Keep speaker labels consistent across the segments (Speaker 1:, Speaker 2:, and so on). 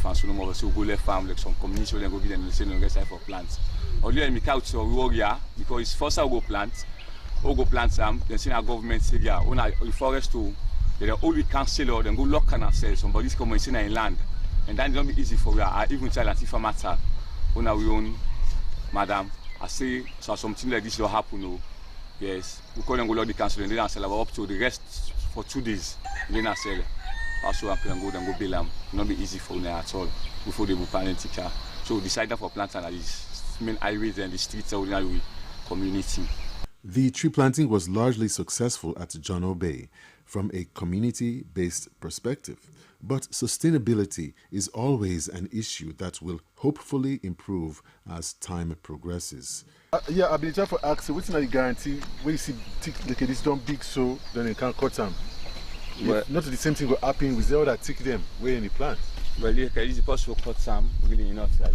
Speaker 1: and so no more so go left farm like some community then go give them say no get side for plants. Or you make out to warrior because it's first I go plant some then see our government say yeah on a forest too they only cancel or then go lock and sell somebody's come in land and then it don't be easy for us even tell and if a matter on our own madam I say so something like this will happen no yes we call them go lock the council and then sell up to the rest for 2 days then I sell also I can go then go bail them not be easy for them at all before they will plan teacher so decided for plant and these main highways and the streets of ordinary community.
Speaker 2: The tree planting was largely successful at John Bay from a community-based perspective, but sustainability is always an issue that will hopefully improve as time progresses.
Speaker 3: Yeah, I've been trying to ask you, what's the guarantee when you see tick like this don't big so then you can't cut them? Well, not the same thing will happen with the other tick them where any plant.
Speaker 1: Well, yeah, it's possible to cut some really not like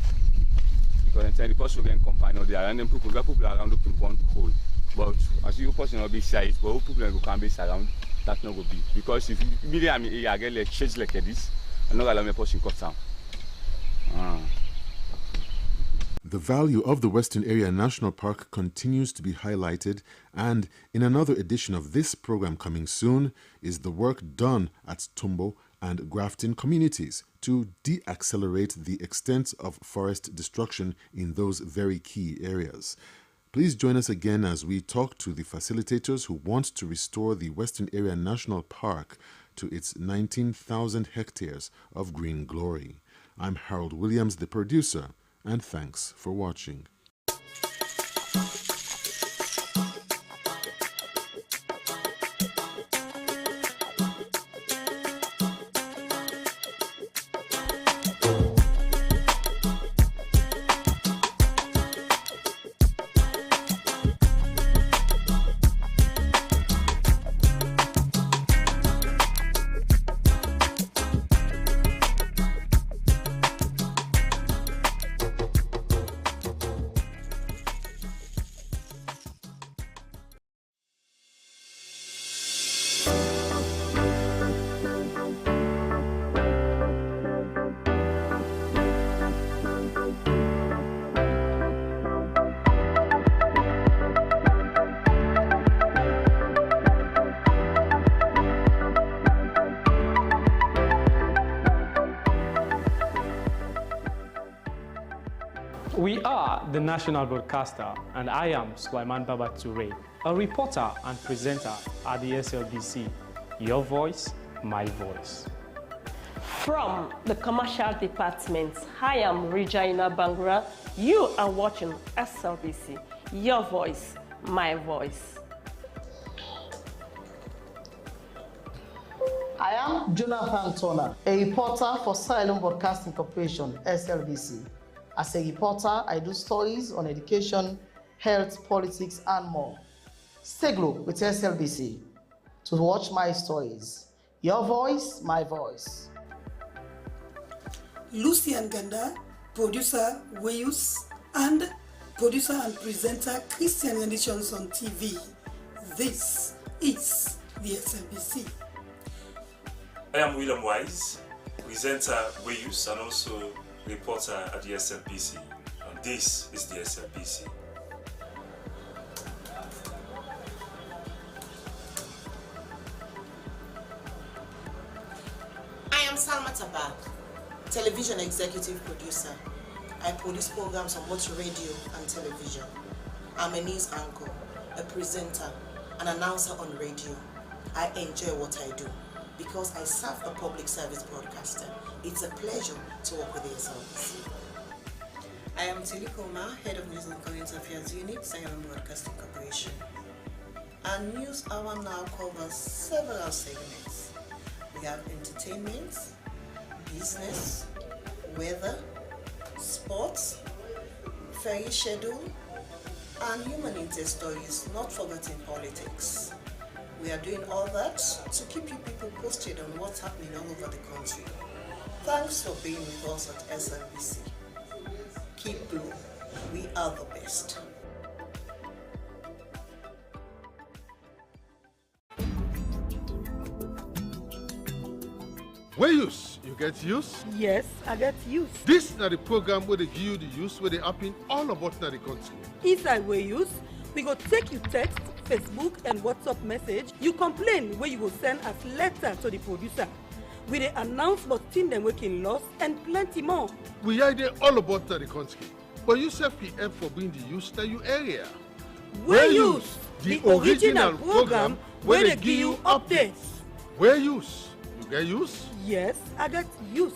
Speaker 1: because the possible can combine all there and then people around looking for coal. But as you person will be side, but people who can be around, that's not going to be. Because if you immediately I get like shades like this, I'm not going to person cut down.
Speaker 2: The value of the Western Area National Park continues to be highlighted, and in another edition of this program coming soon is the work done at Tumbo and Grafton communities to de-accelerate the extent of forest destruction in those very key areas. Please join us again as we talk to the facilitators who want to restore the Western Area National Park to its 19,000 hectares of green glory. I'm Harold Williams, the producer, and thanks for watching.
Speaker 4: We are the national broadcaster, and I am Sulaiman Baba Toure, a reporter and presenter at the SLBC. Your voice, my voice.
Speaker 5: From the commercial department, I am Regina Bangura. You are watching SLBC. Your voice, my voice.
Speaker 6: I am Jonathan Turner, a reporter for Sierra Leone Broadcasting Corporation, SLBC. As a reporter, I do stories on education, health, politics, and more. Stay glued with SLBC to watch my stories. Your voice, my voice.
Speaker 7: Lucian Ganda, producer Wayus, and producer and presenter Christian Editions on TV. This is the SLBC.
Speaker 8: I am William Wise, presenter Wayus and also reporter at the SLBC, and this is the SLBC.
Speaker 9: I am Salma Tabak, television executive producer. I produce programs on both radio and television. I'm a news anchor, a presenter, an announcer on radio. I enjoy what I do because I serve a public service broadcaster. It's a pleasure to work with the SLBC.
Speaker 10: I am Tilikoma, Head of News and Current Affairs Unit, Sierra Leone Broadcasting Corporation. Our news hour now covers several segments. We have entertainment, business, weather, sports, ferry schedule, and human interest stories, not forgetting politics. We are doing all that to keep you people posted on what's happening all over the country. Thanks for being with us at SLBC. Keep blue. We are the best.
Speaker 11: Where use? You get use?
Speaker 7: Yes, I get use.
Speaker 11: This is the program where they give you the use where they happen all about the country.
Speaker 7: Inside where use, we go take you text, Facebook and WhatsApp message. You complain where you will send as letter to the producer. We dey announce but team them working loss and plenty more.
Speaker 11: We are there all about the country. But you self help for being the use to your area.
Speaker 7: Where use? The original program where they give you updates.
Speaker 11: Where use? You get use?
Speaker 7: Yes, I get use.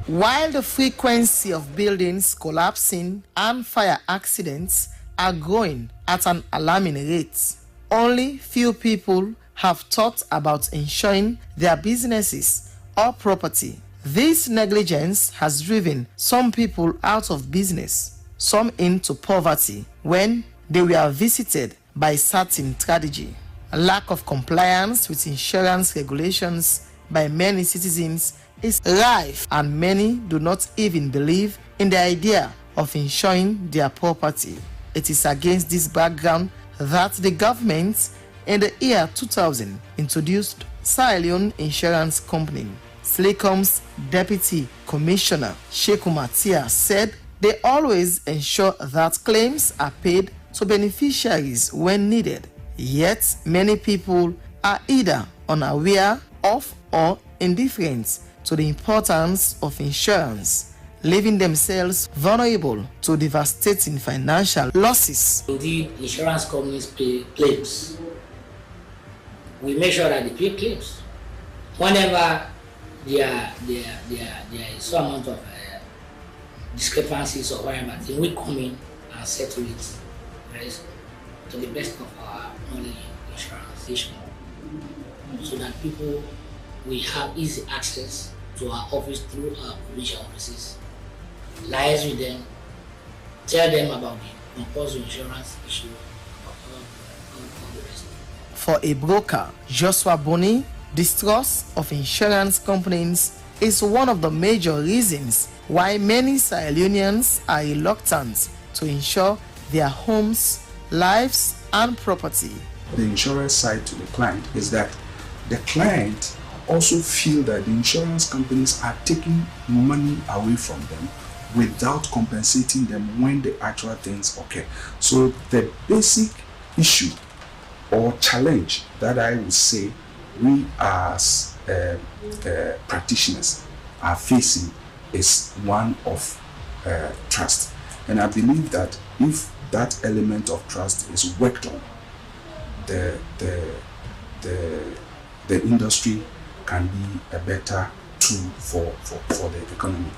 Speaker 6: While the frequency of buildings collapsing and fire accidents are growing at an alarming rate, only few people have thought about insuring their businesses or property. This negligence has driven some people out of business, some into poverty when they were visited by certain tragedy. A lack of compliance with insurance regulations by many citizens is rife, and many do not even believe in the idea of insuring their property. It is against this background that the government in the year 2000 introduced Sierra Leone Insurance Company. SLECOM's Deputy Commissioner Sheku Matia said they always ensure that claims are paid to beneficiaries when needed. Yet many people are either unaware of or indifferent to the importance of insurance, leaving themselves vulnerable to devastating financial losses.
Speaker 12: Indeed, insurance companies pay claims. We make sure that they pay claims. Whenever there is some amount of discrepancies or whatever, then we come in and settle it, right, to the best of our knowledge in insurance, so that people will have easy access to our office through our provincial offices, liaise with them, tell them about the compulsory insurance issue, all the rest.
Speaker 6: For a broker, Joshua Boni, distrust of insurance companies is one of the major reasons why many Sierra Leoneans are reluctant to insure their homes, lives, and property.
Speaker 13: The insurance side to the client is that the client also feel that the insurance companies are taking money away from them without compensating them when the actual things occur. So the basic issue or challenge that I would say we as practitioners are facing is one of trust. And I believe that if that element of trust is worked on, the industry can be a better tool for the economy.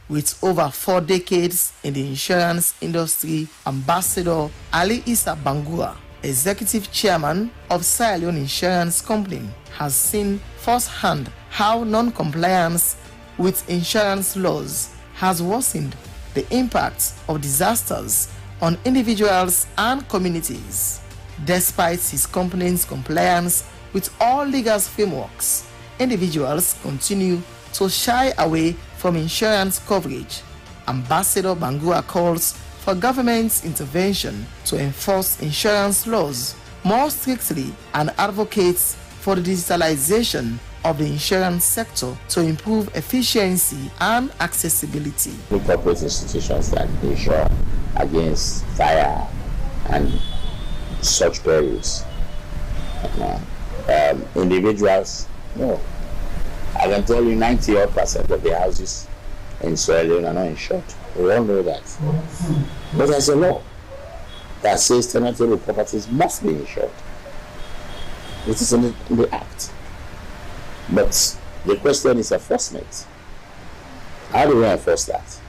Speaker 6: With over 4 decades in the insurance industry, Ambassador Ali Issa Bangura, Executive Chairman of Sierra Leone Insurance Company, has seen firsthand how non-compliance with insurance laws has worsened the impact of disasters on individuals and communities. Despite his company's compliance with all legal frameworks, individuals continue to shy away from insurance coverage. Ambassador Bangura calls for government intervention to enforce insurance laws more strictly and advocates for the digitalization of the insurance sector to improve efficiency and accessibility.
Speaker 14: Corporate institutions that insure against fire and such perils. Individuals, no. I can tell you 90% of the houses in Sierra Leone are not insured. We all know that. But there's a law that says tenantable properties must be insured. It is in the Act. But the question is enforcement. How do we enforce that?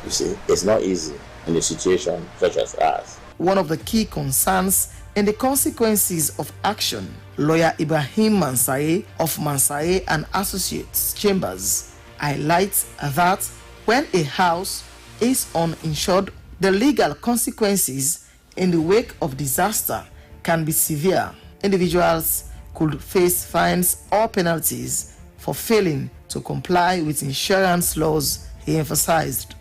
Speaker 14: You see, it's not easy in a situation such as ours.
Speaker 6: One of the key concerns in the consequences of action, lawyer Ibrahim Mansaye of Mansaye and Associates Chambers highlights that when a house is uninsured, the legal consequences in the wake of disaster can be severe. Individuals could face fines or penalties for failing to comply with insurance laws, he emphasized.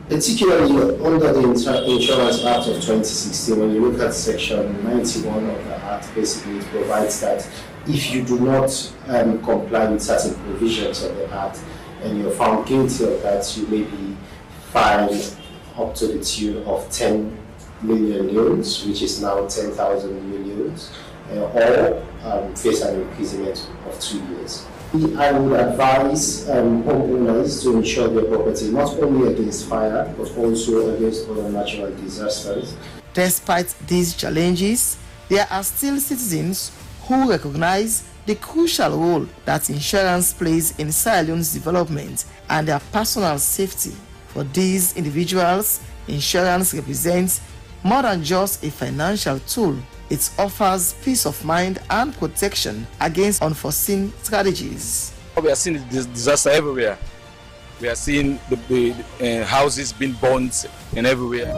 Speaker 15: Particularly under the Insurance Act of 2016, when you look at Section 91 of the Act, basically it provides that if you do not comply with certain provisions of the Act and you're found guilty of that, you may be fined up to the tune of 10 million euros, which is now 10,000 millions, or face an imprisonment of 2 years. I would advise homeowners to insure their property not only against fire but also against other natural disasters.
Speaker 6: Despite these challenges, there are still citizens who recognize the crucial role that insurance plays in Sierra Leone's development and their personal safety. For these individuals, insurance represents more than just a financial tool. It offers peace of mind and protection against unforeseen strategies.
Speaker 16: We are seeing this disaster everywhere. We are seeing the houses being burned and everywhere.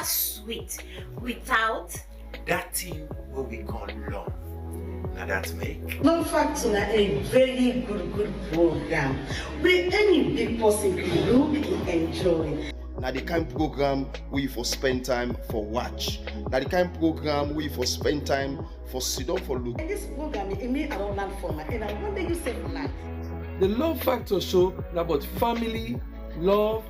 Speaker 17: sweet without
Speaker 18: that thing what we call love. Now that make
Speaker 19: Love Factor a very good program where any big person can look and enjoy.
Speaker 20: Now the kind program we for spend time for watch. Now the kind program we for spend time for sit down for look.
Speaker 19: And this program is me around land for my and I wonder you say for life.
Speaker 21: The Love Factor show is about family, love,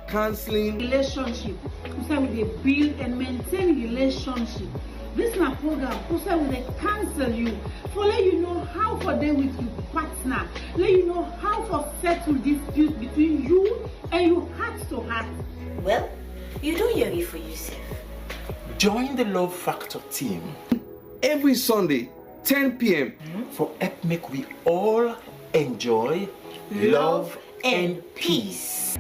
Speaker 21: counseling,
Speaker 22: relationship. We say we dey build and maintain relationship. This is a program we say we dey counsel you for let you know how for dey with your partner, let you know how for settle dispute between you and your heart to heart.
Speaker 17: Well, you don't hear it for yourself.
Speaker 18: Join the Love Factor team
Speaker 21: every Sunday, 10 p.m.
Speaker 18: for help make we all enjoy love and peace.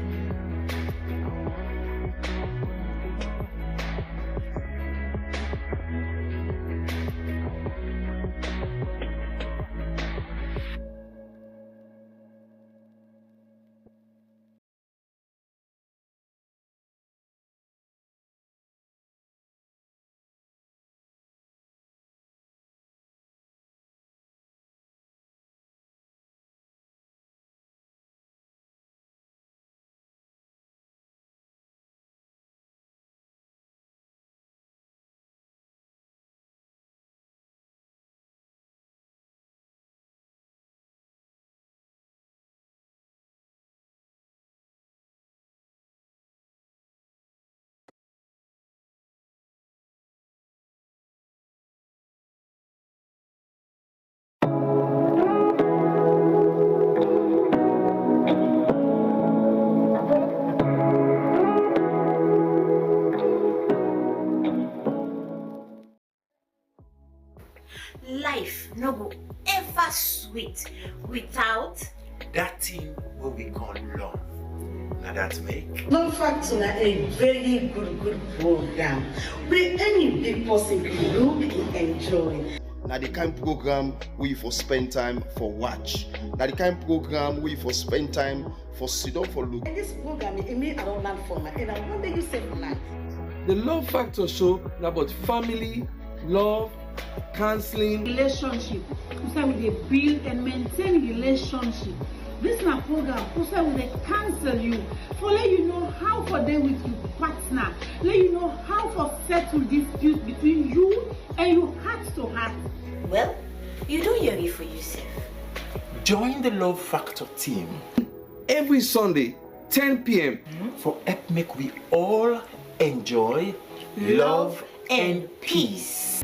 Speaker 17: Life no go ever sweet without
Speaker 18: that thing what we call love. Now that make
Speaker 19: Love Factor a very good program where any big person can look and enjoy.
Speaker 20: Now the kind program we for spend time for watch. Now the kind program we for spend time for sit down for look.
Speaker 19: And this program is me around land for my and I wonder you say for life.
Speaker 21: The Love Factor show is about family, love, counseling,
Speaker 22: relationship. We say we dey build and maintain relationship. This is a program we say we dey counsel you for let you know how for dey with your partner, let you know how for settle dispute between you and your heart to heart.
Speaker 17: Well, you don't hear it for yourself.
Speaker 18: Join the Love Factor team
Speaker 21: every Sunday, 10 p.m.
Speaker 18: for help make we all enjoy love and peace.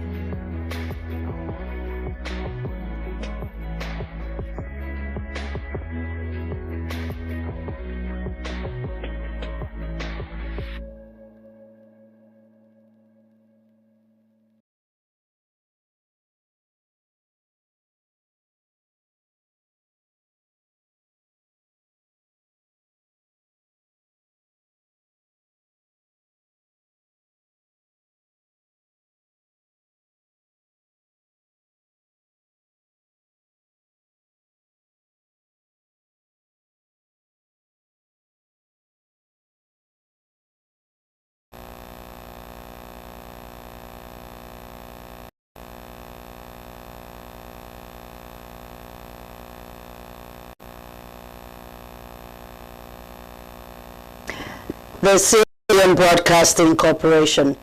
Speaker 23: The Sierra Leone Broadcasting Corporation.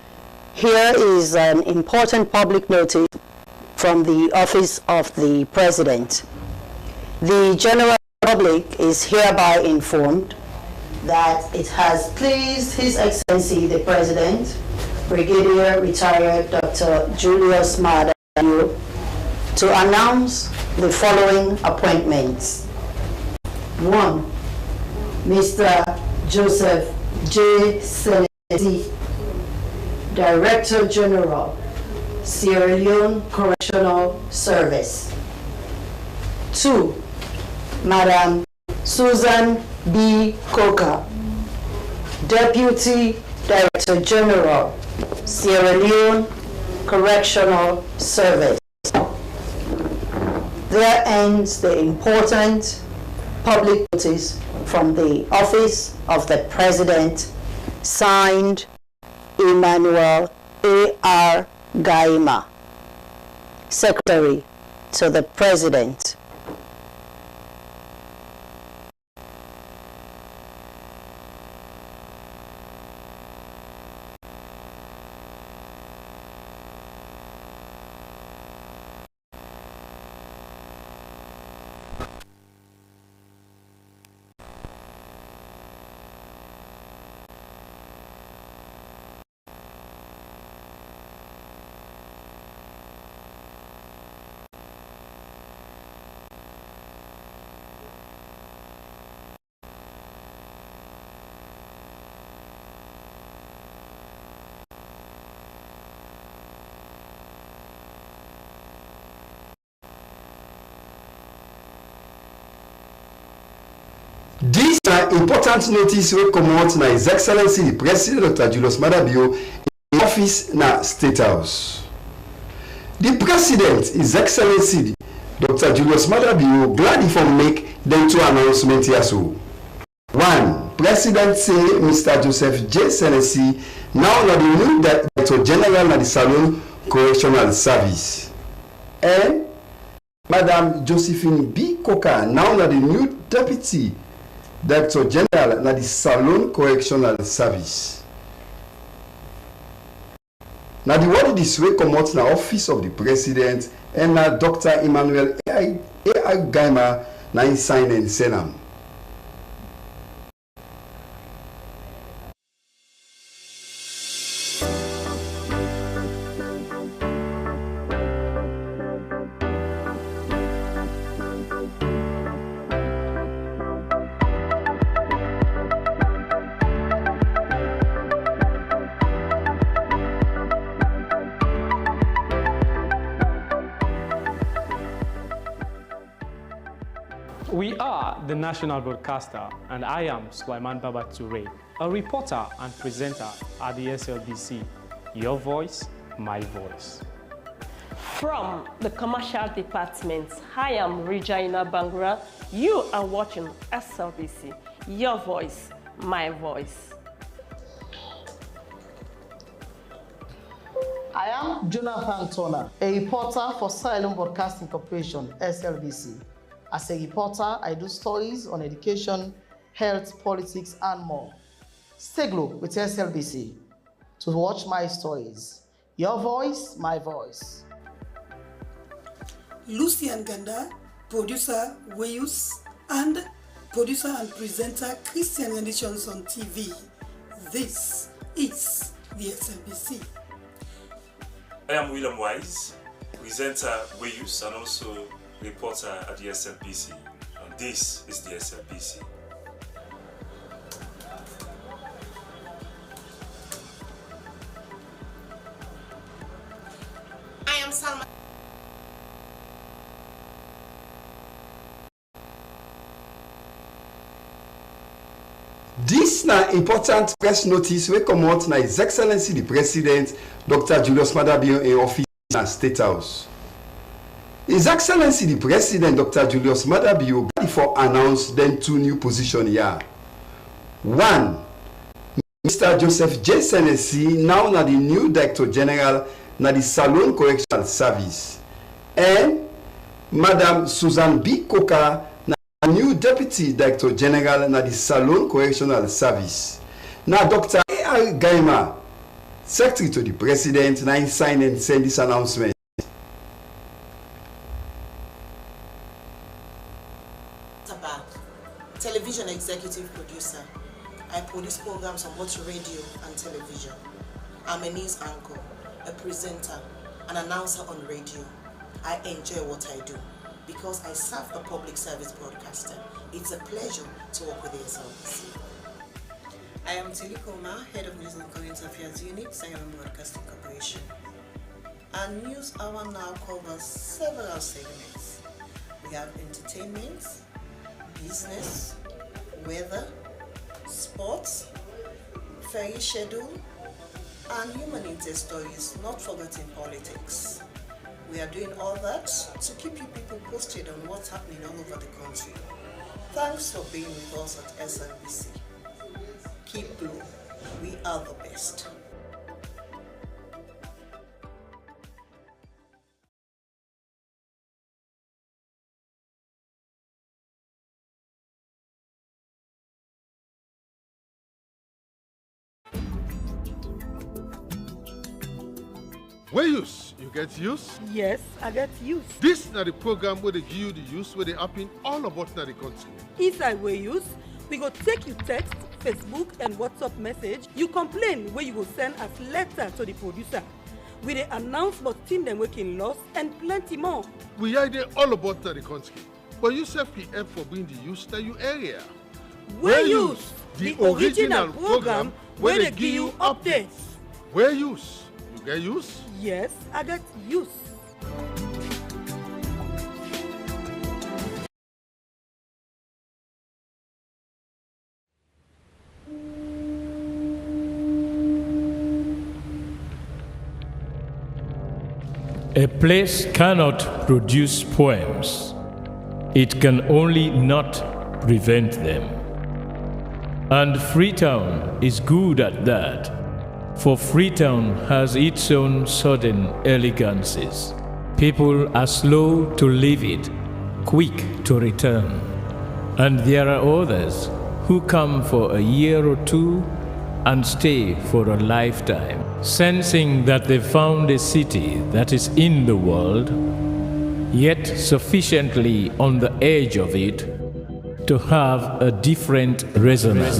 Speaker 23: Here is an important public notice from the Office of the President. The general public is hereby informed that it has pleased His Excellency the President, Brigadier Retired Dr. Julius Maada, to announce the following appointments. 1. Mr. Joseph J. Slbc, Director General, Sierra Leone Correctional Service. 2. Madam Susan B. Coker, Deputy Director General, Sierra Leone Correctional Service. There ends the important public notice from the Office of the President, signed Emmanuel A.R. Gaima, Secretary to the President.
Speaker 1: This important notice will come out na His Excellency the President Dr. Julius Madabio in office na State House. The President, His Excellency Dr. Julius Madabio, glad if I make them two announcements here. So, 1. President say Mr. Joseph J. Senesi now na the new Director General na the Salon Correctional Service. And Madam Josephine B. Coker now na the new Deputy Director General na the Salon Correctional Service. Now the word this way come out na office of the President and na Dr. Emmanuel A.R. Gaima na in sign and send am.
Speaker 4: We are the national broadcaster, and I am Sulaiman Baba Toure, a reporter and presenter at the SLBC. Your voice, my voice.
Speaker 5: From the commercial department, I am Regina Bangura. You are watching SLBC. Your voice, my voice.
Speaker 6: I am Jonathan Turner, a reporter for Sierra Leone Broadcasting Corporation, SLBC. As a reporter, I do stories on education, health, politics, and more. Stay glued with SLBC to watch my stories. Your voice, my voice.
Speaker 7: Lucian Ganda, producer Weyus, and producer and presenter Christian Renditions on TV. This is the SLBC.
Speaker 8: I am William Wise, presenter Weyus and also reporter at the SLBC, and this is the SLBC.
Speaker 9: I am Salma.
Speaker 1: This na important press notice will come out na His Excellency the President Dr. Julius Madabio in office na State House. His Excellency the President Dr. Julius Madabio before announced them two new positions here. 1. Mr. Joseph J. Senesi now na the new Director General na the Salon Correctional Service. And Madam Susan B. Coker na new Deputy Director General na the Salon Correctional Service. Now Dr. A.R. Gaima, Secretary to the President, na sign and send this announcement.
Speaker 9: Television executive producer. I produce programs on both radio and television. I'm a news anchor, a presenter, an announcer on radio. I enjoy what I do because I serve a public service broadcaster. It's a pleasure to work with the SLBC.
Speaker 10: I am Telikoma, Head of News and Current Affairs Unit, Sierra Leone Broadcasting Corporation. Our news hour now covers several segments. We have entertainment, business, weather, sports, ferry schedule, and human interest stories, not forgetting politics. We are doing all that to keep you people posted on what's happening all over the country. Thanks for being with us at SLBC. Keep blue. We are the best.
Speaker 2: Where use? You get use?
Speaker 7: Yes, I get use.
Speaker 2: This na the program where they give you the use where they happen all about na the country.
Speaker 7: Inside where use, we go take you text, Facebook and WhatsApp message. You complain where you go send as letter to the producer. We dey announce about things them working lost and plenty more.
Speaker 2: We are there all about na the country. But you self help for being the use that you area.
Speaker 7: Where use? The original program where they give you updates.
Speaker 2: Where use? You get use?
Speaker 7: Yes, I get use.
Speaker 3: A place cannot produce poems. It can only not prevent them. And Freetown is good at that, for Freetown has its own sudden elegances. People are slow to leave it, quick to return. And there are others who come for a year or two and stay for a lifetime, sensing that they found a city that is in the world, yet sufficiently on the edge of it to have a different resonance.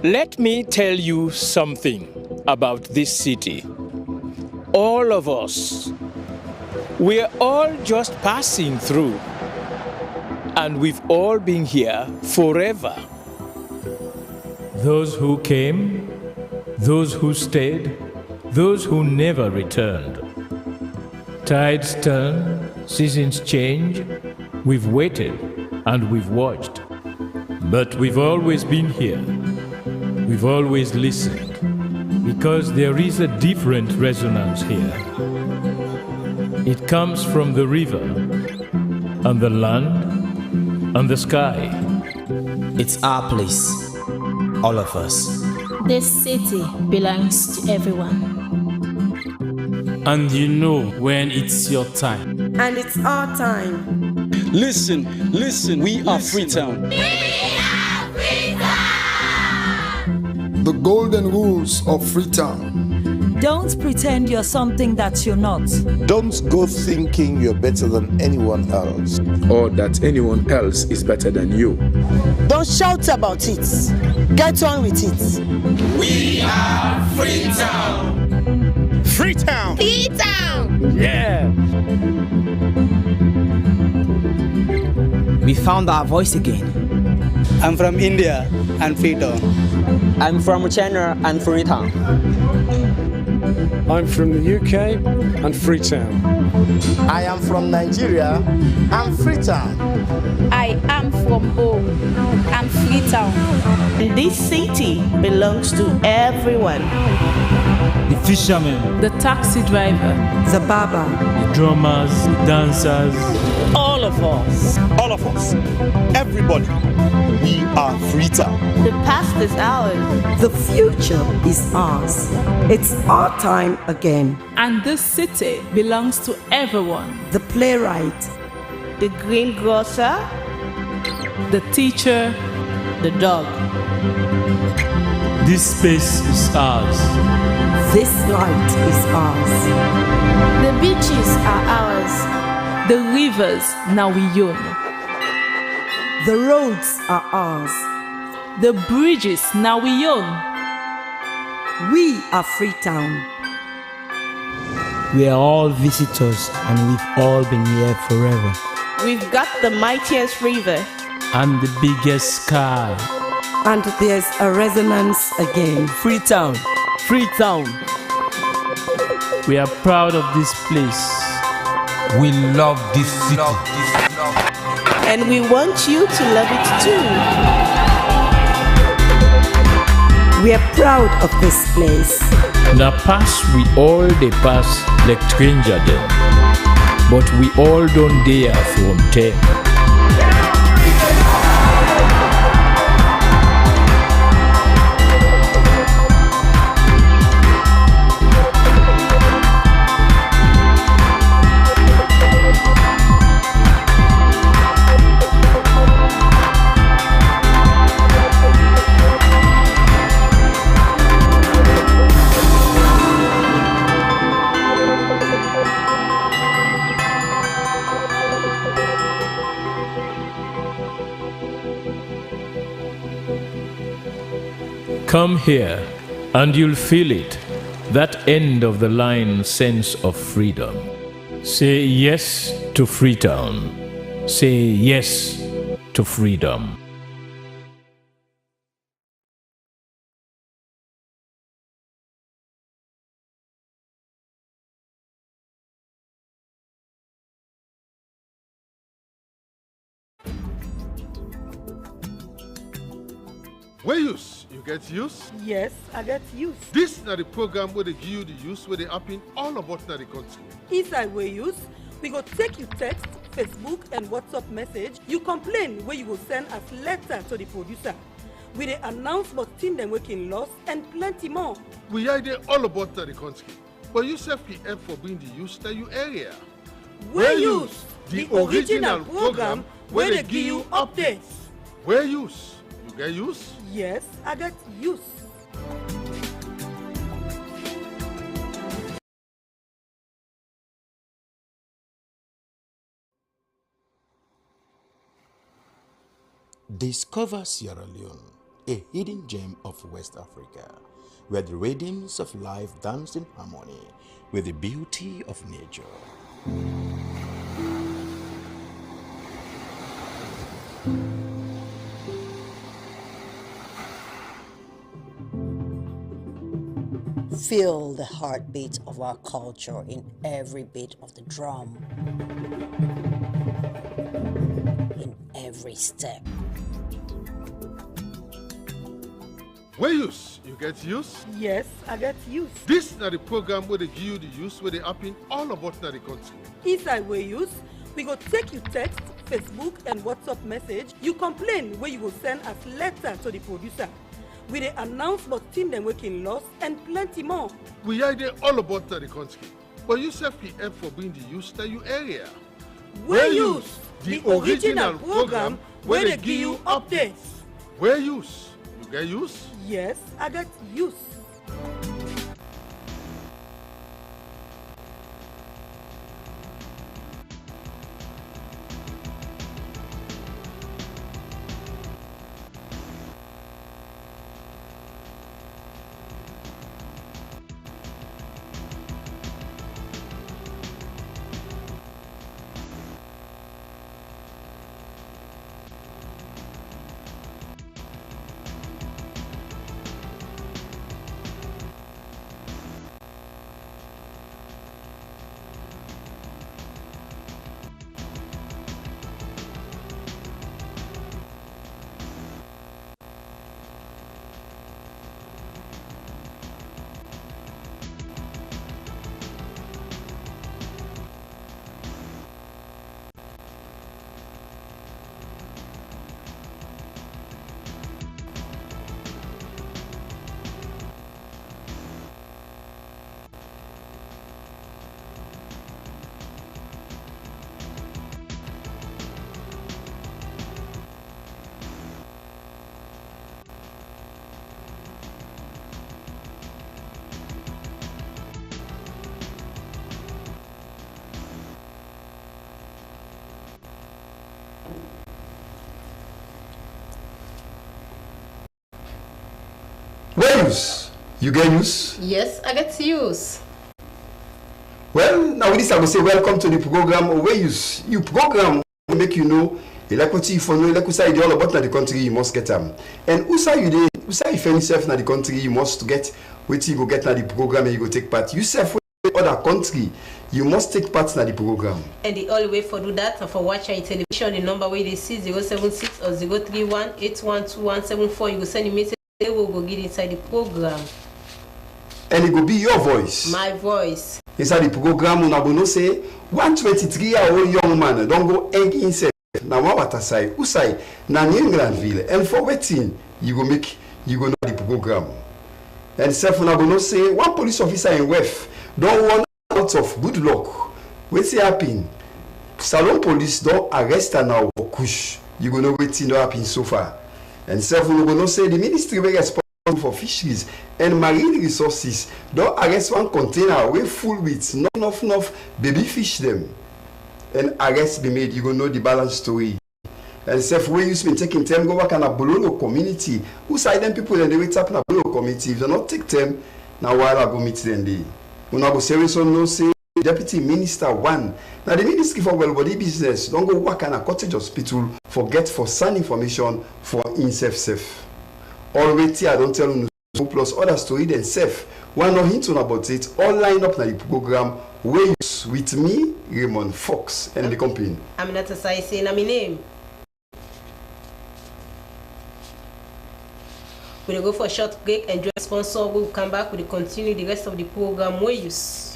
Speaker 3: Let me tell you something about this city. All of us, we're all just passing through, and we've all been here forever. Those who came, those who stayed, those who never returned. Tides turn, seasons change, we've waited and we've watched. But we've always been here. We've always listened, because there is a different resonance here. It comes from the river, and the land, and the sky.
Speaker 11: It's our place, all of us.
Speaker 24: This city belongs to everyone.
Speaker 25: And you know when it's your time.
Speaker 26: And it's our time.
Speaker 25: Listen, we are Freetown.
Speaker 13: The golden rules of Freetown.
Speaker 27: Don't pretend you're something that you're not.
Speaker 28: Don't go thinking you're better than anyone else.
Speaker 16: Or that anyone else is better than you.
Speaker 26: Don't shout about it. Get on with it.
Speaker 29: We are Freetown.
Speaker 28: Freetown.
Speaker 26: Freetown.
Speaker 16: Yeah.
Speaker 11: We found our voice again.
Speaker 30: I'm from India and Freetown.
Speaker 11: I'm from China and Freetown.
Speaker 31: I'm from the UK and Freetown.
Speaker 15: I am from Nigeria and Freetown.
Speaker 32: I am from home and Freetown.
Speaker 26: This city belongs to everyone.
Speaker 25: The fishermen,
Speaker 27: The taxi driver,
Speaker 26: The barber,
Speaker 25: the drummers, the dancers.
Speaker 26: all of us.
Speaker 28: All of us. Everybody. We are Freetown.
Speaker 26: The past is ours.
Speaker 19: The future is ours. It's our time again.
Speaker 27: and this city belongs to everyone.
Speaker 19: The playwright,
Speaker 26: The greengrocer,
Speaker 27: The teacher,
Speaker 26: the dog.
Speaker 25: This space is ours.
Speaker 19: this light is ours.
Speaker 32: The beaches are ours.
Speaker 27: the rivers now we own.
Speaker 19: The roads are ours.
Speaker 27: The bridges now we own.
Speaker 19: We are Freetown.
Speaker 11: We are all visitors and we've all been here forever.
Speaker 26: We've got the mightiest river.
Speaker 25: And the biggest sky.
Speaker 19: And there's a resonance again.
Speaker 25: Freetown. Freetown. We are proud of this place. We love this city.
Speaker 26: And we want you to love it too.
Speaker 19: We are proud of this place.
Speaker 3: Na pass we all dey pass like stranger dem, but we all don dey from there. come here and you'll feel it, that end of the line sense of freedom. Say yes to Freetown. Say yes to freedom.
Speaker 2: Where use? You get use?
Speaker 7: Yes, I get use.
Speaker 2: This is the program where they give you the use where they happen all about the country.
Speaker 7: Inside where use, we go take you text, Facebook and WhatsApp message. You complain where you go send us letter to the producer. We dey announce about things them working lost and plenty more.
Speaker 2: We are there all about the country. But you self help for being the use that you area.
Speaker 7: Where use? The original program where they give you updates.
Speaker 2: Where use? You get use?
Speaker 7: Yes, I get use.
Speaker 4: Discover Sierra Leone, a hidden gem of West Africa, where the rhythms of life dance in harmony with the beauty of nature.
Speaker 5: Feel the heartbeat of our culture in every beat of the drum, in every step.
Speaker 2: Where use? You get use?
Speaker 7: Yes, I get use.
Speaker 2: This is the program where they give you the use where they happen all about the country.
Speaker 7: Inside where use, we go take you text, Facebook and WhatsApp message. You complain where you go send us letter to the producer. We dey announce about things them working lost and plenty more.
Speaker 2: We are there all about the country. But you self help for being the use that you area.
Speaker 7: Where use? The original program where they give you updates.
Speaker 2: Where use? You get use?
Speaker 7: Yes, I get use.
Speaker 1: Where use? You get use?
Speaker 6: Yes, I get use.
Speaker 1: Well, now with this I will say welcome to the program Where Use. You program will make you know electricity for no electricity all about the country you must get them. And usa you dey usa if yourself na the country you must get what you go get na the program and you go take part. You self other country you must take part na the program.
Speaker 6: And the only way for do that for watch your television, the number where they see 076 or 031 812174. You go send a message. They will go get inside the program.
Speaker 1: And it will be your voice.
Speaker 6: My voice.
Speaker 1: Inside the program, una go know say 123-year-old young man don't go hang himself. Now what I say? Who say? Na New Englandville. And for waiting, you go know the program. And self una go know say one police officer in West don't run out of good luck. What's happen? Salon police don't arrest her now for kush. You go know waiting don't happen so far. And self we go know say the ministry wey responsible for fisheries and marine resources don arrest one container wey full with not enough baby fish them. And arrest be made. You go know the balance story. And self way you been taking time go back and a Bolono community. Who side them people and they wait up in a Bolono community. If they not take them, now while I go meet them day. When I go serious or no say Deputy Minister 1. Now the Ministry for Well Body Business don't go work in a cottage hospital forget for some information for self. Already I don't tell you plus other story than self. One no hint on about it. All line up na the program where with me, Raymond Fox and the company.
Speaker 6: I'm not a size saying my name. We'll go for a short break and join sponsor. We'll come back. We'll continue the rest of the program. We use.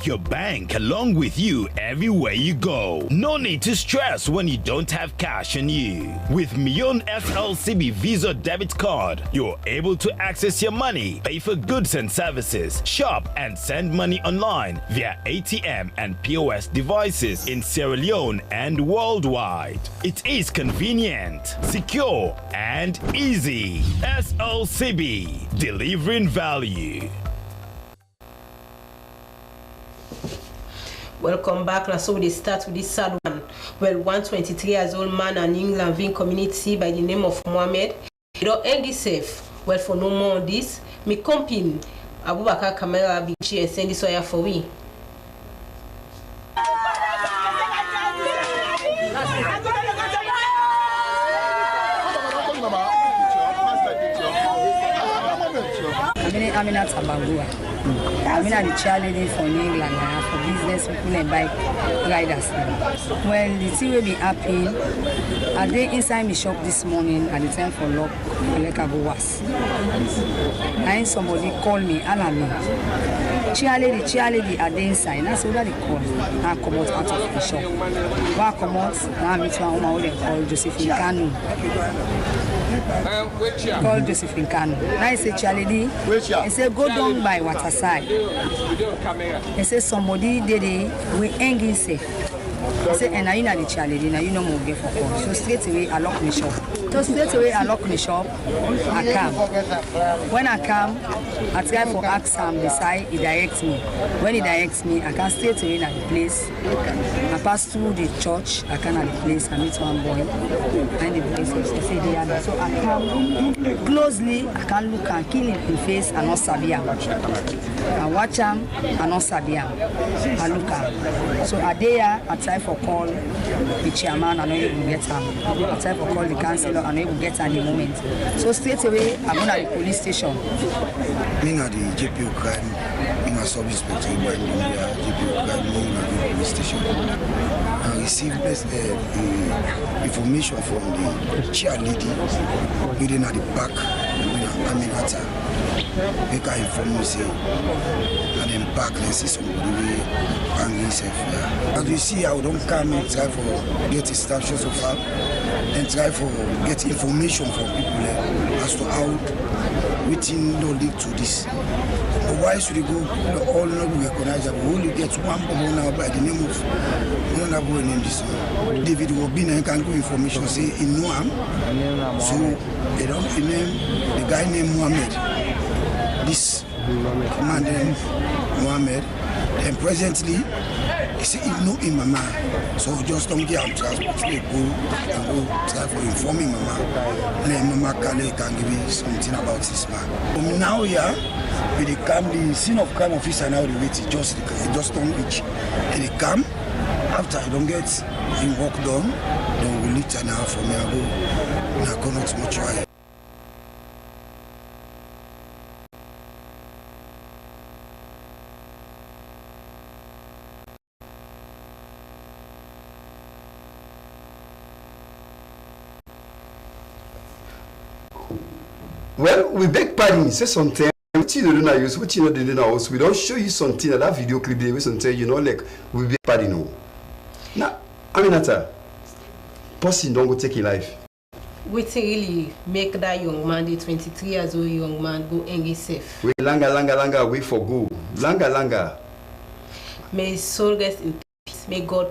Speaker 8: Your bank along with you everywhere you go. No need to stress when you don't have cash on you. With Mion Slcb Visa debit card, you're able to access your money, pay for goods and services, shop and send money online via ATM and POS devices in Sierra Leone and worldwide. It is convenient, secure and easy. Slcb, delivering value.
Speaker 6: Welcome back. Now, so we start with this sad one. Well, 123 years old man in England Vin community by the name of Mohammed. You don't end this safe. Well, for no more on this, me company Abubakar Camera Bichi and send this wire for we.
Speaker 9: I'm in Tabagua. I'm in the charity for England for business people and bike riders. Well, the thing will be happy. I did inside my shop this morning at the time for lock, like I go was. And somebody called me, alarm me. Cheerleader are inside. That's what they call. I come out of the shop. When I come out, I meet my home they call Josephine Kanu. Call Josephine Kanu. Now I say cheerleader. I say go down by waterside. I say somebody did it. We hanging safe. I say and I know the cheerleader. Now you know more get for call. So straight away I lock my shop. So straight away I lock my shop. I come. When I come, I try for ask him the side. He directs me. When he directs me, I can straight away at the place. I pass through the church. I can at the place. I meet one boy. And the place is say the other. So I come closely. I can look and kill him in the face and not sabi him. I watch him and not sabi him. I look at him. So I there. I try for call the chairman. I know you will get him. I try for call the councillor. I know you will get him in the moment. So straight away I'm going at the police station.
Speaker 10: Me na the JPO crime, me na sub-inspector by the JPO crime, me na the police station. I received information from the cheerleader within at the back, Aminata. Make I inform me say, and then back and see somebody hanging himself. As you see, I don't come and try for get instructions of her and try for get information from people as to how waiting no lead to this. But why should you go all not be recognized? We only get one person now by the name of one name this one. David Wobina and can go information say in Noam. So they don't name the guy named Mohammed. This commander Mohammed, and presently he said he know in Mama. So just don't get him transport. Go and go try for informing Mama. And then Mama can give you something about this man. Now yeah, with the scene of crime officer now they wait just don't reach. And they come after I don't get him work done, then we later now for me I go now go not much right.
Speaker 1: Well, we beg pardon, say something. What you don't know use, what you know they know us. We don't show you something that video clip they something, you know, like we beg pardon. No. Now, Aminata, person don't go take your life.
Speaker 6: What really make that young man, the 23 years old young man, go and get safe?
Speaker 1: We langa, wait for go. Langa.
Speaker 6: May his soul rest in peace. May God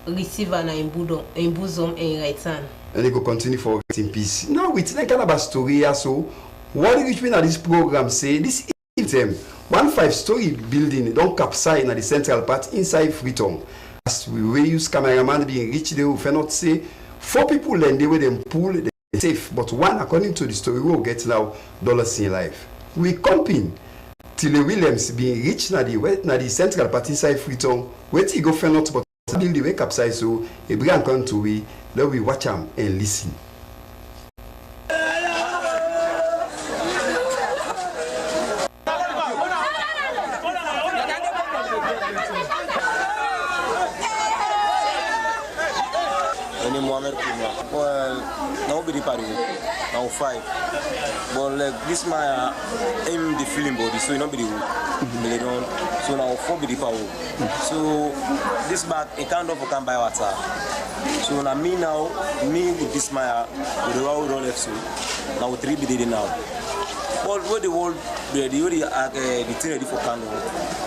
Speaker 6: receive an in bosom and in right hand.
Speaker 1: And they go continue for rest in peace. Now, with that kind of a story, so what do you mean that this program say? This is them 15-story building don't capsize in the central part inside Freetown. As we will use cameraman being rich, they will not say 4 people then they will them pull the safe, but one according to the story will get now dollars in life. We comping till the Williams being rich na the central part inside Freetown. Wait till go not but build the wake up size so a bring come to we let we watch them and listen.
Speaker 12: Well, nobody party now 5. But like this my aim the feeling body, so nobody will. So now 4 be the power. So this bag a kind of can buy water. So now me with this my with the world left so now 3 be the now. But what the world the thing ready for candle.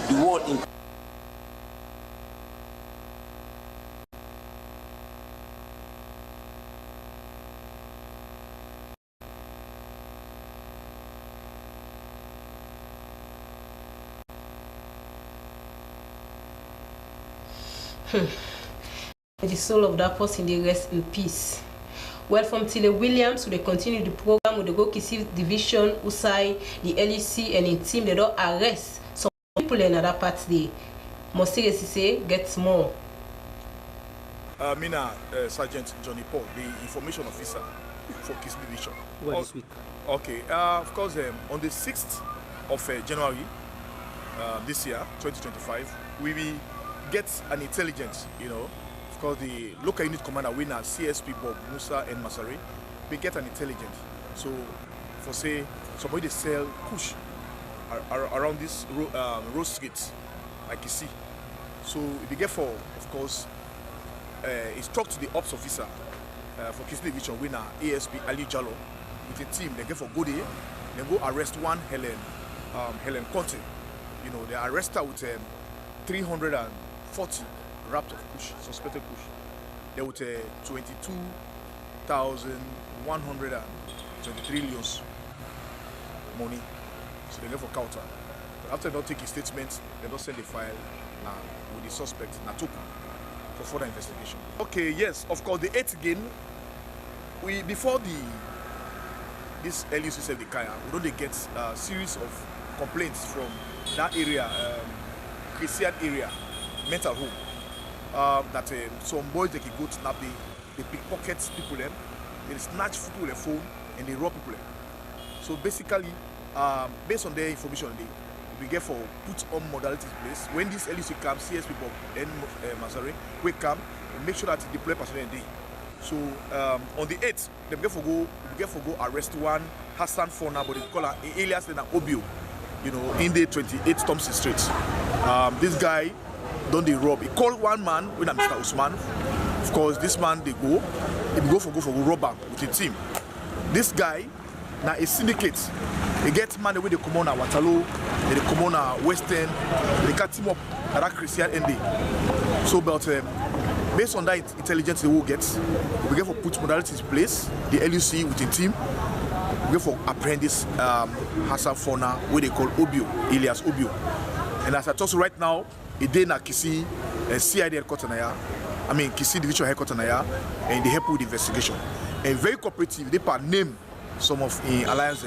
Speaker 12: The world in
Speaker 6: the soul of that person they rest in peace. Well, from Tile Williams, they continue the program with the Go Kisi Division, Usai, the LEC, and in team they don't arrest some people in other parts. They must say gets more.
Speaker 13: Mina Sergeant Johnny Paul, the information officer for Kisi Division.
Speaker 14: What this week?
Speaker 13: Okay, of course, on the 6th of January this year, 2025, we will get an intelligence, you know. Of course, the local unit commander, winner, CSP Bob, Musa, and Masari, we get an intelligence. So, for say, somebody they sell kush around this road street, like you see. So, we get for, of course, instruct to the ops officer for Kisi Division, winner, ASP Ali Jallo, with a team. They get for go there, they go arrest one Helen Conte. You know, they arrest her with 340 wrapped of kush, suspected kush. They would 22,123 leons money. So they go for counter. But after they don't take his statement, they don't send the file with the suspect Natuku for further investigation. Okay, yes, of course, the 8th again, before this LUC said the Kaya, we don't get a series of complaints from that area, Christian area, mental home, that some boys they can go to they pickpocket people them, they snatch people their phone and they rob people them. So basically, based on their information, we get for put on modalities in place. When this LUC comes, CS people and Masari, we come and make sure that they deploy personnel day. So on the 8th, we get for go arrest one Hassan Fona, but they call her alias and Obio. You know, in the 28 Thompson Street. This guy don't they rob. He called one man with Mr. Usman. Of course, this man they go for robber with a team. This guy now a syndicate. They get man the way they come on Waterloo, they come on Western, they cut him up at that Christian ND. So, but based on that intelligence they will get, we get for put modalities in place. The LUC with a team. We go for apprentice Hassan Fona, where they call Obio, alias Obio. And as I talk to right now, a day na Kisi CID headquarters Kisi Division headquarters and they help with the investigation. And very cooperative, they part name some of the alliance.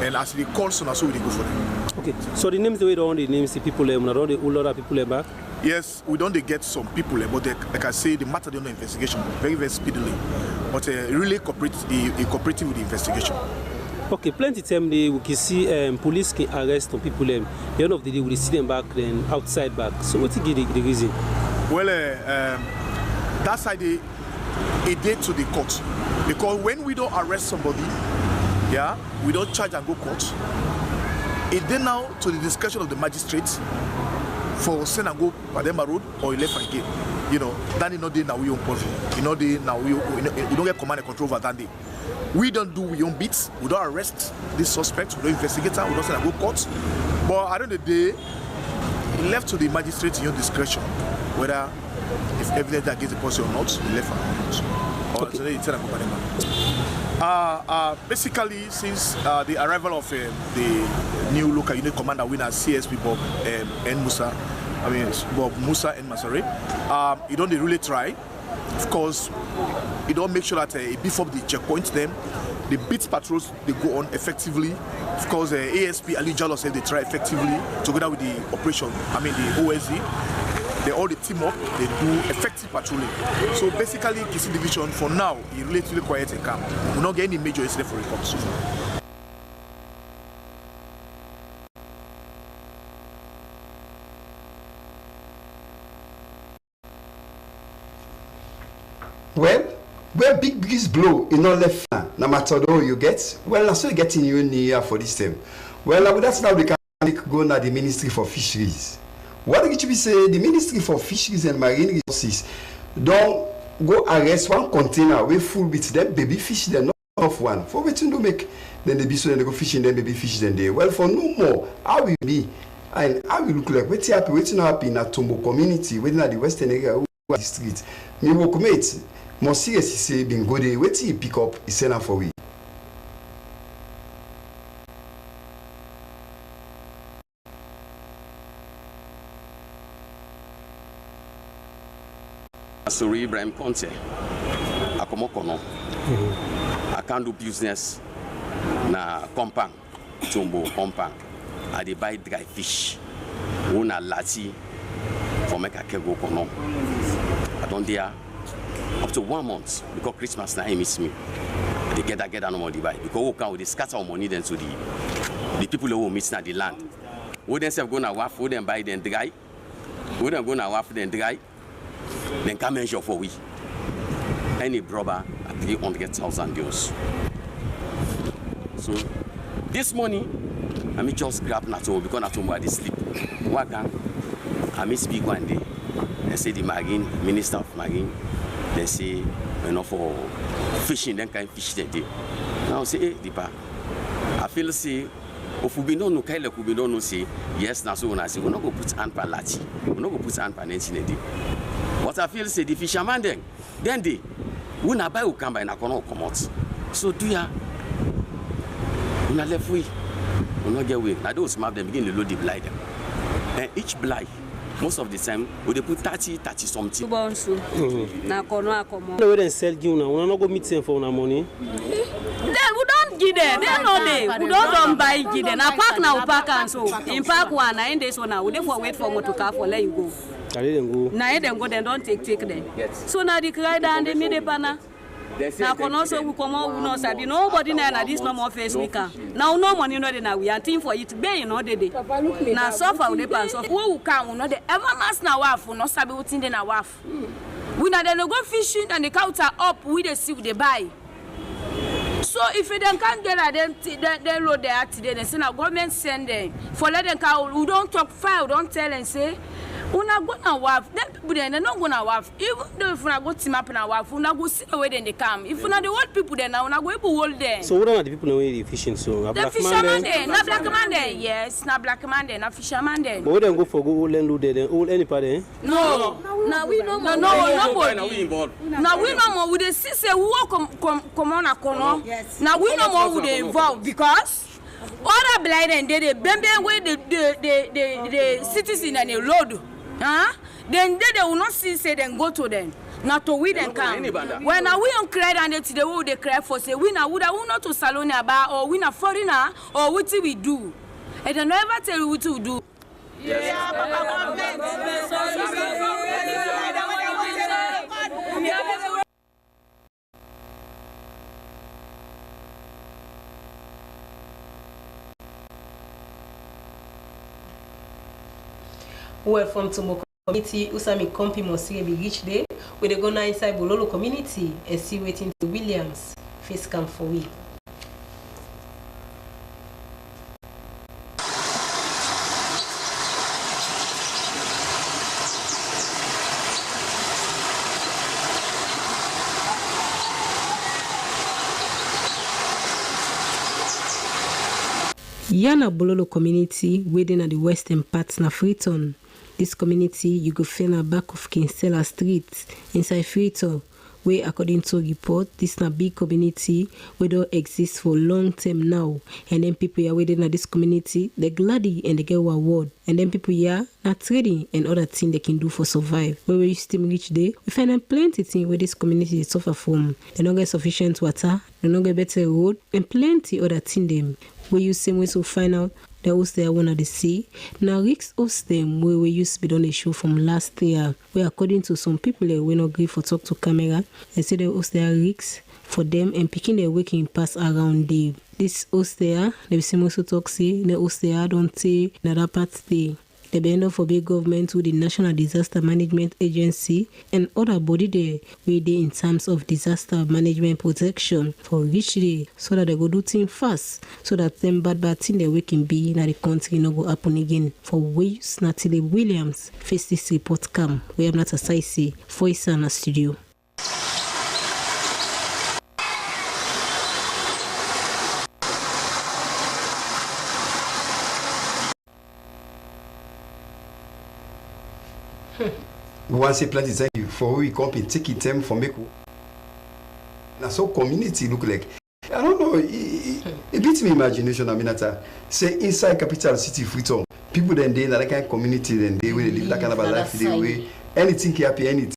Speaker 13: And as they call soon, so we go for them.
Speaker 14: Okay, so the names the way around the names the people around the whole lot of people back?
Speaker 13: Yes, we don't get some people, but like I say, the matter don't know investigation very, very speedily. But really cooperative with the investigation.
Speaker 14: Okay, plenty time we can see police can arrest some people. The end of the day, we see them back then outside back. So what is the reason?
Speaker 13: Well, that side a date to the court, because when we don't arrest somebody, Yeah, we don't charge and go court. It then now to the discretion of the magistrate for send and go Pademba Road or left and gate. You know, that is not the now we own control. You know, we don't get command and control over that day. We don't do we own beats. We don't arrest this suspect. We don't investigate her. We don't send and go court. But at the end of the day, it left to the magistrate in your discretion whether if evidence against the person or not, we left or okay. Today it's send and go Pademba. Basically, since the arrival of the new local unit commander winner CSP Bob Bob Musa and Masare, you don't really try. Of course, you don't make sure that before the checkpoint them, the beat patrols they go on effectively. Of course, ASP Ali Jallo said they try effectively together with the operation. The OSD. They all the team up, they do effective patrolling. So basically, Kisi Division for now is relatively quiet and calm. We will not get any major incident for reports so far.
Speaker 1: Well, where big breeze blow in all left no matter how you get, well, that's what getting you near for this time. Well, that's now we can go to the Ministry for Fisheries. What did you say? The Ministry for Fisheries and Marine Resources don't go arrest one container we full with them baby fish, they're not off one. For what to make then they be so then they go fishing them baby fish then they well for no more. How will be and how will look like what's happy in a Tombo community within the western area of the street. Me work mates more seriously say being good day wait till pick up is send for we.
Speaker 15: Sorry, Ibrahim Conte. I come on. I can't do business na compound, Tombo compound. I dey buy dry fish. Una lati for make a go kono. I don't dare up to 1 month because Christmas now he miss me. They get that no more buy because we can scatter our money then to the people who meet na the land. We then say go na waff, we then buy them dry. We then go na waff then dry. Then come measure for we. Any brother at 300,000 euros. So this money, I may just grab Nato because Nato while they sleep. What can I may speak one day? They say the Marine, Minister of Marine, they say for fishing, then can fish that day. Now say, hey, Dipa, I feel say if we don't know Kyle, we don't know say yes, now so when I say we're not going to put hand palati, we're not going to put hand palati in a day. What I feel say the fisherman then they when I buy will come by and I cannot come out. So do ya we not left way, we not get way. Now those map them begin to load the blind them. And each blind most of the time we they put 30 something.
Speaker 16: Na kono akomo.
Speaker 14: No we then sell you now. We not go meet them for una money.
Speaker 16: Then we don't give them. They no dey. We don't buy give them. Na pack now we pack and so. In pack one na in this one now. We dey for wait for motor car for let you go.
Speaker 14: I didn't go.
Speaker 16: Na them go then don't take them. Yes. So now the cry down they made the pana. Now kono so we come out we no sabi nobody na this no more face we can. Now no money no dey na we are team for it be you know dey. Na suffer we dey pan suffer.
Speaker 17: We can we no dey ever mass na waf no sabi wetin dey na waf. We na dey go fishing and the counter up we dey see we dey buy. So if they can't get at them load their today, they say now government send them for let them come. We don't talk file, don't tell and say we not gonna waff. Them people they're not gonna waff. Even though if we not go team up in a waff, we not go see the way then they come. If we not the old people then now we not go able hold them.
Speaker 14: So what are the people who are fishing? So
Speaker 17: the fisherman there, not black man there. Yes, not black man there, not fisherman there.
Speaker 14: But we don't go for go land load there. Hold any part there?
Speaker 17: No. Now we no more. Now we involved. Now we no more. We the see say we come on a corner. Now we no more would involve because other blind and they bend away the citizen and the load. Huh? Then they will not see say then go to them. Not to we then come. When now we on cry and they will they cry for say we now would not to salon about or we not foreigner or what we do. And they never tell you what to do.
Speaker 6: Well, from Tomoko community, Usami Kompi Mosire be reach there. We dey go now inside Bololo community and see waiting to Williams face camp for we. Yana Bololo community within at the western parts na Freetown. This community you go find at back of Kinsella Street inside Freetown, where according to report, this na big community where don't exist for long term now. And then people here within at this community, they gladdy and they get award. And then people here na trading and other things they can do for survive. Where we still reach day, we find them plenty things where this community suffer from. They don't get sufficient water, they don't get better road, and plenty other things them. Where you same way to find out the host there one of the sea. Now Rick's host them where we used to be on the show from last year, where according to some people we not agree for talk to camera, and say the host there Rick's for them and picking their waking pass around day. This host there, they be same also talk say the host there don't say another part stay. They be end up for big government with the National Disaster Management Agency and other body there where they in terms of disaster management protection for reach day so that they go do things fast so that them bad thing they can be in the country no go happen again. For ways Natalie Williams face this report come. We have not a say voice in a studio.
Speaker 1: We want to say plenty thank you for we come and take it time for make. Now so community look like I don't know. It beats me imagination. I mean that say inside capital city Freetown, people then they that kind of community then they will live that kind of a life they way anything can happen anything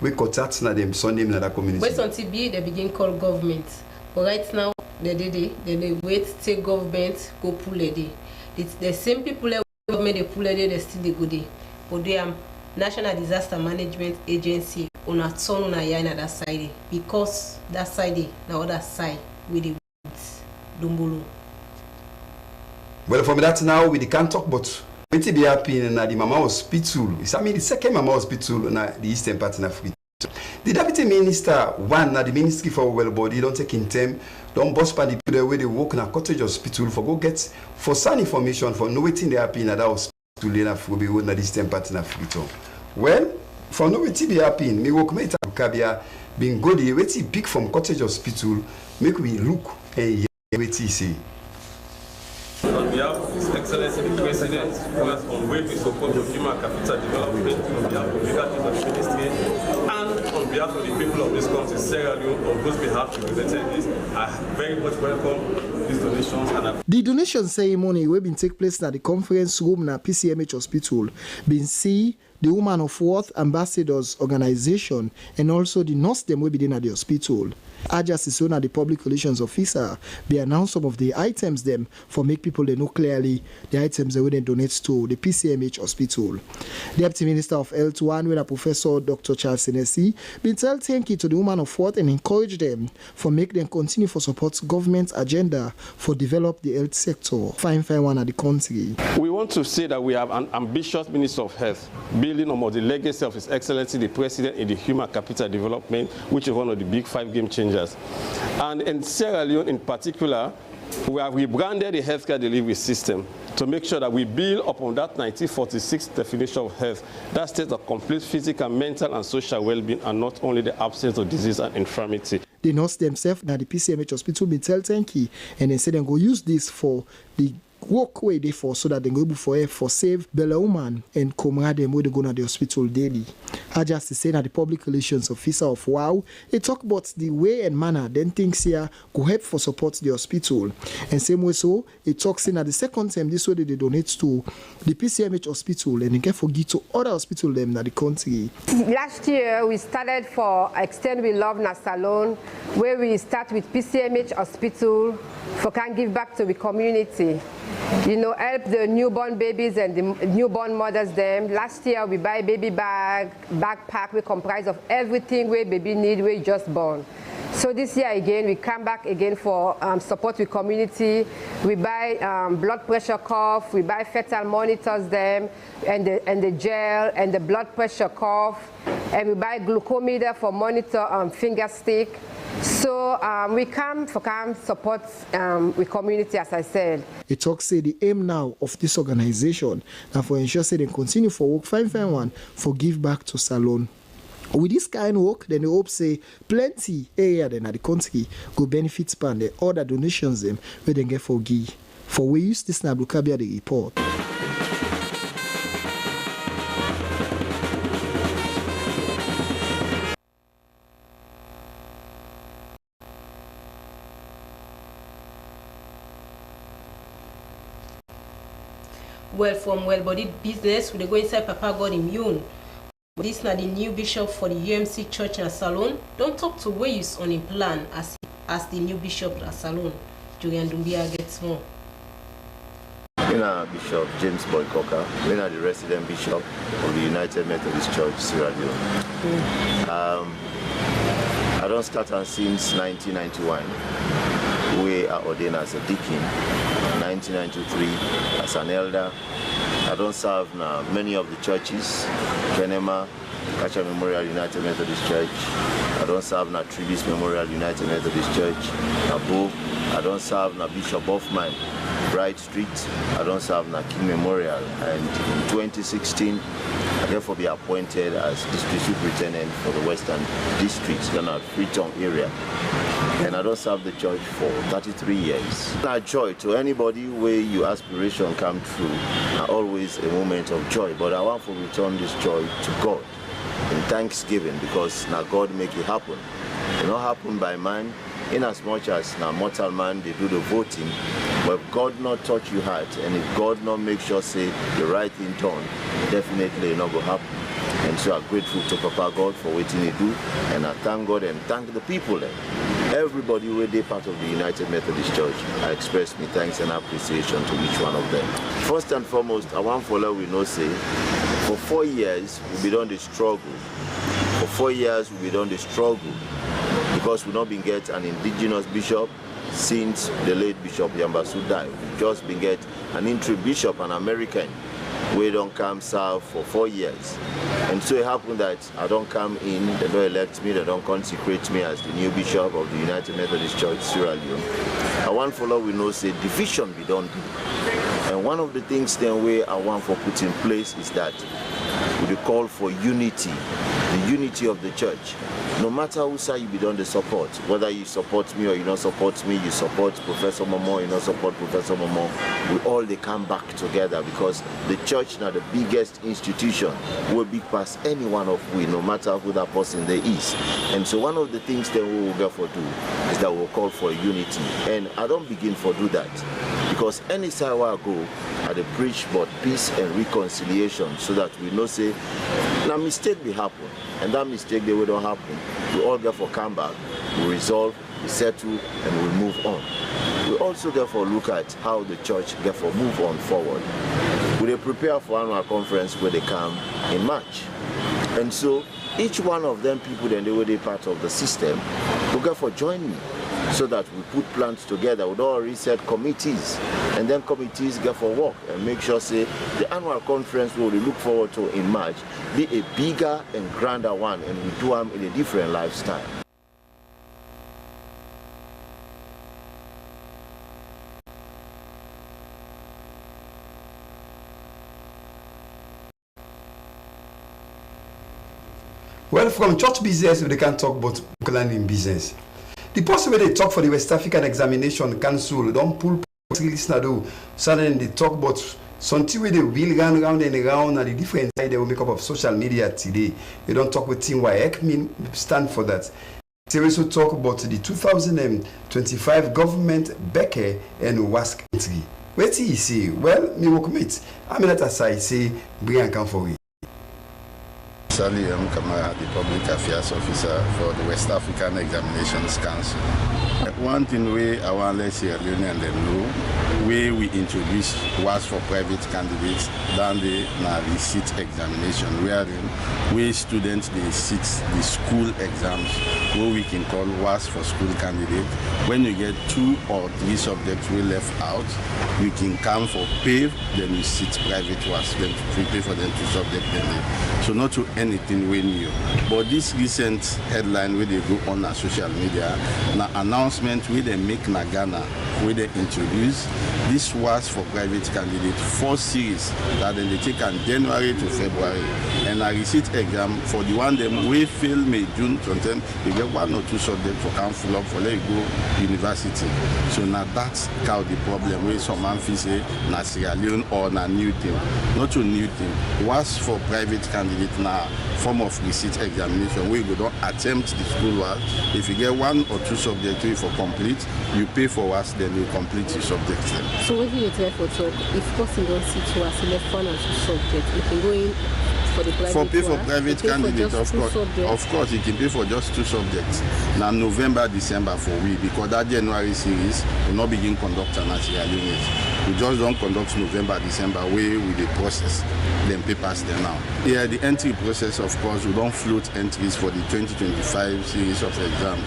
Speaker 1: we contact na them son name na that community.
Speaker 6: Wait until they begin call government. But right now they wait till government go pull a day. It's the same people that government they pull a day they still they go day. But they am National Disaster Management Agency on a ton on a na that side because that side na other side with the Dumbolo.
Speaker 1: Well, from that now we can't talk but wetin be happen na the Mama Hospital. It's the second Mama Hospital na the eastern part of Freetown. The Deputy Minister one na the Ministry for Well-Body don't take in time don't bust by the people where they work na Cottage Hospital for go get for some information for know wetin dey happen at that hospital. To learn for be na this time part na Freetown. Well, for no wetin be happen, me work mate Kabia being good here wetin pick from Cottage Hospital make we look and hear wetin say.
Speaker 18: On behalf of His Excellency the President, who has on way to support the human capital development on behalf of the ministry and on behalf of the people of this country, Sierra Leone, on whose behalf we presented this, I very much welcome these donations. And
Speaker 20: the donation ceremony will be take place at the conference room at PCMH Hospital, been see the Woman of Worth Ambassadors Organization and also the nurse them will be in at the hospital. Aja Sisona, the public relations officer, they announced some of the items them for make people they know clearly the items they will donate to the PCMH Hospital. The Deputy Minister of Health one with a Professor Dr. Charles Senesi been tell thank you to the Woman of Worth and encourage them for make them continue for support government agenda for develop the health sector. Fine one at the country.
Speaker 18: we want to say that we have an ambitious Minister of Health building on the legacy of His Excellency the President in the human capital development, which is one of the big 5 game changers. And in Sierra Leone in particular, we have rebranded the healthcare delivery system to make sure that we build upon that 1946 definition of health, that state of complete physical, mental, and social well-being, and not only the absence of disease and infirmity.
Speaker 20: The nurse themselves now the PCMH Hospital been tell thank you, and they say they go use this for the work way they for so that they go able for save Bella woman and comrade them where they go to the hospital daily. I just say that the public relations officer of WOW, he talk about the way and manner then things here go help for support the hospital. And same way so, he talks in that the second time this way they donate to the PCMH Hospital and they get for give to other hospital them in the country.
Speaker 21: Last year we started for Extend We Love Na Salon, where we start with PCMH Hospital for can give back to the community. You know, help the newborn babies and the newborn mothers them. Last year we buy baby backpack, we comprise of everything where baby need, we just born. So this year again, we come back again for support with community. We buy blood pressure cuff, we buy fetal monitors them, and the gel and the blood pressure cuff, and we buy glucometer for monitor finger stick. So we come support with community, as I said.
Speaker 20: It talks say the aim now of this organization and for ensure say they continue for work fine one for give back to Salon. With this kind of work, then they hope say plenty area then at the country go benefit span the other donations them where they get for give For Waves, this is Nabukabia the report.
Speaker 6: Well, from well-bodied business, we go inside Papa God Immune. This is the new bishop for the UMC Church in Salon. Don't talk to Waves on a plan as the new bishop in Salon. Julian Dumbia gets more.
Speaker 11: I'm Bishop James Boy Cocker. I'm the resident bishop of the United Methodist Church, Sierra Leone. I don't start on since 1991. We are ordained as a deacon. 1993 as an elder. I don't serve now many of the churches, Kenema, Kacha Memorial United Methodist Church. I don't serve now Tribis Memorial United Methodist Church, Abu. I don't serve now Bishop Hoffman, Bright Street. I don't serve now King Memorial. And in 2016, I therefore be appointed as district superintendent for the Western District in our Freetown area. And I don't serve the church for 33 years. A joy to anybody where your aspiration come true, always a moment of joy. But I want to return this joy to God in thanksgiving, because now God make it happen. It not happen by man, in as much as now mortal man they do the voting. But if God not touch your heart, and if God not make sure say the right thing done, definitely it not go happen. And so I'm grateful to Papa God for what he do, and I thank God and thank the people there. Everybody who they part of the United Methodist Church, I express my thanks and appreciation to each one of them. First and foremost, I want for we know say, for 4 years we done the struggle. For 4 years we done the struggle because we not been get an indigenous bishop since the late Bishop Yambasu died. We just been get an interim bishop, an American. We don't come serve for 4 years. And so it happened that I don't come in, they don't elect me, they don't consecrate me as the new bishop of the United Methodist Church, Sierra Leone. I want follow we know say division we don't do. And one of the things then we I want for put in place is that we call for unity, the unity of the church. No matter who side you be done the support, whether you support me or you don't support me, you support Professor Momo, you don't support Professor Momo, we all they come back together, because the church now the biggest institution will be past any one of we, no matter who that person there is. And so one of the things that we will go for do is that we'll call for unity. And I don't begin for do that, because any side where I go, I dey preach about peace and reconciliation, so that we know say now mistake will happen, and that mistake they will don't happen. We all get for come back, we resolve, we settle, and we move on. We also therefore look at how the church therefore move on forward. We dey prepare for annual conference where they come in March, and so each one of them people then they will be part of the system will therefore join me, so that we put plans together with all reset committees, and then committees get for work and make sure say the annual conference we look forward to in March be a bigger and grander one, and we do them in a different lifestyle.
Speaker 1: Well, from church business, we can talk about book learning business. The person where they talk for the West African Examination Council don't pull listener do, so then they talk about something where they will run around and around and the different side they will make up of social media today. They don't talk with Team Y. ECMIN stand for that. They also talk about the 2025 government Becker and WASC entry. Where do you see? Well, me work mate. I mean, that I say, bring and come for it.
Speaker 22: Sally Kamara, the Public Affairs Officer for the West African Examinations Council. One thing I want to let Sierra Leone and them know, where we introduce was for private candidates than the receipt examination, where students they sit the school exams, where we can call was for school candidate. When you get 2 or 3 subjects we left out, you can come for pay, then you sit private was, then pay for them 2 subjects. So not to anything we new. But this recent headline where they go on our social media, now announcement where they make na Ghana, where they introduce this was for private candidate 4 series that then they take on January to February, and a receipt exam for the one them we fail May, June, sometime they get get 1 or 2 subjects for can full up for let go university. So now that's how the problem where some man feel say na Sierra Leone or na new thing. Not a new thing. Was for private candidate now form of receipt examination where you don't attempt the school work. If you get 1 or 2 subjects for complete, you pay for us, then you complete your subjects.
Speaker 3: So when you try for talk, if person don't see to us, left 1 or 2 subjects, you can go in for the private.
Speaker 22: For pay for private candidate, of course, you can pay for just 2 subjects. Now November, December for we, because that January series will not begin conduct an Sierra Leone. We just don't conduct November, December way with the process, then papers there now. Yeah, the entry process, of course, we don't float entries for the 2025 series of exams,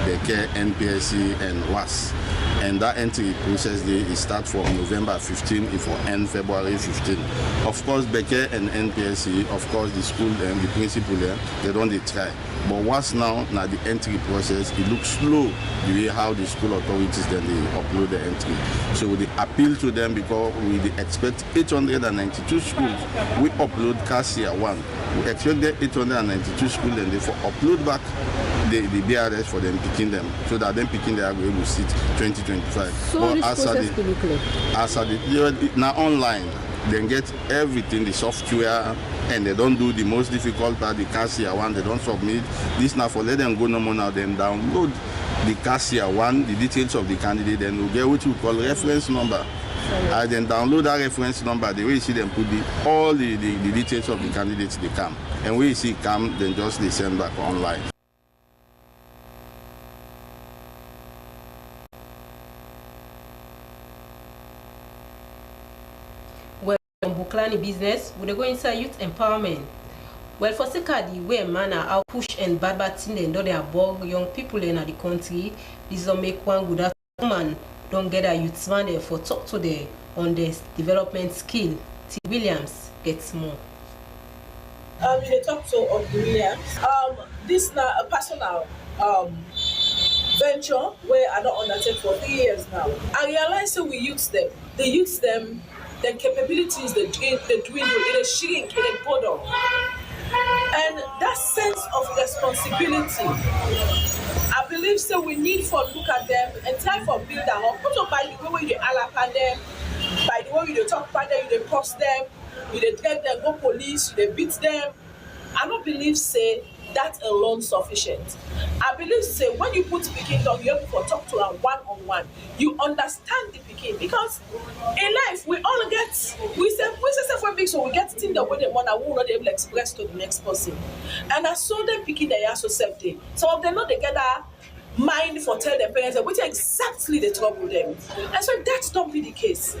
Speaker 22: the CARE, NPSC, and WAS. And that entry process day is start from November 15, it will end February 15. Of course, Becker and NPSC, of course, the school and the principal, they don't try. But once now the entry process, it looks slow the way how the school authorities then they upload the entry. So we appeal to them because we expect 892 schools. We upload Cassia 1. We expect the 892 schools and they for upload back the BRS for them picking them, so that them picking they are going to sit 2025.
Speaker 3: So
Speaker 22: but
Speaker 3: this process could look like?
Speaker 22: As now online, they get everything, the software, and they don't do the most difficult part, the Cassia 1, they don't submit. This now for let them go no more now, then download the Cassia 1, the details of the candidate, then we'll get what we call reference number. And then download that reference number, the way you see them put all the details of the candidates they come. And when you see come, then just they send back online.
Speaker 6: Buklani business, we go inside youth empowerment. Well, for Sekadi, where man are push and bad thing and do they abog young people in the country, this don't make one good woman don't get a youth man there for talk to them on this development skill. T. Williams gets more.
Speaker 19: You talk to Williams. This now a personal venture where I don't undertake for 3 years now. I realize that we use them. They use them. Their capabilities, they dwindle, it shrink, it bother. And that sense of responsibility, I believe so we need for look at them and try for build them up. Not by the way you allow them, by the way you talk about them, you post them, you drag them, go police, you beat them. I don't believe say that alone sufficient. I believe say when you put Peking down, you have to talk to them one-on-one. You understand the Peking, because in life we all get we say big, so we get things the way they want, I will not able to express to the next person. And I saw them Peking they are so safety. Some of them not they get that mind for tell their parents which exactly the trouble them. And so that don't be the case.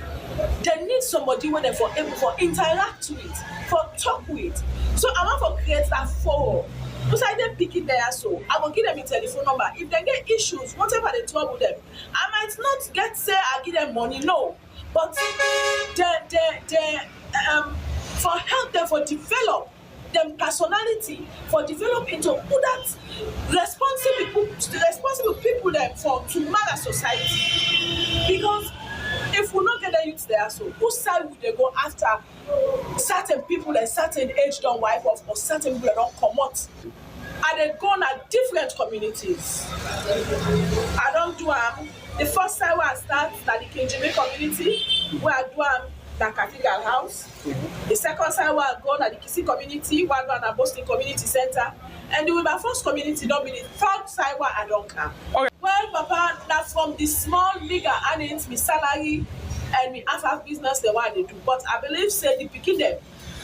Speaker 19: They need somebody when they for able for interact with, for talk with. So I want to create that forum. Beside them picking their so I will give them a telephone number. If they get issues, whatever they trouble them, I might not get say I give them money, no. But they for help them for develop them personality, for develop into who that responsible people them for to manage society. Because if we not get the youth there, so whose side would they go after certain people and certain age don't wipe off or certain people don't come out? And they go at different communities. I don't do the first time where I start at the Kenema community, where I do the Cathedral House. The second time where I go at the Kisi community, where I go at the Boston Community Center. And with my first community, don't be the third time where I don't come. Okay. Well, Papa, that's from the small, bigger earnings, me salary, and me half business, the one they do. But I believe, say, the picking them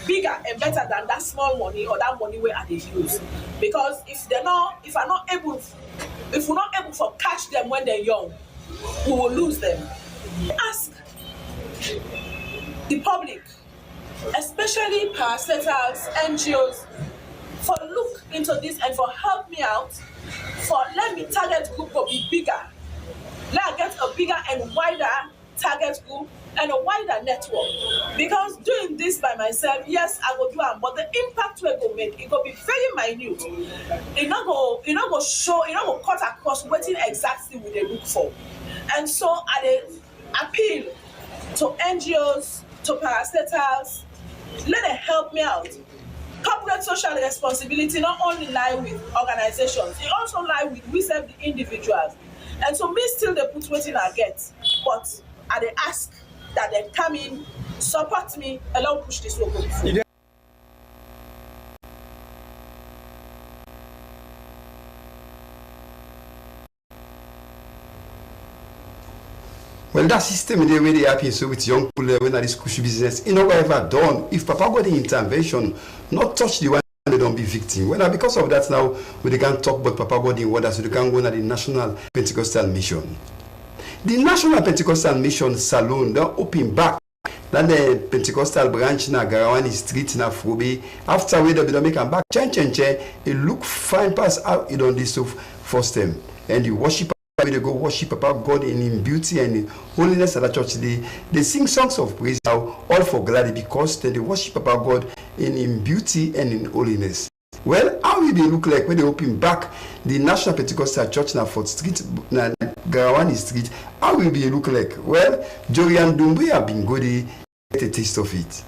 Speaker 19: bigger and better than that small money or that money where they use. Because if we're not able to catch them when they're young, we will lose them. Ask the public, especially parastatals, NGOs, for look into this and for help me out, for let me target group will be bigger. Let I get a bigger and wider target group and a wider network. Because doing this by myself, yes, I will do it, but the impact we go make, it will be very minute. It not go show, it not go cut across what exactly we they look for. And so I appeal to NGOs, to parastatals, let them help me out. Corporate social responsibility not only lie with organizations, it also lie with we self the individuals. And so me still they put wetin I get, but I dey ask that they come in, support me, allow push this work go.
Speaker 1: Well, that system they really happy so with young people when at this cushy business, you know whatever done. If Papa got the intervention, not touch the one they don't be victim. Well, because of that now, we can talk about Papa God in water, so they can go to the National Pentecostal Mission. The National Pentecostal Mission Salon, they open back. Then the Pentecostal branch na Garawani Street na Fobe. After we don't make a back, it look fine past out it on this first time. And the worship they go worship Papa God in beauty and in holiness at the church. They sing songs of praise now, all for gladly because they worship Papa God in beauty and in holiness. Well, how will they look like when they open back the National Pentecostal Church na 4th Street, na Garawani Street? How will they look like? Well, Jorian Dumbuya have been good get a taste of it.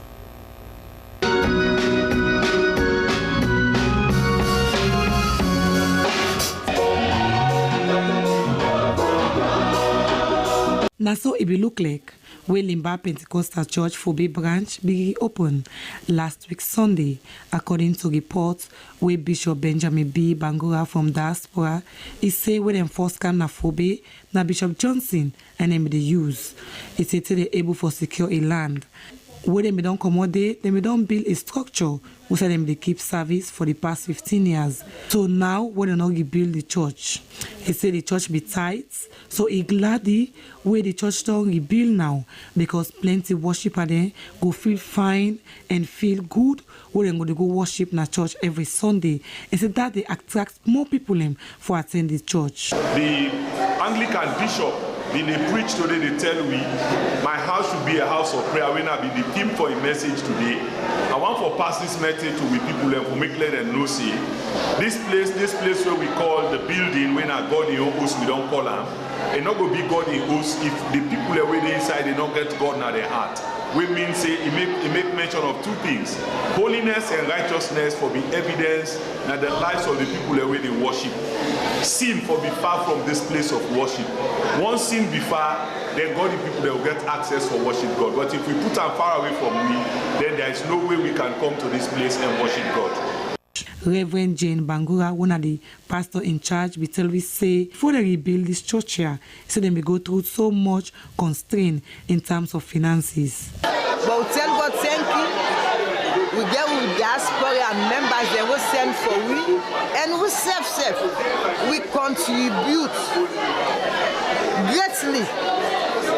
Speaker 4: Na so it be look like when Limba Pentecostal Church Fobe branch be open last week Sunday, according to reports where Bishop Benjamin B. Bangura from diaspora, he say when them first come na Fobe, na Bishop Johnson and them they use. He say they able for secure a land. Where they don't accommodate, they don't build a structure who say them they keep service for the past 15 years. So now when they not build the church, he say the church be tight. So he gladly where the church don't rebuild now because plenty worshiper there go feel fine and feel good where they go worship na church every Sunday. And so that they attract more people for attend the church.
Speaker 5: The Anglican bishop in a preach today, they tell me my house should be a house of prayer. When I be the theme for a message today, I want for pass this message to we people and for make let them know see this place where we call the building when I God in your house we don't call them. And not go be God in house if the people are waiting inside they don't get God in their heart. We mean say he make mention of two things: holiness and righteousness for be evidence that the lives of the people are where they worship. Sin for be far from this place of worship. Once sin be far, then God the people they will get access for worship God. But if we put them far away from me, then there is no way we can come to this place and worship God.
Speaker 4: Reverend Jane Bangura, one of the pastor in charge, we tell we say before they rebuild this church here, so they may go through so much constraint in terms of finances.
Speaker 23: But we tell God thank you. We get with diaspora and members they will send for we, and we self we contribute greatly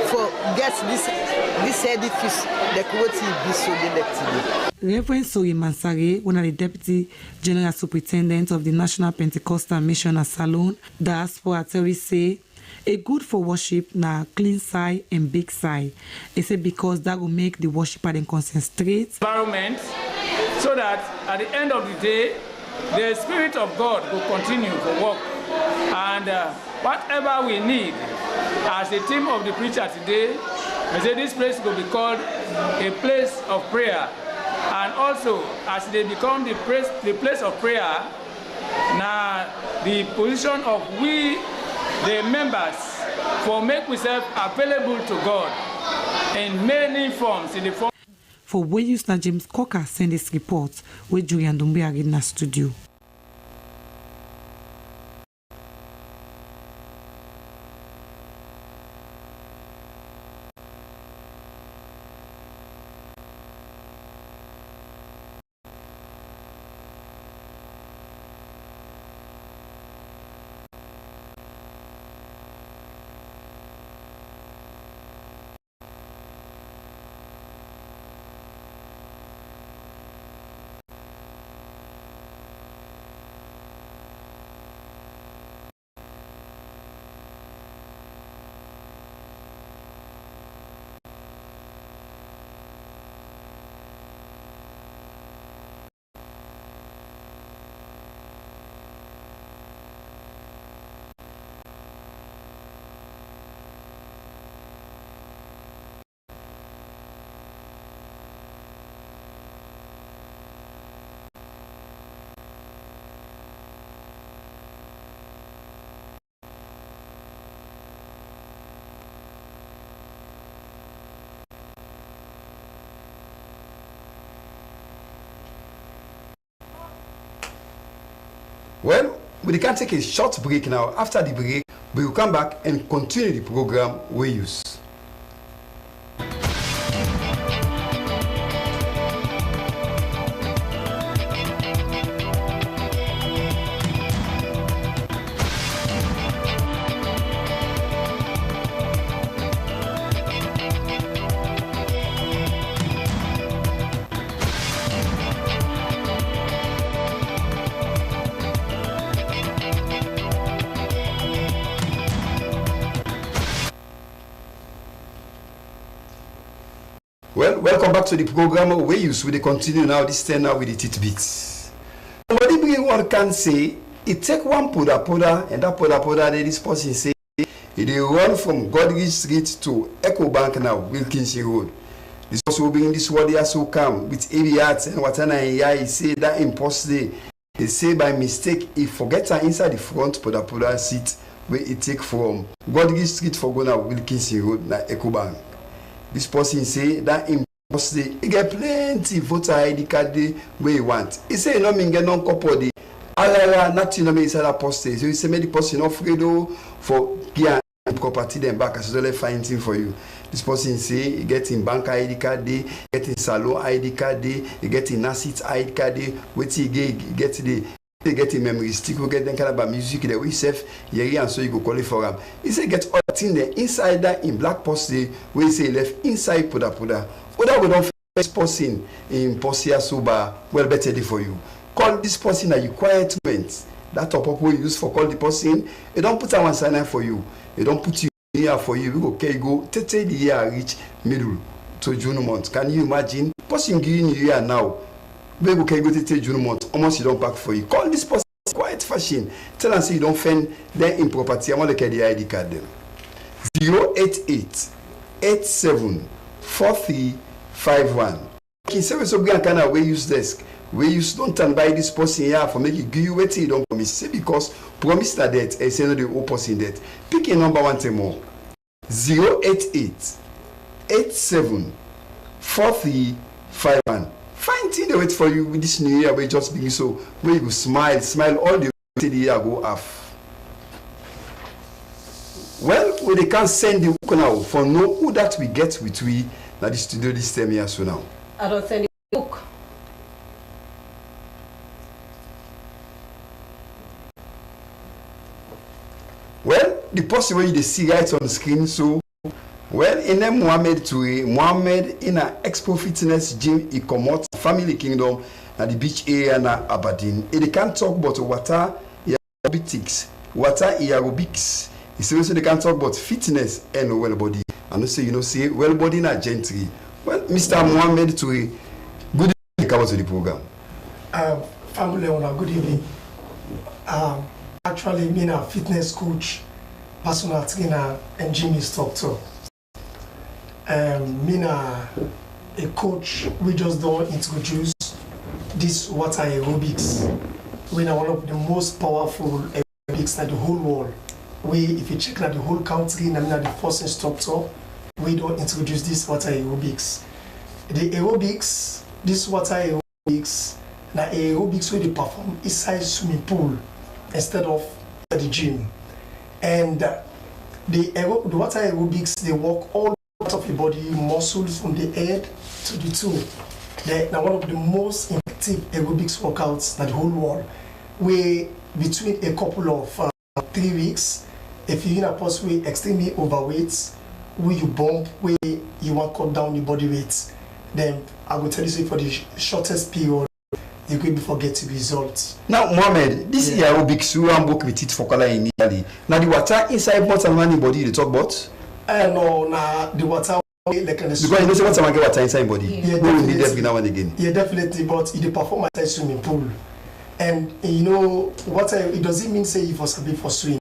Speaker 23: for get this edifice decorative be so elected.
Speaker 4: Reverend Soyi Mansare, one of the Deputy General Superintendent of the National Pentecostal Mission at Salon, diaspora tell say a good for worship na clean side and big side. He said because that will make the worshiper then concentrate.
Speaker 24: Environment, so that at the end of the day, the Spirit of God will continue to work. And whatever we need, as the theme of the preacher today, I say this place will be called a place of prayer. And also, as they become the place of prayer, now the position of we, the members, for make ourselves available to God in many forms. In the form.
Speaker 4: For where you James Cocker send this report, where Julian Dumbuya in the studio.
Speaker 1: Well, we can take a short break now. After the break, we will come back and continue the program we use. Well, welcome back to the program we use. We continue now this time now with the tidbits. Somebody bring one can say it take one poda and that poda this person say they run from Godrich Street to Echo Bank now, Wilkinson Road. This also bring this word here so come with areas and what he say that impossible. They say by mistake he forget her inside the front poda seat where it take from Godrich Street for go now Wilkinson Road na Echo Bank. This person say that impossible. He get plenty voter ID card where he want. He say no mean get non couple the alala nothing no mean inside that post. So he say make the person afraid for gear and property them back as well find thing for you. This person say he get in bank ID card day, get in salon ID card day, he get in asset ID card day. Wait he get the get a memory stick, we get them kind of music that we save here and so you go call it for him. He say get all thing there inside that in black post day where he say left inside poda. Other we don't first person in Posia Soba well better day for you. Call this person that you quiet went. That top we use for call the person. You don't put one sign for you. You don't put you here for you. We go okay go take the year reach middle to June month. Can you imagine? Person giving you here now. We go go to June month. Almost you don't pack for you. Call this person quiet fashion. Tell them say you don't find their improperty. I'm gonna get the ID card them. 088 87 4351. Okay, so we so bring kind of we use desk. We use don't turn by this person here for make you give you wait you don't promise. Say because promise that debt and say no the opposite debt. Pick a number one time more. 088 87 4351. Find thing they wait for you with this new year where just begin so where you go smile all the way till the year go off. Well, we they can send the book now for know who that we get with we that the studio this time here so now.
Speaker 6: I don't send the book.
Speaker 1: Well, the person where you see right on the screen so well, in them Mohammed in an Expo Fitness gym, he come out Family Kingdom at the beach area na Aberdeen. They can't talk about water aerobics. He says they can't talk about fitness and well body. And also, say well body na gentry. Well, Mr. Mohammed Toure, good evening, come to the program.
Speaker 2: Family owner, good evening. Actually, me a fitness coach, personal trainer, and gym instructor. Me a coach, we just don't introduce this water aerobics. We are one of the most powerful aerobics in the whole world. If you check out the whole country, I'm not the first instructor, we don't introduce this water aerobics. The aerobics, this water aerobics, the aerobics where they perform inside swimming pool instead of at the gym. And the water aerobics, they work all part of your body, muscles from the head to the toe. They're one of the most effective aerobics workouts in the whole world. Where between a couple of 3 weeks, if you're in a person who is extremely overweight, where you bump, where you want to cut down your body weight, then I will tell you for the shortest period, you will before get to results.
Speaker 1: Now, Mohammed, this is aerobics, you want to work with it for color initially. Now, the water inside bottom money body, you talk about?
Speaker 2: No, the water like
Speaker 1: because you know say once get water inside body,
Speaker 2: yeah,
Speaker 1: we will need every now and again.
Speaker 2: Yeah, definitely, but it perform inside swimming pool. And water, it doesn't mean say you must be for swim.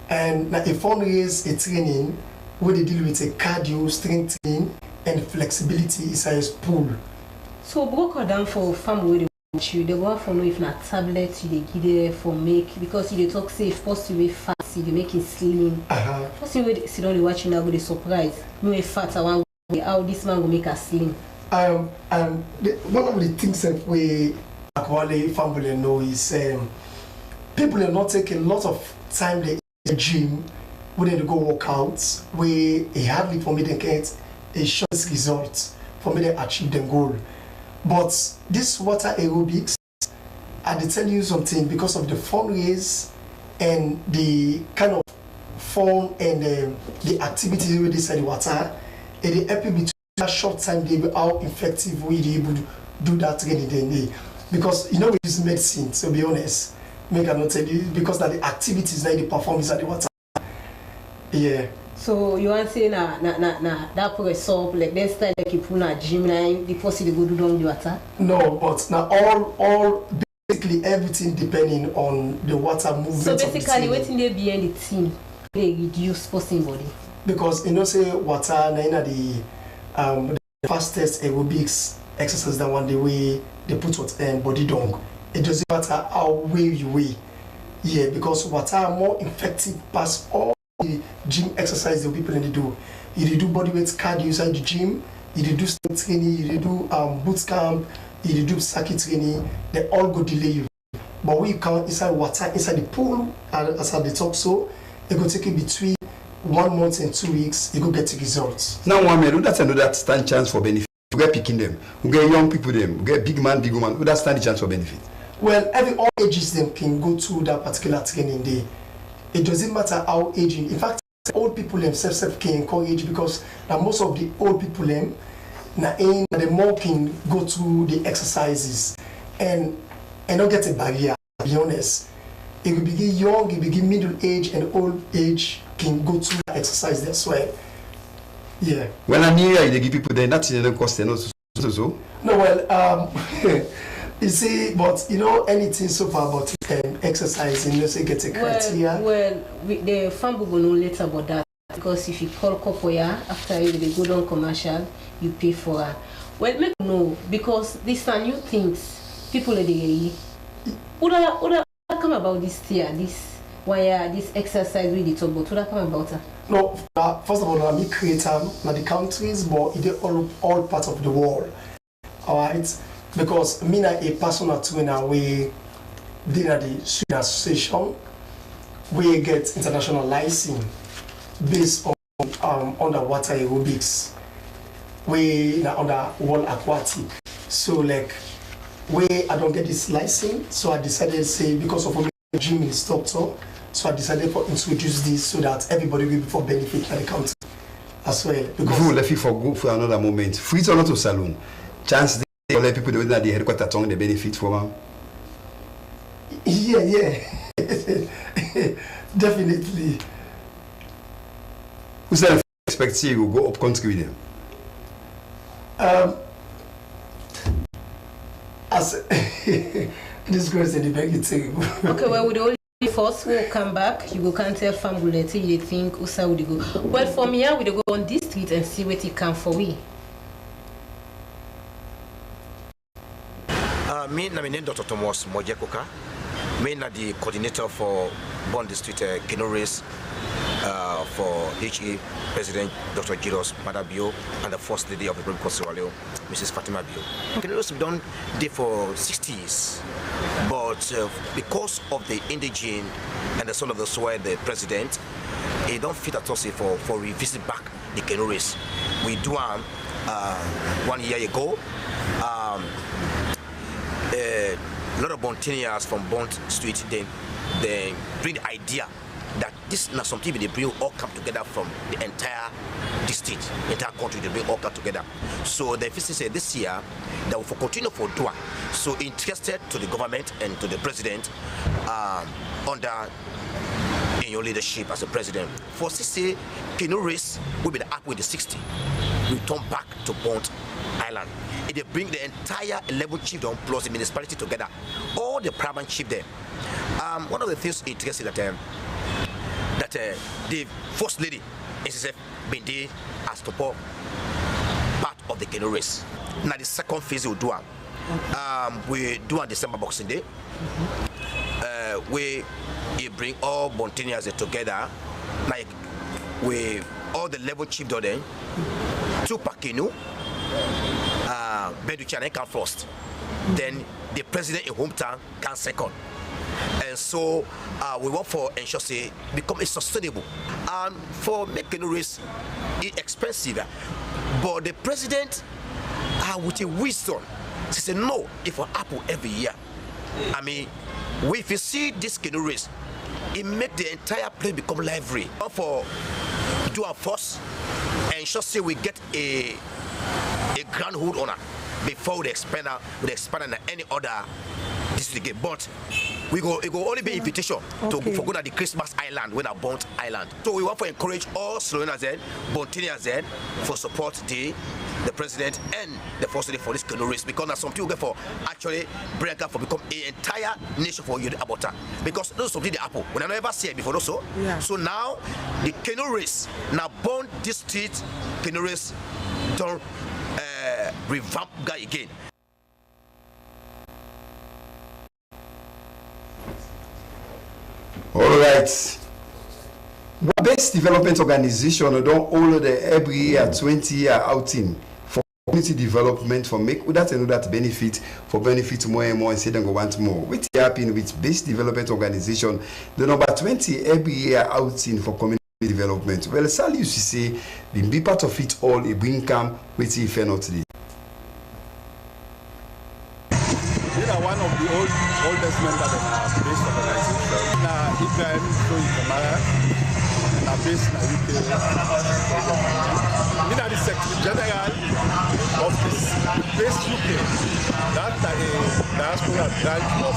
Speaker 2: And now a fundraise a training where they deal with a cardio, strength training, and flexibility inside pool.
Speaker 6: So broke down for family you, they want to know if not tablet you give there for make because you talk say if possible fast, you make it slim. First you sit down watching now go the surprise. Me fat I want how this man will make us slim.
Speaker 2: One of the things that we actually family know is people are not taking a lot of time in the gym when they go workouts, where it hardly for me to get a short result for me to achieve the goal. But this water aerobics, I did tell you something, because of the fundraise and the kind of fun and the activities with this the water, it help you between a short time they will how effective we able to do that training day. Because you know we use medicine, to be honest. I cannot tell you because that the activities that they perform is at the water. Yeah.
Speaker 6: So you want to say that progress up like next time like you put a gym line, the person they go do down the water?
Speaker 2: No, but now all basically everything depending on the water movement.
Speaker 6: So basically waiting there behind the team, they reduce person body. Because
Speaker 2: you know say water na the fastest aerobics exercise that one the way they put what body down. It doesn't matter how way you weigh. Yeah, because water are more effective past all the gym exercise the people in the do. You do body weight cardio inside the gym, you do strength training, you do boot camp, you do circuit training, they all go delay you. But when you count inside water, inside the pool, as at the top, so it go take you between 1 month and 2 weeks, you go get the results.
Speaker 1: Now, one that's another stand chance for benefit. We get picking them, we get young people them, we get big man, big woman, who that stand the chance for benefit.
Speaker 2: Well, all ages them can go through that particular training day. It doesn't matter how aging. In fact, old people themselves can encourage because most of the old people them the more can go through the exercises and not get a barrier. To be honest, it will begin young, it will begin middle age, and old age can go through the exercise as well. Yeah.
Speaker 1: When I near they give people then that's in the cost and so.
Speaker 2: No, well, you see, but you know anything so far about exercising, you say get a criteria.
Speaker 6: Well, the farm will know later about that because if you call Kopoya after you they go down commercial, you pay for her. Well, make know because these are new things. People are the Uda come about this year, this exercise we talk about. Uda come about her.
Speaker 2: No, first of all, I'm a creator, not the countries, but it's all parts of the world. Alright? Because me a personal trainer, we did at the Swimming Association, we get international license based on underwater aerobics. We under world aquatic. So like I don't get this license, so I decided to say because of a gym instructor, so I decided to introduce this so that everybody will be for benefit by the country as well. Because
Speaker 1: vous left for go for another moment. Freetown not to salon. Chance they let people do that the headquarters tongue the benefit for them.
Speaker 2: Yeah. Definitely.
Speaker 1: Who said expect you go up country with them?
Speaker 2: As this girl said the beg you take.
Speaker 6: Okay, well with all first we'll come back, you go can't tell family you think Usa would go. Well for me I would go on this street and see what it can for we.
Speaker 7: Me na name Dr. Thomas Mojekoka. Me na the coordinator for Bond District Keno race for HA President Dr. Julius Madabio and the First Lady of the Republic of Sierra Leone, Mrs. Fatima Bio. Keno race we done there for 60 years, but because of the indigene and the son of the soil, the president, he don't fit at all for revisit back the Keno race. We do 1 year ago. A lot of Bontanians from Bont Street they bring the idea that this is not something they bring all come together from the entire district, entire country, they bring all come together. So the officials say this year that will continue for DUA. So interested to the government and to the president under in your leadership as a president. For CC, Keno race will be the act with the 60. We turn back to Bont Island. They bring the entire 11 chiefdom plus the municipality together, all the paramount chief there. One of the things interesting that the first lady is been there as to part of the Keno race. Now the second phase we do we do on December Boxing Day. We bring all Bontanians together, like we all the level chiefdom then, 2 Pakenu. Beduchane can first, then the president in hometown can second. And so we work for ensure say become sustainable. And for making race expensive, but the president with a wisdom, he said no, if for apple every year. I mean, if you see this canoe race, it make the entire place become lively. For do our force, ensure say we get a grand hold on before we expand on any other district again. But it will only be invitation to for go to the Christmas Island, when a Bont Island. So we want to encourage all Slovenes, Bontinians for support the president and the first lady for this canoe race, because now some people get for actually break up for become an entire nation for you about that. Because those something the apple when I never see it before also. Yeah. So now the canoe race now Bont district canoe race don't revamp guy again.
Speaker 1: All right. Best development organization don't hold every year 20-year outing for community development for make that and that benefit more and more and say them go want more. Which happen with best development organization the number 20 every year outing for community development. Well, Sally used to say be part of it all a bring come with if not the.
Speaker 8: These are one of the oldest members of our base organization. Now, Ibrahim Kamara, our base in UK. We are the Secretary General of this base UK. That's a diaspora branch of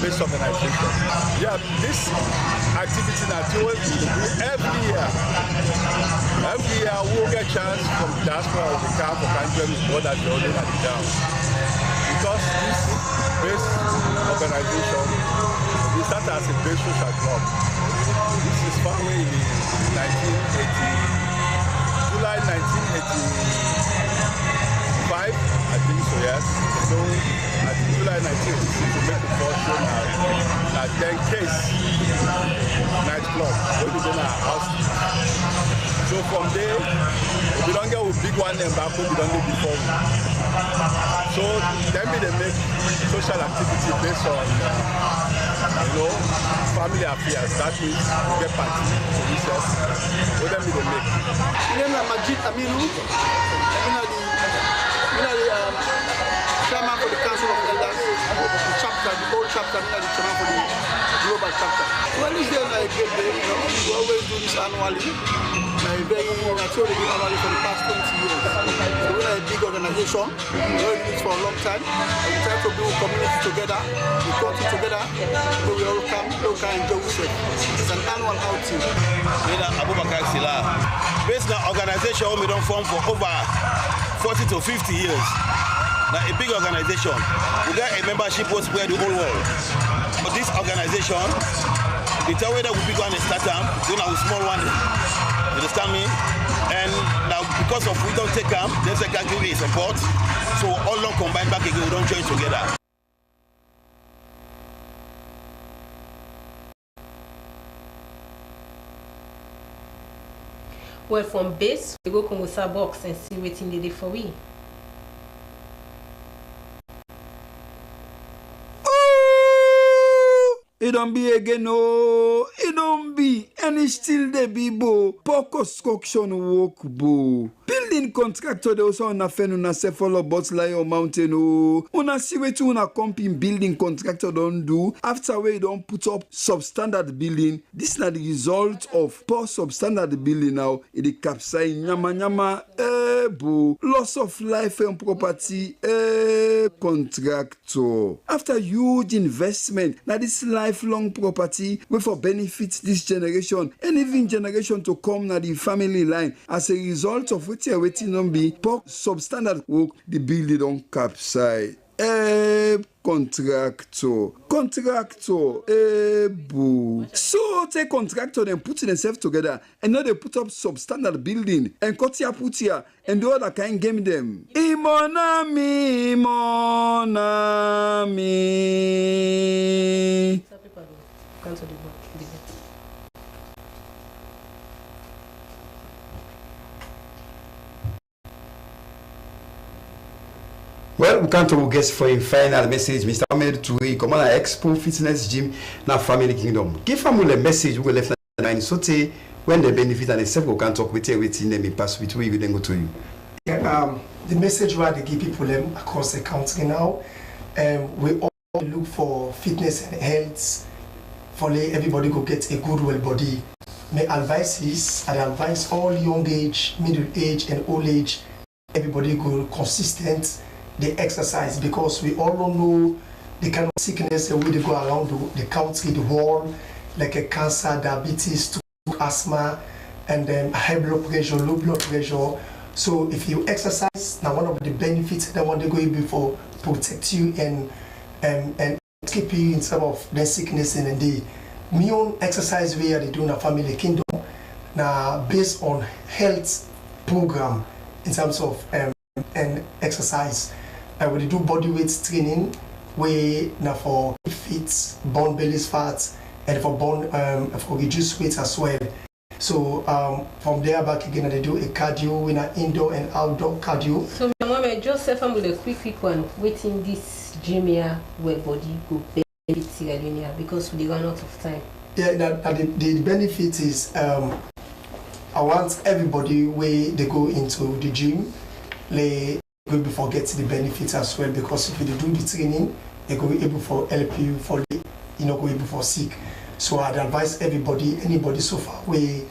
Speaker 8: base organization. Yeah, this activity that we do every year. Every year we will get a chance from the diaspora of the camp of country more than the other at the town. Because this base organization, we started as a base social club. This is founded in July 1985, I think so, yes. So at July 1986, we make the first show at 10 case nightclub, where we did our house. So from there, we don't get a big one and back, we don't get before. So then they make social activity based on, family affairs. That means we get party, services. So then they make.
Speaker 9: My name is Majid Aminu. I'm the chairman for the Council of Elders, the chapter, the whole chapter. I'm the chairman for the global chapter. Well, this day is a great day. We always do this annually. I told you annually for the past 20 years. So we're a big organization. We've been doing this for a long time. And we try to build community together, we country together, so we all come and enjoy ourselves. It's an annual outing.
Speaker 10: Abubakar Sila. Based on organization we don't form for over 40 to 50 years. Now a big organization. We got a membership post spread the whole world. But this organization, the time that we big one is start them, then a small one. You understand me? And now because of we don't take them, then they can give you support. So all long combined back again, we don't join together.
Speaker 6: Well, from base, we go Congosa box and see what's in the day for we.
Speaker 12: It don't be again, no. It don't be. And it still there be, bo. Poor construction work, bo. Building contractor, they also on a fen, una se follow bots like on mountain, oh. Una see what una comping building contractor don't do. After we don't put up substandard building, this is not the result of poor substandard building now. It is capsize, nyama, bo. Loss of life and property, contractor. After huge investment, now this lifelong property will for benefit this generation and even generation to come na the family line. As a result of what you're waiting on be poor substandard work, the building don't capsize. Contractor, boo. So take contractor and put themselves together and now they put up substandard building and cut here, put here, and the other kind game them. Imonami.
Speaker 1: Well, we can't talk guest for a final message. Mr. Ahmed Touré, comment à Expo Fitness Gym na Family Kingdom. Give them a message we left in Sote when they benefit and accept we can talk with you within them in pass with we then go to you.
Speaker 2: Yeah, the message where they give people across the country now, we all look for fitness and health for everybody go get a good well body. My advice is, I advise all young age, middle age and old age, everybody go consistent, they exercise, because we all don't know the kind of sickness that we go around the country, the world, like a cancer, diabetes, asthma, and high blood pressure, low blood pressure. So if you exercise, now one of the benefits that one they go before protect you and keep you in some of the sickness in the day. My own exercise we are doing a Family Kingdom now based on health program in terms of and exercise. We do body weight training we now for fit, burn belly fat, and for burn for reduce weight as well. So from there back again, they do a cardio, in an indoor and outdoor cardio. So my mom, Joseph, I'm with a quick one. Waiting this gym here where body go benefit Sierra Leone because we run out of time. Yeah, the benefit is I want everybody where they go into the gym, they go before get the benefits as well, because if you do the training, they go able for help you for go able for sick. So I'd advise everybody, anybody so far where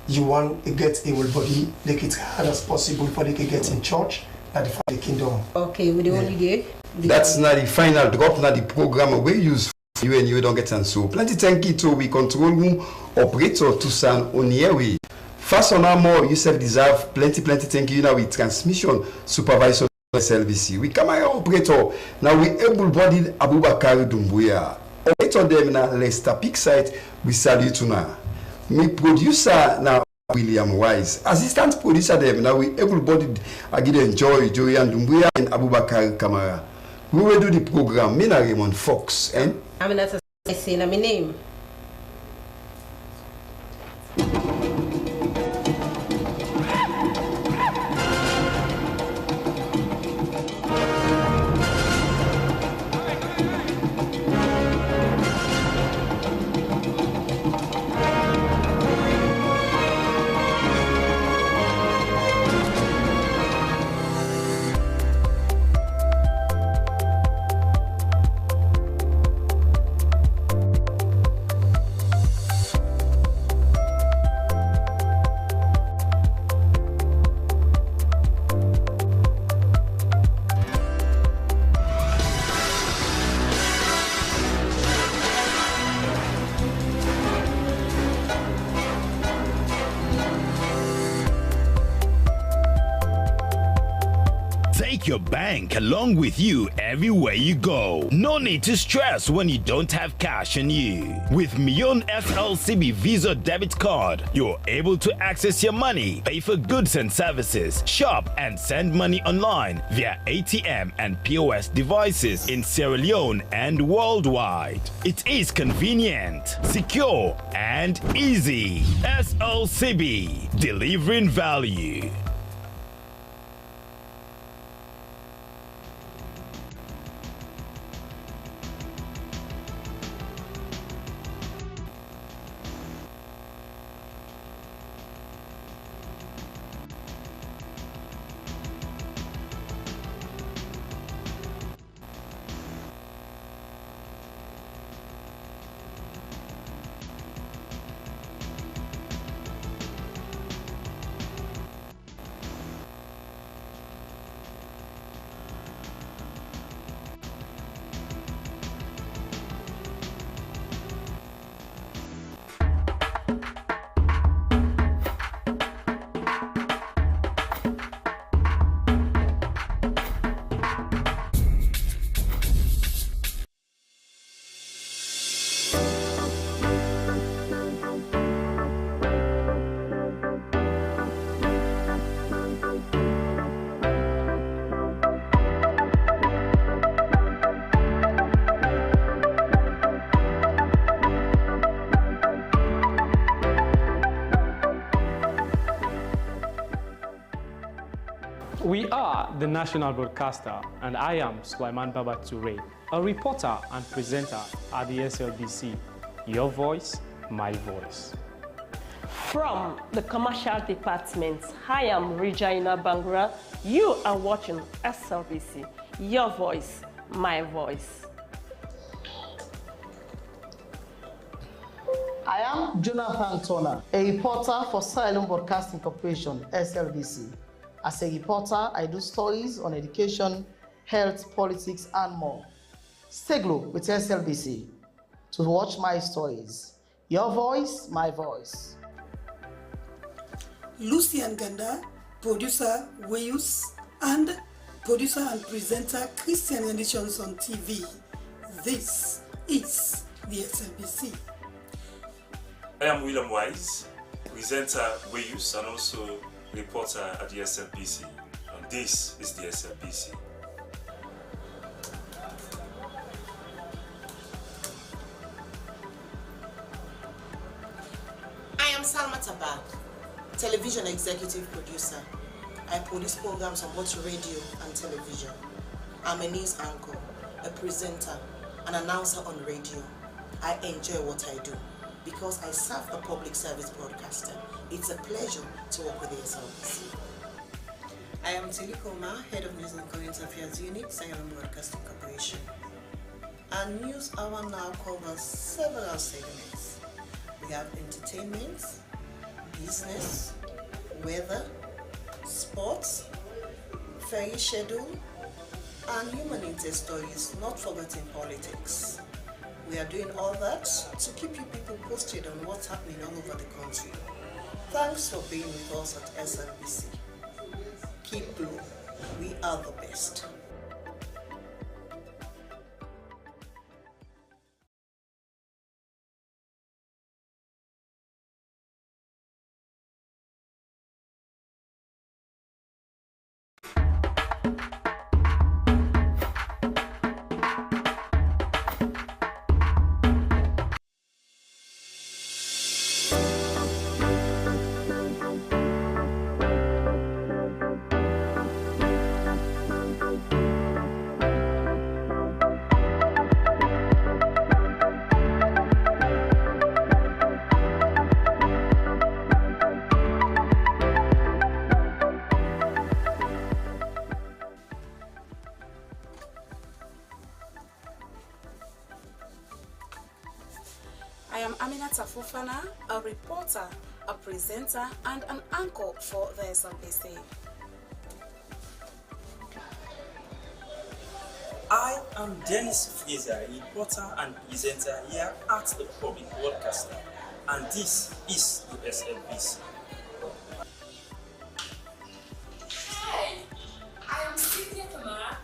Speaker 2: you want to get a well body, make it hard as possible for they can get in church at the Family Kingdom. Okay, with the only day. That's not the final drop, not the program we use for you and you don't get and so. Plenty thank you to we control room operator Tucson Onieri. First on our more, you self-deserve plenty thank you now with transmission supervisor Slbc. We come here operator, now we able-bodied Abubakar Dumbuya. Operator them na Leicester Peak site, we salute you now. Me producer now William Wise. Assistant producer them now we able-bodied again Joy and Dumbuya and Abubakar Kamara. We will do the program. Me na Raymond Fox and I'm not saying my name.
Speaker 13: Take your bank along with you everywhere you go. No need to stress when you don't have cash on you. With Million Slbc Visa debit card, you're able to access your money, pay for goods and services, shop and send money online via ATM and POS devices in Sierra Leone and worldwide. It is convenient, secure and easy. Slbc, delivering value.
Speaker 14: We are the national broadcaster, and I am Sulaiman Baba Toure, a reporter and presenter at the SLBC. Your voice, my voice.
Speaker 15: From the commercial department, I am Regina Bangura. You are watching SLBC. Your voice, my voice.
Speaker 16: I am Jonathan Turner, a reporter for Sierra Leone Broadcasting Corporation, SLBC. As a reporter, I do stories on education, health, politics, and more. Stay glued with SLBC to watch my stories. Your voice, my voice.
Speaker 17: Lucian Ganda, producer Weyus, and producer and presenter Christian Editions on TV. This is the SLBC.
Speaker 25: I am William Wise, presenter Weyus and also reporter at the SLBC, and this is the SLBC.
Speaker 26: I am Salma Tabak, television executive producer. I produce programs on both radio and television. I'm a news anchor, a presenter, an announcer on radio. I enjoy what I do because I serve a public service broadcaster. It's a pleasure to work with the SLBC. I am Tilly Koma, Head of News and Current Affairs Unit, Sierra Leone Broadcasting Corporation. Our news hour now covers several segments. We have entertainment, business, weather, sports, ferry schedule, and human interest stories, not forgetting politics. We are doing all that to keep you people posted on what's happening all over the country. Thanks for being with us at SLBC. Keep blue. We are the best.
Speaker 27: Fofana, a reporter, a presenter, and an anchor for the SLBC.
Speaker 28: I am Dennis Fraser, reporter and presenter here at the Public Broadcaster, and this is the SLBC.
Speaker 29: Hi, I am Cynthia Kamara,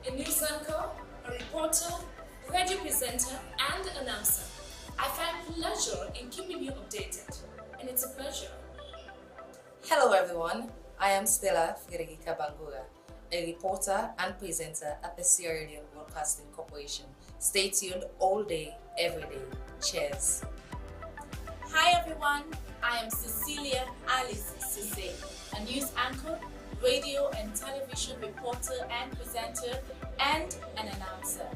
Speaker 29: a news anchor, a reporter, radio presenter, and announcer. I find pleasure in keeping you updated, and it's a pleasure.
Speaker 30: Hello everyone, I am Stella Frederica Bangura, a reporter and presenter at the Sierra Leone Broadcasting Corporation. Stay tuned all day, every day. Cheers.
Speaker 29: Hi everyone, I am Cecilia Alice Sise, a news anchor, radio and television reporter and presenter, and an announcer.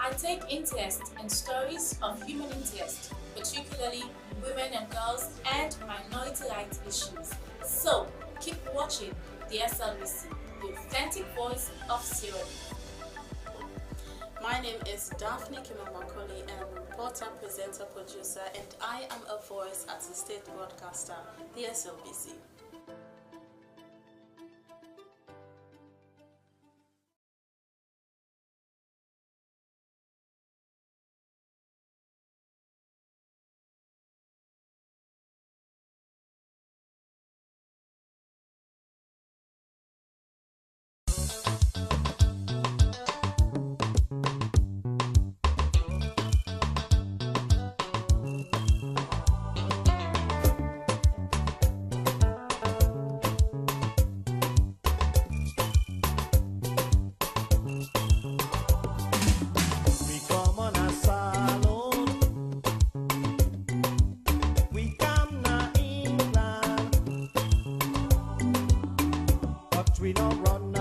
Speaker 29: I take interest in stories of human interest, particularly women and girls and minority rights issues. So, keep watching the SLBC, the authentic voice of Sierra Leone.
Speaker 27: My name is Daphne Kimamakoli, and I'm a reporter, presenter, producer, and I am a voice at the state broadcaster, the SLBC.
Speaker 31: We don't run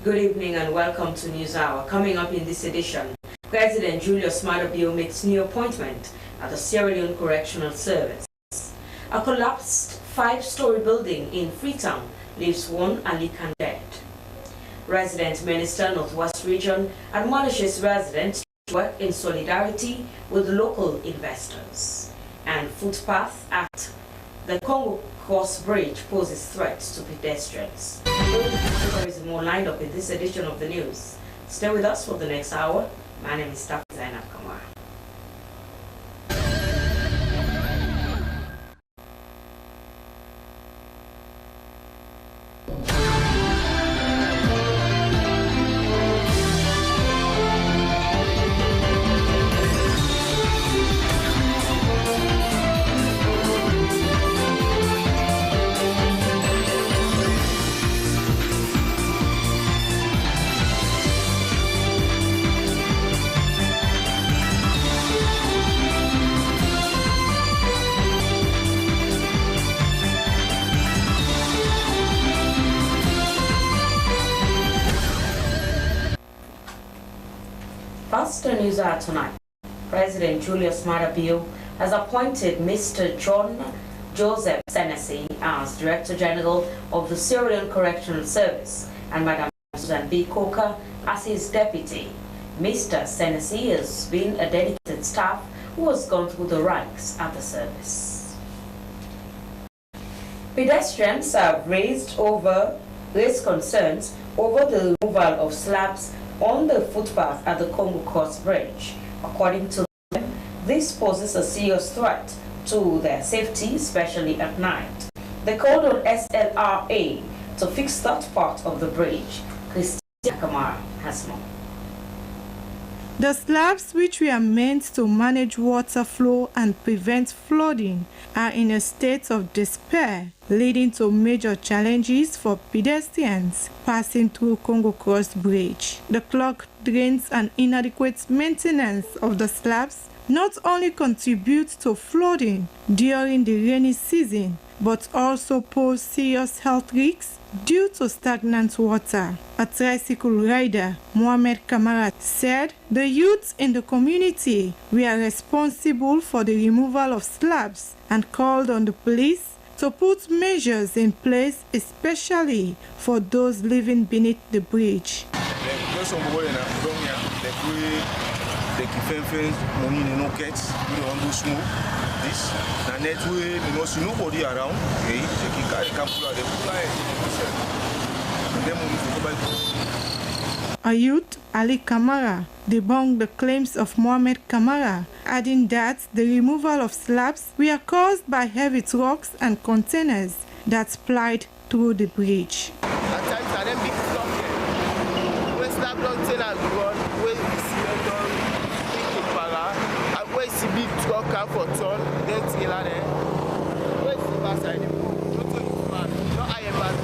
Speaker 3: Good evening and welcome to News Hour. Coming up in this edition, President Julius Maada Bio makes new appointment at the Sierra Leone Correctional Service. A collapsed 5-story building in Freetown leaves one Alican dead. Resident Minister Northwest Region admonishes residents to work in solidarity with local investors. And footpath at the Congo Cross Bridge poses threats to pedestrians. There is more lined up in this edition of the news. Stay with us for the next hour. My name is Staff Zainab Kamara. First news are tonight. President Julius Maada Bio has appointed Mr. John Joseph Senesi as Director General of the Sierra Leone Correctional Service and Madam Susan B. Coker as his deputy. Mr. Senesi has been a dedicated staff who has gone through the ranks at the service. Pedestrians have raised concerns over the removal of slabs on the footpath at the Congo Cross Bridge. According to them, this poses a serious threat to their safety, especially at night. They called on SLRA to fix that part of the bridge. Christian Kamara has more.
Speaker 5: The slabs, which were meant to manage water flow and prevent flooding, are in a state of despair, leading to major challenges for pedestrians passing through Congo Cross Bridge. The clogged drains and inadequate maintenance of the slabs not only contribute to flooding during the rainy season, but also pose serious health risks due to stagnant water. A tricycle rider, Mohamed Kamara, said the youth in the community were responsible for the removal of slabs and called on the police to put measures in place, especially for those living beneath the bridge.
Speaker 10: Nobody around.
Speaker 5: A youth, Ali Kamara, debunked the claims of Mohamed Kamara adding that the removal of slabs were caused by heavy trucks and containers that plied through the bridge.
Speaker 4: At times, I don't big truck here. When slab container run, when we see them done, big para, and when we see big truck come for turn, then trailer there. When we see back side, not only man, not iron man.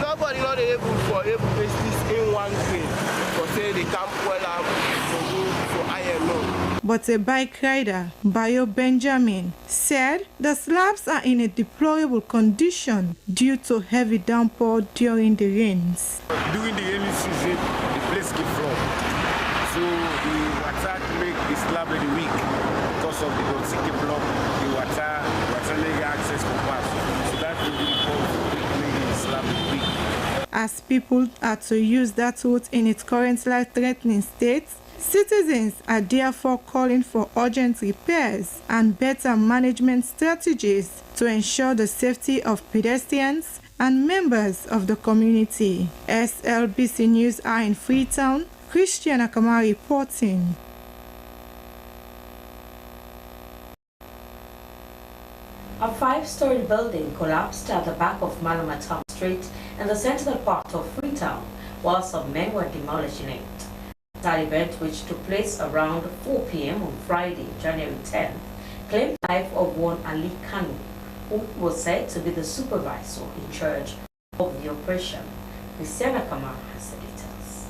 Speaker 4: Nobody not able for able to place this in one grade. For say they can't boil up for iron no.
Speaker 5: But a bike rider, Bayo Benjamin, said the slabs are in a deplorable condition due to heavy downpour during the rains.
Speaker 7: During the rainy season, the place keeps flood. So the water make the slab very weak because of the Donsiki block. The water make access for pass. So that will make the slab weak.
Speaker 5: As people are to use that route in its current life-threatening state, citizens are therefore calling for urgent repairs and better management strategies to ensure the safety of pedestrians and members of the community. SLBC News are in Freetown. Christian Akama reporting.
Speaker 3: A 5-story building collapsed at the back of Malamatam Street in the central part of Freetown while some men were demolishing it. That event, which took place around 4 p.m. on Friday, January 10th, claimed the life of one Ali Kanu, who was said to be the supervisor in charge of the operation. Sierra Leone has the details.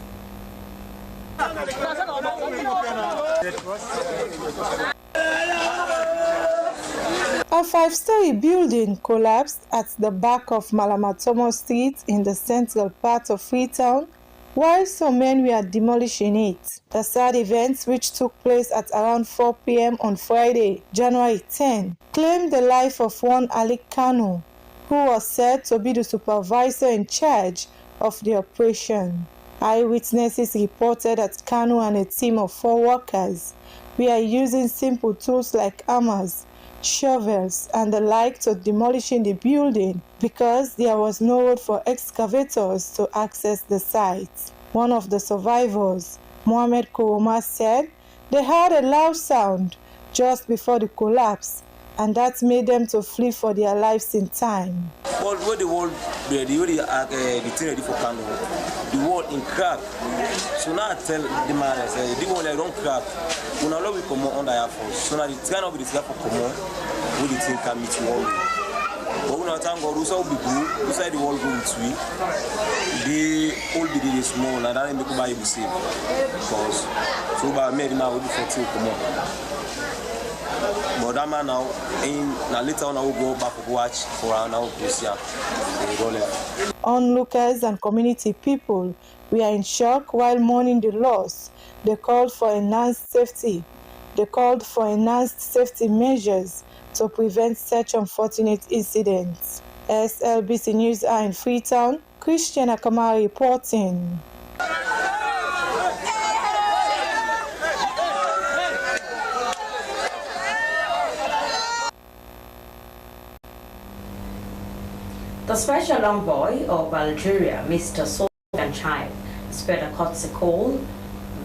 Speaker 5: A 5-story building collapsed at the back of Malamatomo Street in the central part of Freetown while some men were demolishing it. The sad event, which took place at around 4 p.m. on Friday, January 10, claimed the life of one Ali Kanu, who was said to be the supervisor in charge of the operation. Eyewitnesses reported that Kanu and a team of 4 workers were using simple tools like hammers, shovels and the like to demolishing the building because there was no road for excavators to access the site. One of the survivors, Mohamed Koroma, said they heard a loud sound just before the collapse and that made them to flee for their lives in time.
Speaker 4: Well, where the wall ready, where the thing ready for Kano, the wall in crack. So now I tell the man, I say, the wall don't crack. When I love we come under Air Force, so now it's kind of be this guy for come on, where the thing can meet wall. But when I tell God, who's be good, inside the wall going to it, they all be really small, and that make buy you safe. Because so by me, now will be 40 come on. But that man now, later on I will go back and watch for an hour.
Speaker 5: Onlookers and community people were in shock while mourning the loss. They called for enhanced safety measures to prevent such unfortunate incidents. SLBC News are in Freetown. Christian Akama reporting.
Speaker 3: The special envoy of Algeria, Mr. Sultan Chaib, paid a courtesy call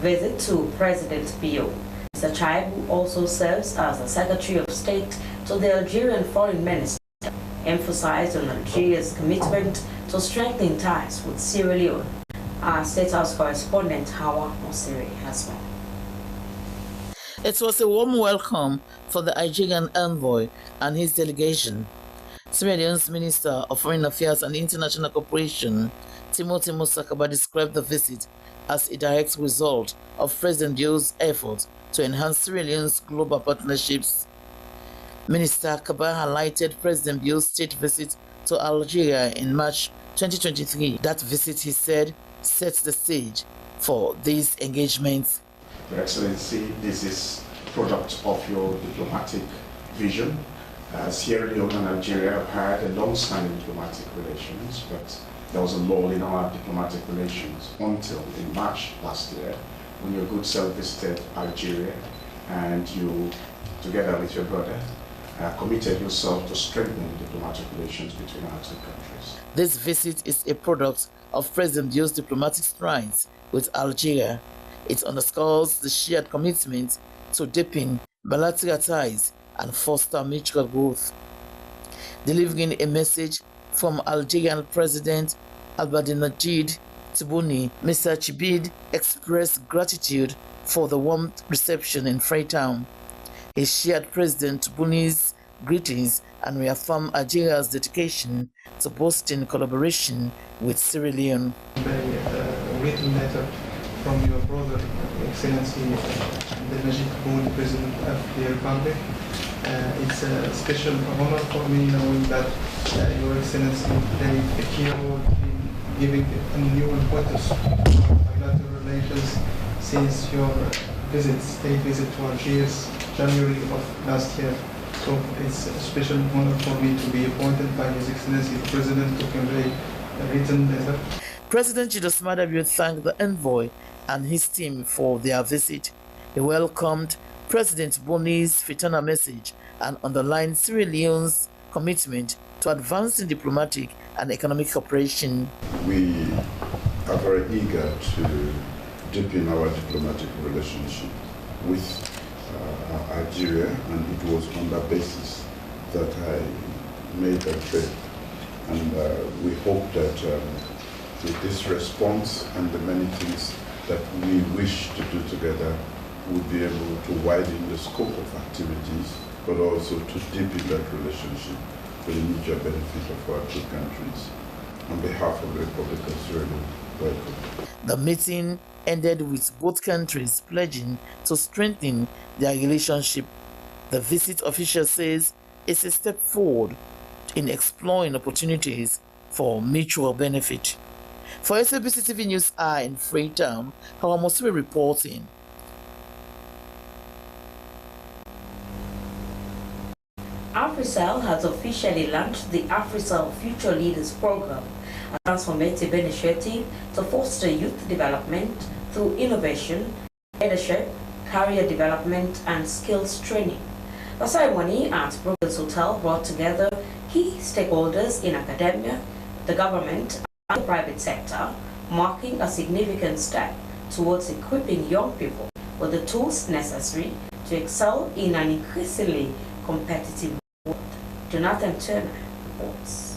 Speaker 3: visit to President Bio. Mr. Chaib, who also serves as the Secretary of State to the Algerian Foreign Minister, emphasized on Algeria's commitment to strengthening ties with Sierra Leone. Our State House correspondent Hawa Mosiri has more.
Speaker 11: It was a warm welcome for the Algerian envoy and his delegation. Sierra Leone's Minister of Foreign Affairs and International Cooperation, Timothy Musakaba, described the visit as a direct result of President Bio's efforts to enhance Sierra Leone's global partnerships. Minister Kaba highlighted President Bio's state visit to Algeria in March 2023. That visit, he said, sets the stage for these engagements.
Speaker 18: Your Excellency, this is a product of your diplomatic vision. Sierra Leone and Algeria have had a long-standing diplomatic relations, but there was a lull in our diplomatic relations until in March last year, when your good self visited Algeria and you, together with your brother, committed yourself to strengthening diplomatic relations between our two countries.
Speaker 11: This visit is a product of President Bio's diplomatic strides with Algeria. It underscores the shared commitment to deepen bilateral ties and foster mutual growth. Delivering a message from Algerian President Abdelnajid Tebboune, Mr. Chibid expressed gratitude for the warm reception in Freetown. He shared President Tebbounne's greetings and reaffirmed Algeria's dedication to boosting collaboration with Sierra Leone.
Speaker 6: A written letter from your brother, Excellency Abdelnajid Tebboune, President of the Republic. It's a special honor for me knowing that Your Excellency played a key role in giving a new importance to bilateral relations since your state visit to Algiers, January of last year. So it's a special honor for me to be appointed by His Excellency the President to convey a written letter.
Speaker 11: President Julius Maada Bio thanked the envoy and his team for their visit. He welcomed President Tebbounne's Freetown message and underlined Sierra Leone's commitment to advancing diplomatic and economic cooperation.
Speaker 8: We are very eager to deepen our diplomatic relationship with Algeria, and it was on that basis that I made that trip. And we hope that with this response and the many things that we wish to do together, we'll be able to widen the scope of activities, but also to deepen that relationship for the mutual benefit of our two countries. On behalf of the Republic of Sierra Leone, welcome.
Speaker 11: The meeting ended with both countries pledging to strengthen their relationship. The visit official says it's a step forward in exploring opportunities for mutual benefit. For Slbc TV News Eye in Freetown, Hawamosiri reporting.
Speaker 3: AfriCell has officially launched the AfriCell Future Leaders Program, a transformative initiative to foster youth development through innovation, leadership, career development, and skills training. The ceremony at Brooklyn's Hotel brought together key stakeholders in academia, the government, and the private sector, marking a significant step towards equipping young people with the tools necessary to excel in an increasingly competitive world. Jonathan Turner reports.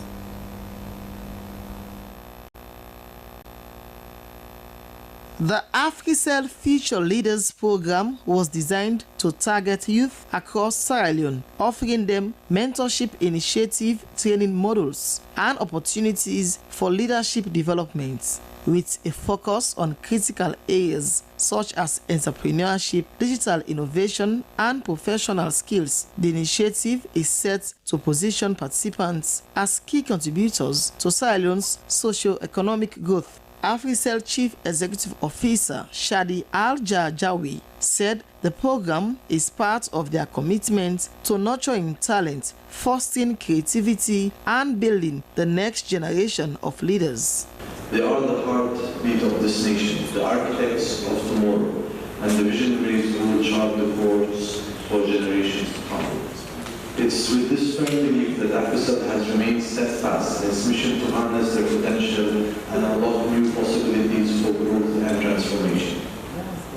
Speaker 16: The AfriCell Future Leaders Program was designed to target youth across Sierra Leone, offering them mentorship initiative training models and opportunities for leadership development, with a focus on critical areas such as entrepreneurship, digital innovation, and professional skills. The initiative is set to position participants as key contributors to Sierra Leone's socio-economic growth. AfriCell Chief Executive Officer Shadi Al-Jajawi said the program is part of their commitment to nurturing talent, fostering creativity, and building the next generation of leaders.
Speaker 9: They are the heartbeat of this nation, the architects of tomorrow, and the visionaries who will chart the course for generations to come. It's with this firm belief that AfriCell has remained steadfast in its mission to harness their potential and unlock new possibilities for growth and transformation.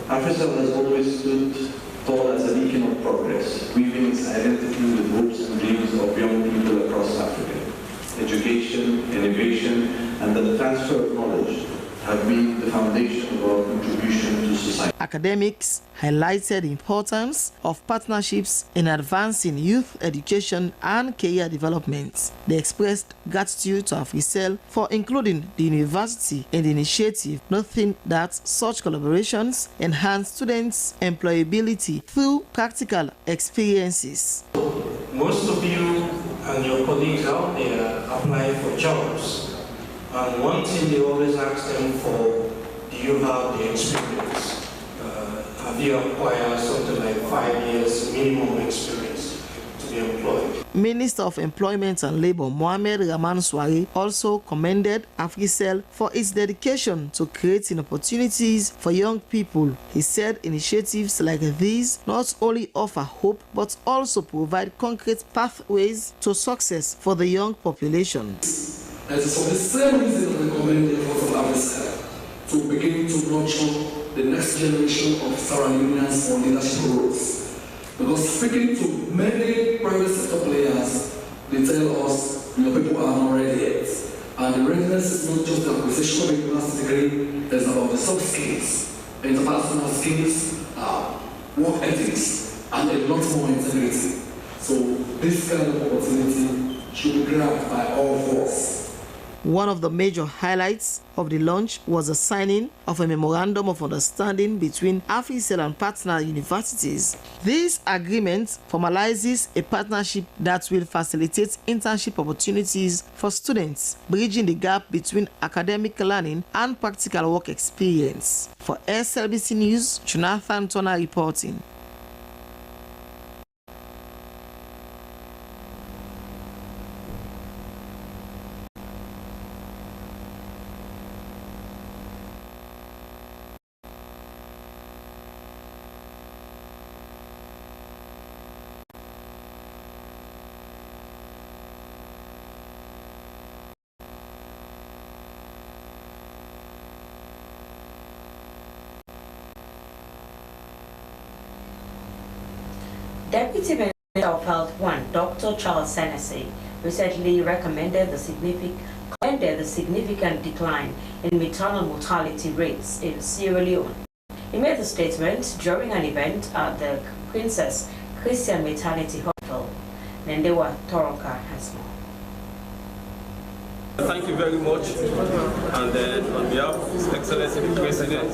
Speaker 9: AfriCell has always stood tall as a beacon of progress, weaving its identity with hopes and dreams of young people across Africa. Education, innovation, and the transfer of knowledge have been the foundation of our contribution to society.
Speaker 16: Academics highlighted the importance of partnerships in advancing youth education and career development. They expressed gratitude to AfriCell for including the university in the initiative, noting that such collaborations enhance students' employability through practical experiences.
Speaker 12: Most of you and your colleagues out there apply for jobs. And one thing they always ask them for, do you have the experience? Have you acquired something like 5 years minimum experience to be employed?
Speaker 16: Minister of Employment and Labour Mohamed Rahman Swari also commended AfriCell for its dedication to creating opportunities for young people. He said initiatives like these not only offer hope but also provide concrete pathways to success for the young population.
Speaker 19: It is for the same reason we recommend the effort of AfriCell to begin to nurture
Speaker 1: the next generation of Sierra Leoneans on leadership roles. Because speaking to many private sector players, they tell us your people are not ready yet. And the readiness is not just the acquisition of a university degree, it's about the soft skills, interpersonal skills, work ethics, and a lot more integrity. So this kind of opportunity should be grabbed by all of us.
Speaker 16: One of the major highlights of the launch was the signing of a memorandum of understanding between AfriCell and partner universities. This agreement formalizes a partnership that will facilitate internship opportunities for students, bridging the gap between academic learning and practical work experience. For SLBC News, Jonathan Turner reporting.
Speaker 3: Deputy Minister of Health 1, Dr. Charles Senesi, recently recommended the significant decline in maternal mortality rates in Sierra Leone. He made the statement during an event at the Princess Christian Maternity Hospital. Nendewa Toronka has more.
Speaker 2: Thank you very much, and on behalf of His Excellency the President,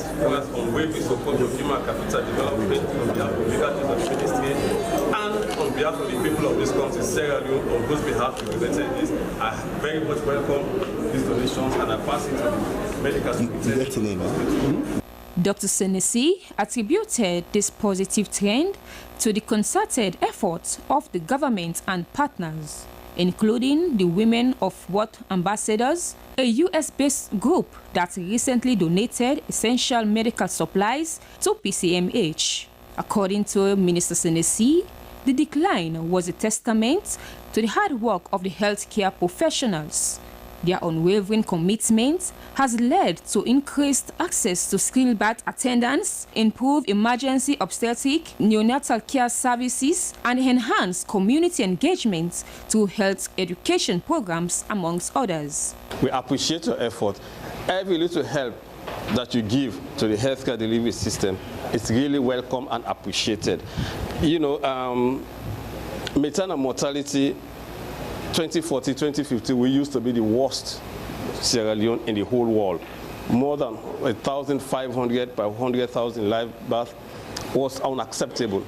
Speaker 2: on where we support the human capital development, on behalf of the Leadership Ministry, and on behalf of the people of this country, Sierra Leone, on whose behalf we presented this, I very much welcome these donations, and I pass it to the medical superintendent.
Speaker 13: Dr. Senesi attributed this positive trend to the concerted efforts of the government and partners, including the Women of Worth Ambassadors, a US-based group that recently donated essential medical supplies to PCMH. According to Minister Senesi, the decline was a testament to the hard work of the healthcare professionals. Their unwavering commitment has led to increased access to skilled birth attendants, improved emergency obstetric neonatal care services, and enhanced community engagement through health education programs, amongst others.
Speaker 2: We appreciate your effort. Every little help that you give to the healthcare delivery system is really welcome and appreciated. You know, maternal mortality 2040-2050, we used to be the worst Sierra Leone in the whole world. More than 1,500 per 100,000 live births was unacceptable.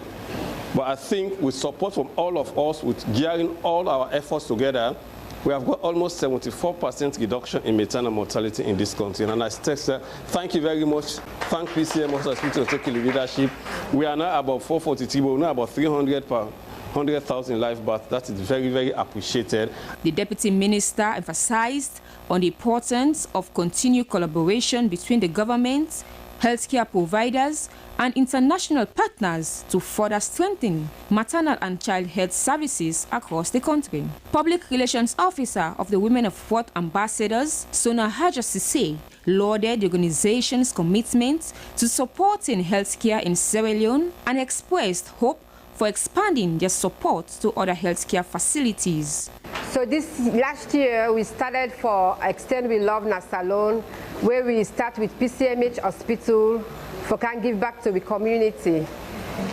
Speaker 2: But I think with support from all of us, with gearing all our efforts together, we have got almost 74% reduction in maternal mortality in this country. And I thank you very much. Thank PCM also for taking the leadership. We are now about 443, but we're now about 300 per 100,000 live births. That is very, very appreciated.
Speaker 13: The Deputy Minister emphasized on the importance of continued collaboration between the government, healthcare providers, and international partners to further strengthen maternal and child health services across the country. Public Relations Officer of the Women of Worth Ambassadors, Sona Haja Sise, lauded the organization's commitment to supporting healthcare in Sierra Leone and expressed hope for expanding their support to other healthcare facilities.
Speaker 14: So this last year we started for Extend We Love Nasalone, where we start with PCMH Hospital for can give back to the community.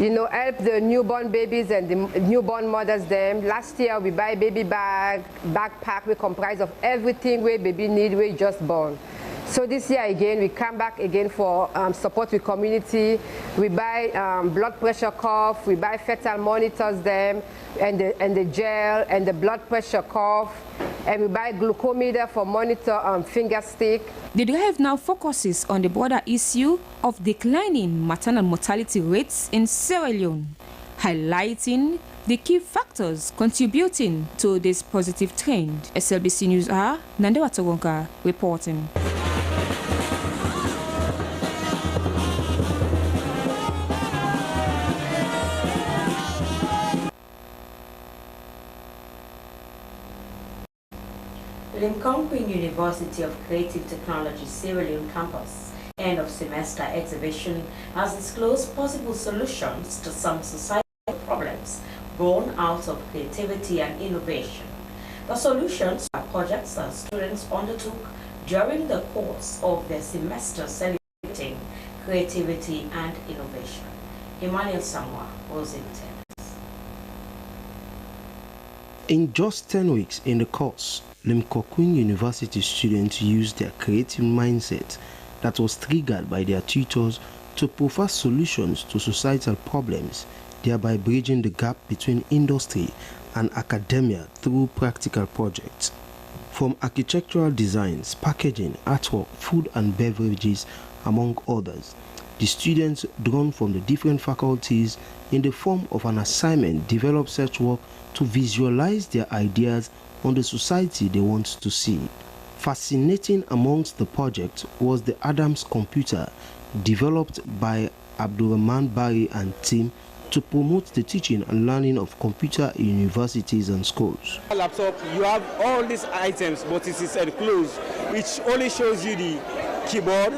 Speaker 14: You know, help the newborn babies and the newborn mothers them. Last year we buy baby bag, backpack, we comprise of everything where baby need, we just born. So this year again, we come back again for support with community. We buy blood pressure cuff, we buy fetal monitors them, and the gel, and the blood pressure cuff, and we buy glucometer for monitor finger stick.
Speaker 13: The drive now focuses on the broader issue of declining maternal mortality rates in Sierra Leone, highlighting the key factors contributing to this positive trend. SLBC News Nandewa Toronka reporting.
Speaker 3: Lincoln University of Creative Technology Sierra Leone campus end of semester exhibition has disclosed possible solutions to some societal problems born out of creativity and innovation. The solutions are projects that students undertook during the course of their semester celebrating creativity and innovation. Emmanuel Samoa was in attendance.
Speaker 15: In just 10 weeks in the course, Limkokwin University students used their creative mindset that was triggered by their tutors to provide solutions to societal problems, thereby bridging the gap between industry and academia through practical projects. From architectural designs, packaging, artwork, food and beverages, among others, the students drawn from the different faculties in the form of an assignment developed such work to visualize their ideas on the society they want to see. Fascinating amongst the project was the Adams computer developed by Abdurrahman Bari and team to promote the teaching and learning of computer in universities and schools.
Speaker 17: Laptop, you have all these items, but it is enclosed, which only shows you the keyboard,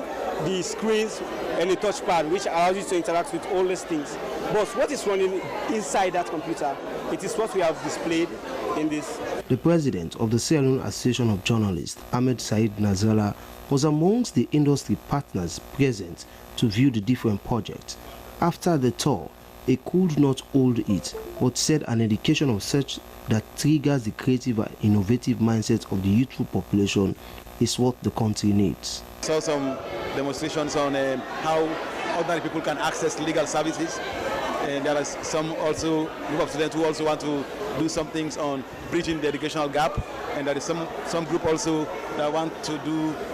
Speaker 17: the screens, and the touchpad, which allows you to interact with all these things. But what is running inside that computer, it is what we have displayed in this.
Speaker 15: The president of the Sierra Leone Association of Journalists, Ahmed Said Nazala, was amongst the industry partners present to view the different projects. After the tour, he could not hold it, but said an education of such that triggers the creative and innovative mindset of the youthful population is what the country needs.
Speaker 19: Saw some demonstrations on how ordinary people can access legal services, and there are some also group of students who also want to do some things on bridging the educational gap, and there is some group also that want to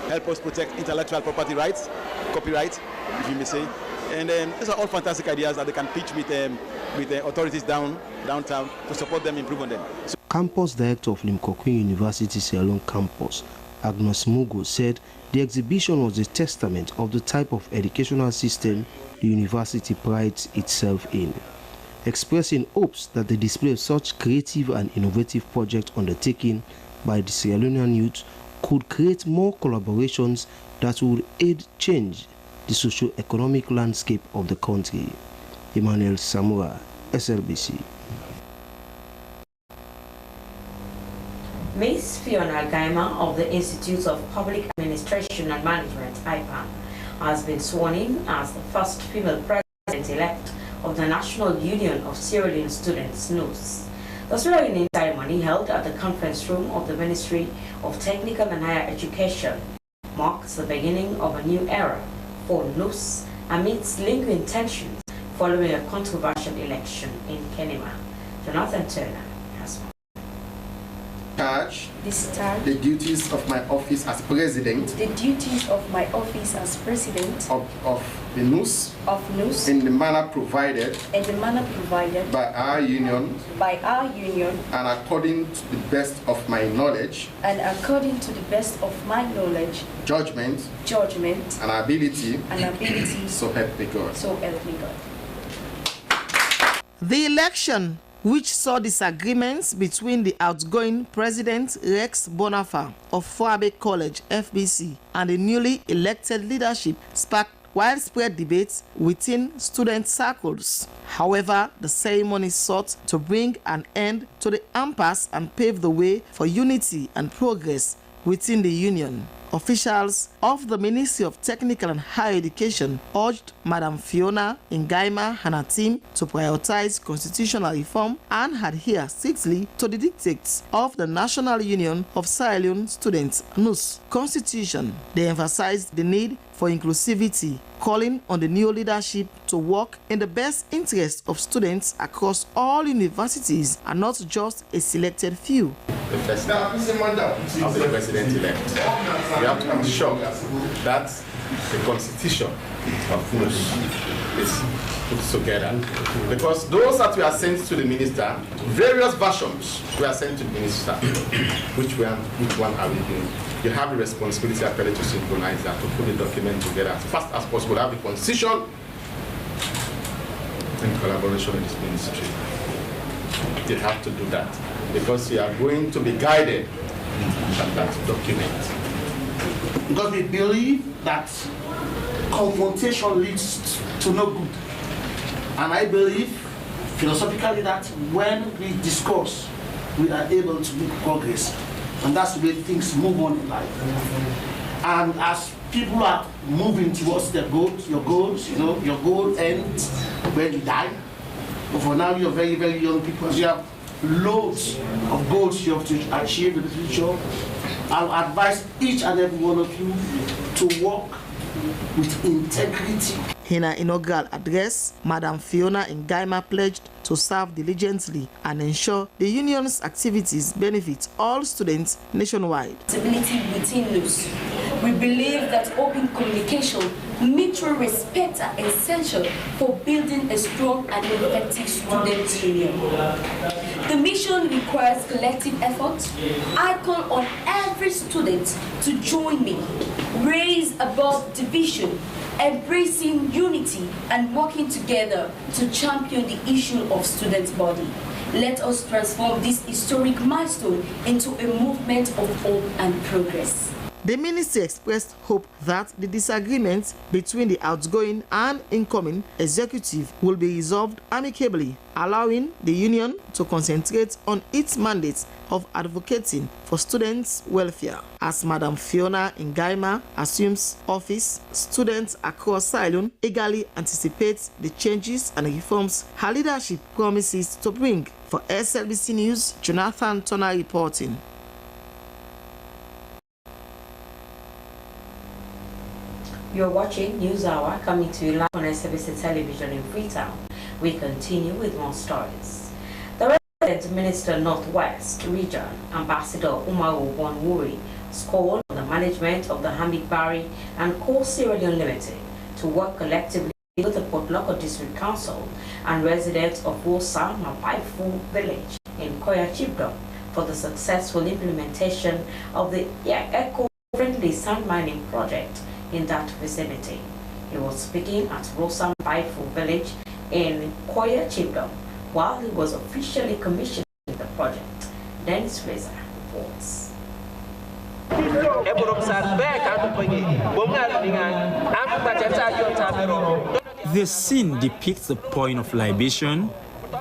Speaker 19: help us protect intellectual property rights, copyright, if you may say. And these are all fantastic ideas that they can pitch with the authorities downtown to support them, improve on them.
Speaker 15: Campus Director of Limkokwin University Sierra Leone Campus, Agnes Mugo, said the exhibition was a testament of the type of educational system the university prides itself in, expressing hopes that the display of such creative and innovative projects undertaken by the Sierra Leonean youth could create more collaborations that would aid change the socio-economic landscape of the country. Emmanuel Samoa, SLBC.
Speaker 3: Ms. Fiona Gaima of the Institute of Public Administration and Management, IPAM, has been sworn in as the first female president-elect of the National Union of Sierra Leone Students, NUS. The swearing-in ceremony held at the conference room of the Ministry of Technical and Higher Education marks the beginning of a new era for NUS amidst lingering tensions following a controversial election in Kenema. Jonathan Turner has more.
Speaker 20: Discharge the duties of my office as president.
Speaker 21: The duties of my office as president
Speaker 20: of the NUS.
Speaker 21: Of NUS.
Speaker 20: In the manner provided.
Speaker 21: In the manner provided.
Speaker 20: By our union.
Speaker 21: By our union.
Speaker 20: And according to the best of my knowledge.
Speaker 21: And according to the best of my knowledge.
Speaker 20: Judgment.
Speaker 21: Judgment.
Speaker 20: And ability.
Speaker 21: And ability.
Speaker 20: So help me God.
Speaker 21: So help me God.
Speaker 16: The election, which saw disagreements between the outgoing President Rex Bonafa of Foabe College, FBC, and the newly elected leadership, sparked widespread debates within student circles. However, the ceremony sought to bring an end to the impasse and pave the way for unity and progress within the union. Officials of the Ministry of Technical and Higher Education urged Madam Fiona Ngaima and her team to prioritize constitutional reform and adhere strictly to the dictates of the National Union of Sierra Leone Students, NUS, Constitution. They emphasized the need for inclusivity, calling on the new leadership to work in the best interest of students across all universities and not just a selected few.
Speaker 19: The first step of the president-elect. We have to ensure that the constitution of NUS is put together. Because those that were sent to the minister, various versions were sent to the minister. Which one are we doing? You have the responsibility actually to synchronize that, to put the document together as fast as possible. Have the constitution in collaboration with this ministry. You have to do that because you are going to be guided by that document.
Speaker 20: Because we believe that
Speaker 10: confrontation leads to no good. And I believe philosophically that when we discuss, we are able to make progress. And that's the way things move on in life. And as people are moving towards their goals, your goals, your goal ends when you die. But for now, you're very, very young people. As you have loads of goals you have to achieve in the future, I'll advise each and every one of you to work with integrity.
Speaker 16: In her inaugural address, Madam Fiona Ngaima pledged to serve diligently and ensure the union's activities benefit all students nationwide.
Speaker 22: Stability within us. We believe that open communication, mutual respect are essential for building a strong and effective student union. The mission requires collective effort. I call on every student to join me, raise above division, embracing unity and working together to champion the issue of student body. Let us transform this historic milestone into a movement of hope and progress.
Speaker 16: The ministry expressed hope that the disagreements between the outgoing and incoming executive will be resolved amicably, allowing the union to concentrate on its mandate of advocating for students' welfare. As Madam Fiona Ngaima assumes office, students across Sierra Leone eagerly anticipate the changes and reforms her leadership promises to bring. For SLBC News, Jonathan Turner reporting.
Speaker 3: You're watching News Hour, coming to you live on Slbc Television in Freetown. We continue with more stories. The Resident Minister Northwest Region, Ambassador Umaru Bonwuri, called on the management of the Hamid Bari and Co Sierra Leone Limited to work collectively with the Port Loko District Council and residents of Wosa Mabaifu village in Koya Chibdom for the successful implementation of the eco-friendly sand mining project in that vicinity. He was speaking at Rosa Mabaifu village in Koya Chibdom while he was officially commissioning the project. Dennis Fraser reports.
Speaker 23: The scene depicts the pouring of libation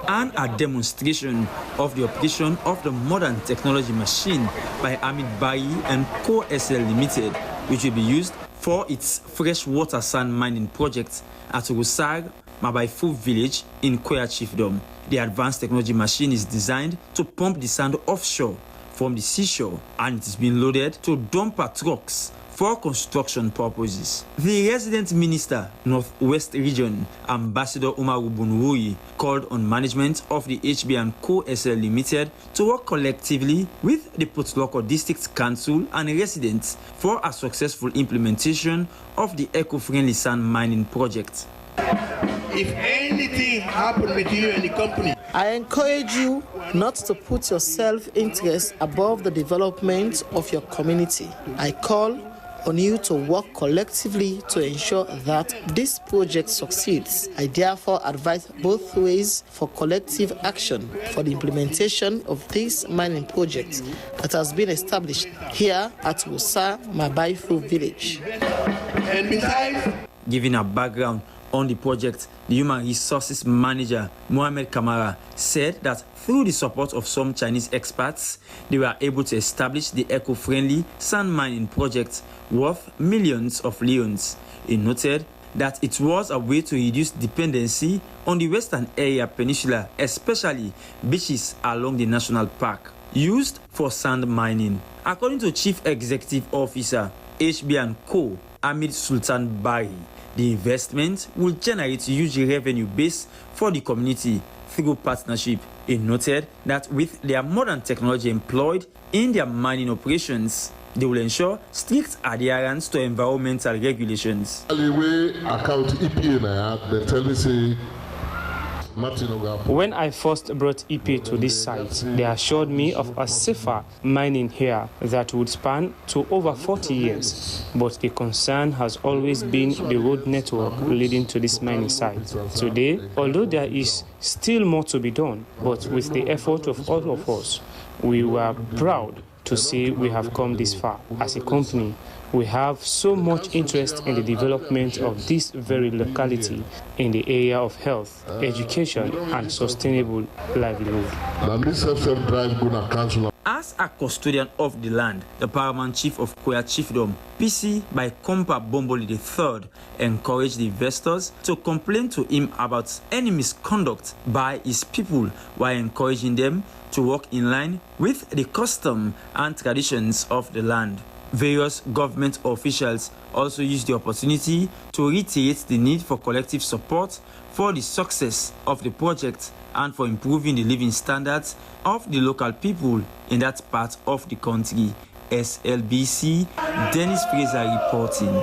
Speaker 23: and a demonstration of the operation of the modern technology machine by Hamid Bari and Co SL Limited, which will be used for its freshwater sand mining project at Rusag Mabaifu village in Koya Chiefdom. The advanced technology machine is designed to pump the sand offshore from the seashore, and it is being loaded to dumper trucks for construction purposes. The resident minister, Northwest Region, Ambassador Umaru Bonwuri, called on management of the HB and Co SL Limited to work collectively with the Port Loko District Council and residents for a successful implementation of the eco-friendly sand mining project.
Speaker 24: If anything happened with you and the company,
Speaker 16: I encourage you not to put your self-interest above the development of your community. I call on you to work collectively to ensure that this project succeeds. I therefore advise both ways for collective action for the implementation of this mining project that has been established here at Wosa Mabaifu village.
Speaker 24: And besides,
Speaker 23: giving a background on the project, the Human Resources Manager, Mohamed Kamara, said that through the support of some Chinese experts, they were able to establish the eco-friendly sand mining project worth millions of leones. He noted that it was a way to reduce dependency on the western area peninsula, especially beaches along the national park, used for sand mining. According to Chief Executive Officer, HB & Co, Hamid Sultan Bari, the investment will generate huge revenue base for the community through partnership. He noted that with their modern technology employed in their mining operations, they will ensure strict adherence to environmental regulations.
Speaker 25: When I first brought EP to this site, they assured me of a safer mining here that would span to over 40 years. But the concern has always been the road network leading to this mining site. Today, although there is still more to be done, but with the effort of all of us, we were proud to see we have come this far. As a company, we have so much interest in the development of this very locality in the area of health, education, and sustainable livelihood.
Speaker 23: As a custodian of the land, the paramount chief of Koya Chiefdom, PC by Kompa Bomboli III, encouraged the investors to complain to him about any misconduct by his people while encouraging them to work in line with the custom and traditions of the land. Various government officials also used the opportunity to reiterate the need for collective support for the success of the project and for improving the living standards of the local people in that part of the country. SLBC, Dennis Fraser reporting.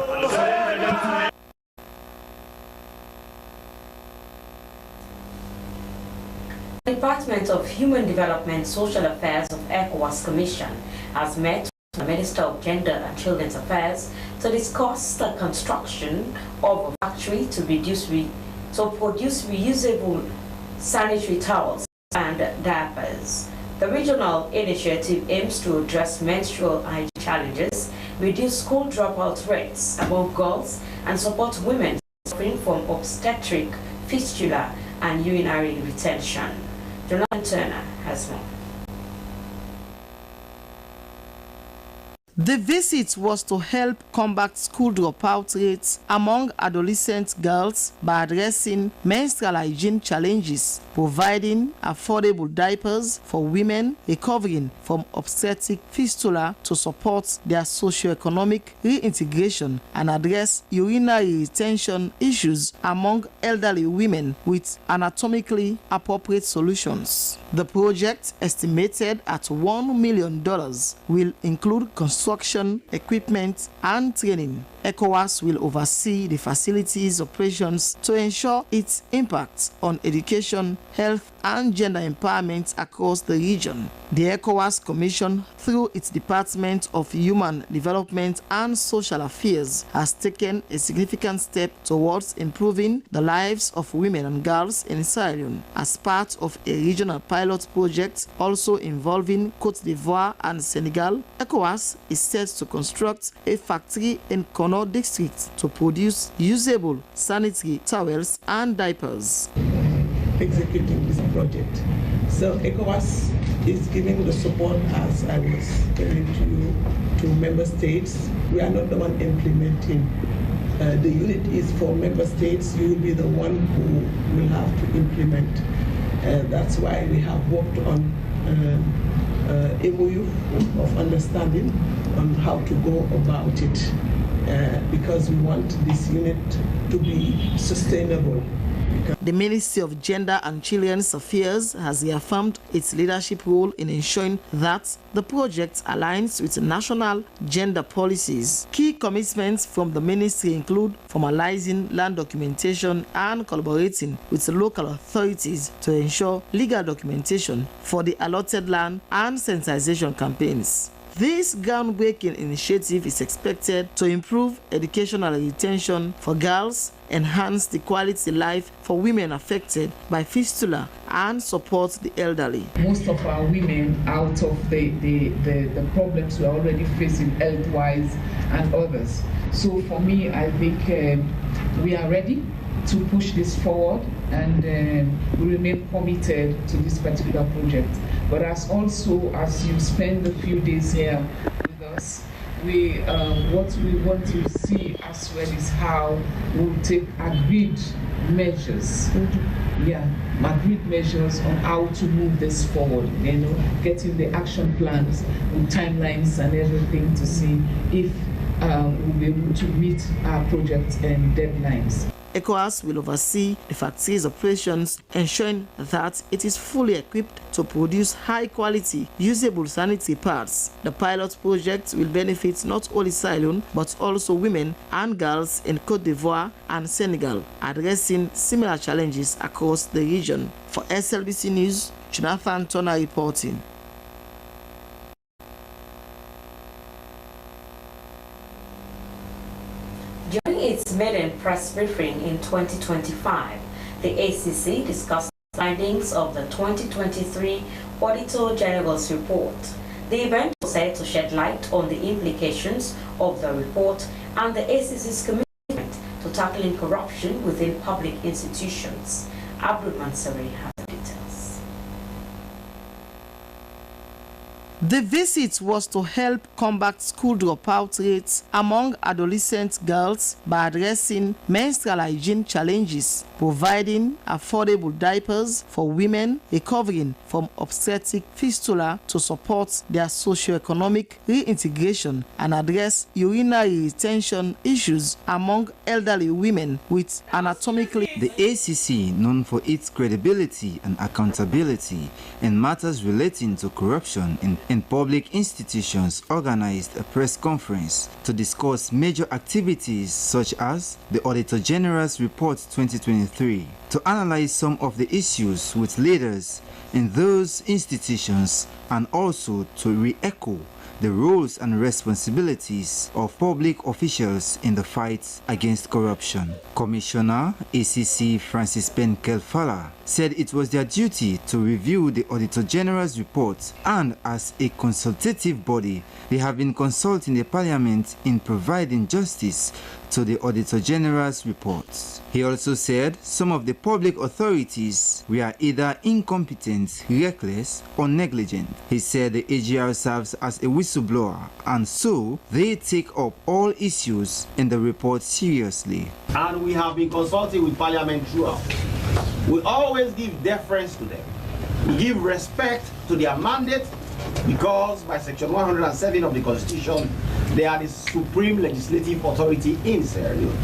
Speaker 3: The Department of Human Development, Social Affairs of ECOWAS Commission has met with the Minister of Gender and Children's Affairs to discuss the construction of a factory to produce reusable sanitary towels and diapers. The regional initiative aims to address menstrual hygiene challenges, reduce school dropout rates among girls, and support women suffering from obstetric, fistula, and urinary retention. Jonathan Turner has more.
Speaker 16: The visit was to help combat school dropout rates among adolescent girls by addressing menstrual hygiene challenges, providing affordable diapers for women recovering from obstetric fistula to support their socioeconomic reintegration, and address urinary retention issues among elderly women with anatomically appropriate solutions. The project, estimated at $1 million, will include construction, equipment, and training. ECOWAS will oversee the facility's operations to ensure its impact on education, health, and gender empowerment across the region. The ECOWAS Commission, through its Department of Human Development and Social Affairs, has taken a significant step towards improving the lives of women and girls in Sierra Leone as part of a regional pilot project also involving Côte d'Ivoire and Senegal. ECOWAS is set to construct a factory in Kono district to produce usable sanitary towels and diapers.
Speaker 4: Executing this project. So ECOWAS is giving the support, as I was telling you, to member states. We are not the one implementing. The unit is for member states. You will be the one who will have to implement. That's why we have worked on MOU of understanding on how to go about it, because we want this unit to be sustainable.
Speaker 16: The Ministry of Gender and Children's Affairs has reaffirmed its leadership role in ensuring that the project aligns with national gender policies. Key commitments from the ministry include formalizing land documentation and collaborating with local authorities to ensure legal documentation for the allotted land and sensitization campaigns. This groundbreaking initiative is expected to improve educational retention for girls, enhance the quality of life for women affected by fistula, and support the elderly.
Speaker 5: Most of our women, out of the problems we're already facing health-wise and others. So for me, I think we are ready to push this forward, and we remain committed to this particular project. But as you spend a few days here with us, what we want to see as well is how we'll take agreed measures. Agreed measures on how to move this forward, getting the action plans with timelines and everything to see if we'll be able to meet our project and deadlines.
Speaker 16: ECOWAS will oversee the factory's operations, ensuring that it is fully equipped to produce high-quality, usable sanitary pads. The pilot project will benefit not only Sierra Leone, but also women and girls in Côte d'Ivoire and Senegal, addressing similar challenges across the region. For SLBC News, Jonathan Turner reporting.
Speaker 3: During its maiden press briefing in 2025, the ACC discussed findings of the 2023 Auditor General's report. The event was said to shed light on the implications of the report and the ACC's commitment to tackling corruption within public institutions. Abdul Mansari has the details.
Speaker 16: The visit was to help combat school dropout rates among adolescent girls by addressing menstrual hygiene challenges, providing affordable diapers for women recovering from obstetric fistula to support their socioeconomic reintegration and address urinary retention issues among elderly women with anatomically.
Speaker 6: The ACC, known for its credibility and accountability in matters relating to corruption in public institutions, organized a press conference to discuss major activities such as the Auditor General's Report 2023, to analyze some of the issues with leaders in those institutions and also to re-echo the roles and responsibilities of public officials in the fight against corruption. Commissioner ACC Francis Penkel-Fala said it was their duty to review the Auditor General's report, and as a consultative body, they have been consulting the Parliament in providing justice to the Auditor General's reports. He also said some of the public authorities were either incompetent, reckless, or negligent. He said the AGR serves as a whistleblower, and so they take up all issues in the report seriously.
Speaker 7: And we have been consulting with Parliament throughout. We always give deference to them. We give respect to their mandate, because by Section 107 of the Constitution, they are the supreme legislative authority in Sierra Leone.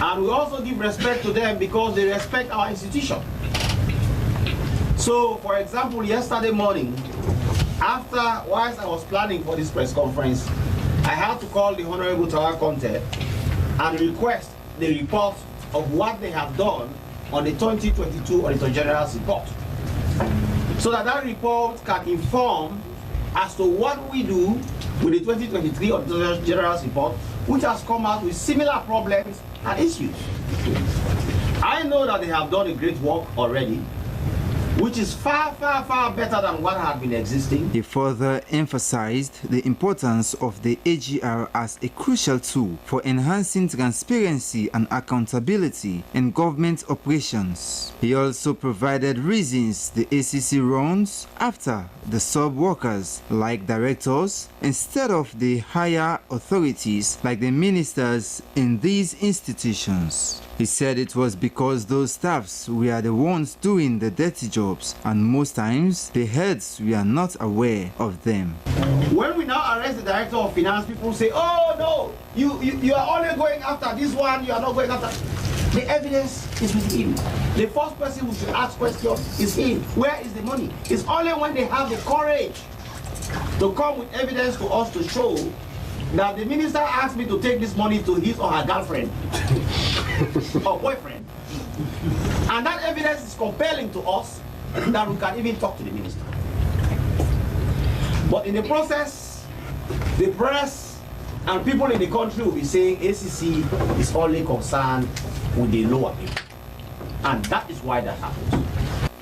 Speaker 7: And we also give respect to them because they respect our institution. So, for example, yesterday morning, whilst I was planning for this press conference, I had to call the Honorable Tawa Conte and request the report of what they have done on the 2022 Auditor General's report, so that that report can inform as to what we do with the 2023 Auditor General's report, which has come out with similar problems and issues. I know that they have done a great work already, which is far, far, far better than what had been existing.
Speaker 6: He further emphasized the importance of the AGR as a crucial tool for enhancing transparency and accountability in government operations. He also provided reasons the ACC runs after the sub-workers like directors instead of the higher authorities like the ministers in these institutions. He said it was because those staffs were the ones doing the dirty jobs, and most times the heads were not aware of them.
Speaker 7: When we now arrest the Director of Finance, people say, oh no, you are only going after this one, you are not going after. The evidence is with him. The first person who should ask questions is him. Where is the money? It's only when they have the courage to come with evidence to us to show that the minister asked me to take this money to his or her girlfriend or boyfriend, and that evidence is compelling to us that we can even talk to the minister. But in the process, the press and people in the country will be saying ACC is only concerned with the lower people, and that is why that happens.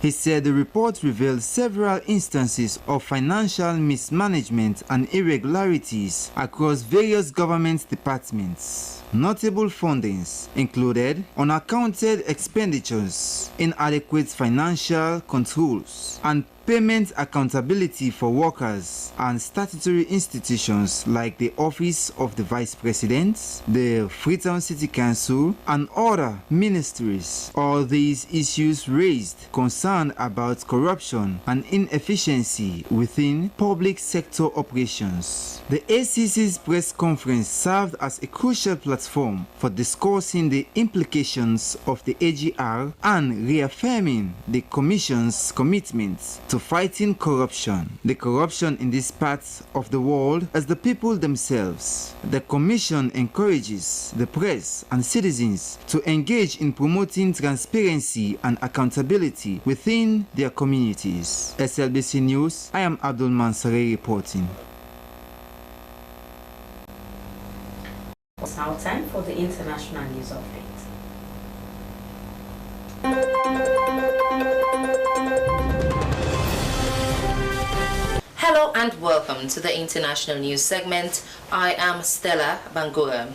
Speaker 6: He said the report revealed several instances of financial mismanagement and irregularities across various government departments. Notable findings included unaccounted expenditures, inadequate financial controls, and payment accountability for workers and statutory institutions like the Office of the Vice President, the Freetown City Council, and other ministries. All these issues raised concern about corruption and inefficiency within public sector operations. The ACC's press conference served as a crucial platform for discussing the implications of the AGR and reaffirming the Commission's commitment to fighting corruption. The corruption in these parts of the world as the people themselves. The Commission encourages the press and citizens to engage in promoting transparency and accountability within their communities. SLBC News, I am Abdul Mansari reporting.
Speaker 3: It's now time for the international news update.
Speaker 8: and welcome to the international news segment. I am Stella Bangura.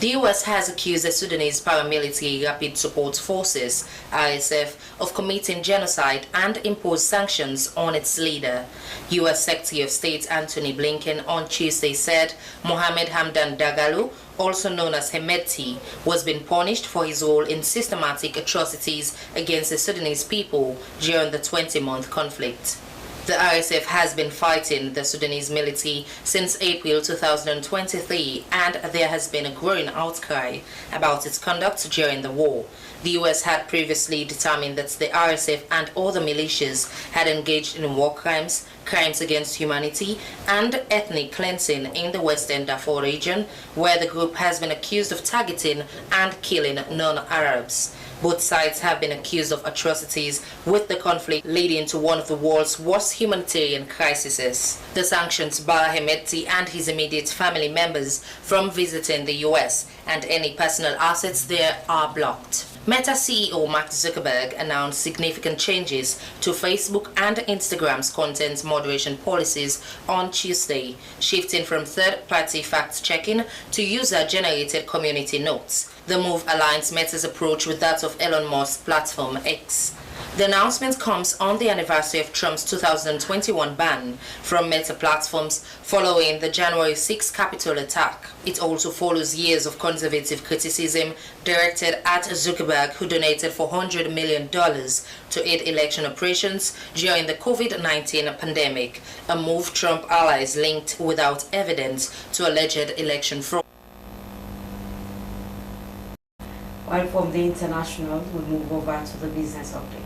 Speaker 8: The U.S. has accused the Sudanese paramilitary Rapid Support Forces, RSF, of committing genocide and imposed sanctions on its leader. U.S. Secretary of State Antony Blinken on Tuesday said Mohammed Hamdan Dagalo, also known as Hemedti, was being punished for his role in systematic atrocities against the Sudanese people during the 20-month conflict. The RSF has been fighting the Sudanese military since April 2023, and there has been a growing outcry about its conduct during the war. The U.S. had previously determined that the RSF and other militias had engaged in war crimes, crimes against humanity, and ethnic cleansing in the Western Darfur region, where the group has been accused of targeting and killing non-Arabs. Both sides have been accused of atrocities, with the conflict leading to one of the world's worst humanitarian crises. The sanctions bar Hemedti and his immediate family members from visiting the U.S., and any personal assets there are blocked. Meta CEO Mark Zuckerberg announced significant changes to Facebook and Instagram's content moderation policies on Tuesday, shifting from third-party fact-checking to user-generated community notes. The move aligns Meta's approach with that of Elon Musk's platform X. The announcement comes on the anniversary of Trump's 2021 ban from Meta platforms following the January 6 Capitol attack. It also follows years of conservative criticism directed at Zuckerberg, who donated $400 million to aid election operations during the COVID-19 pandemic, a move Trump allies linked without evidence to alleged election fraud.
Speaker 3: While from the international, we move over to the business update.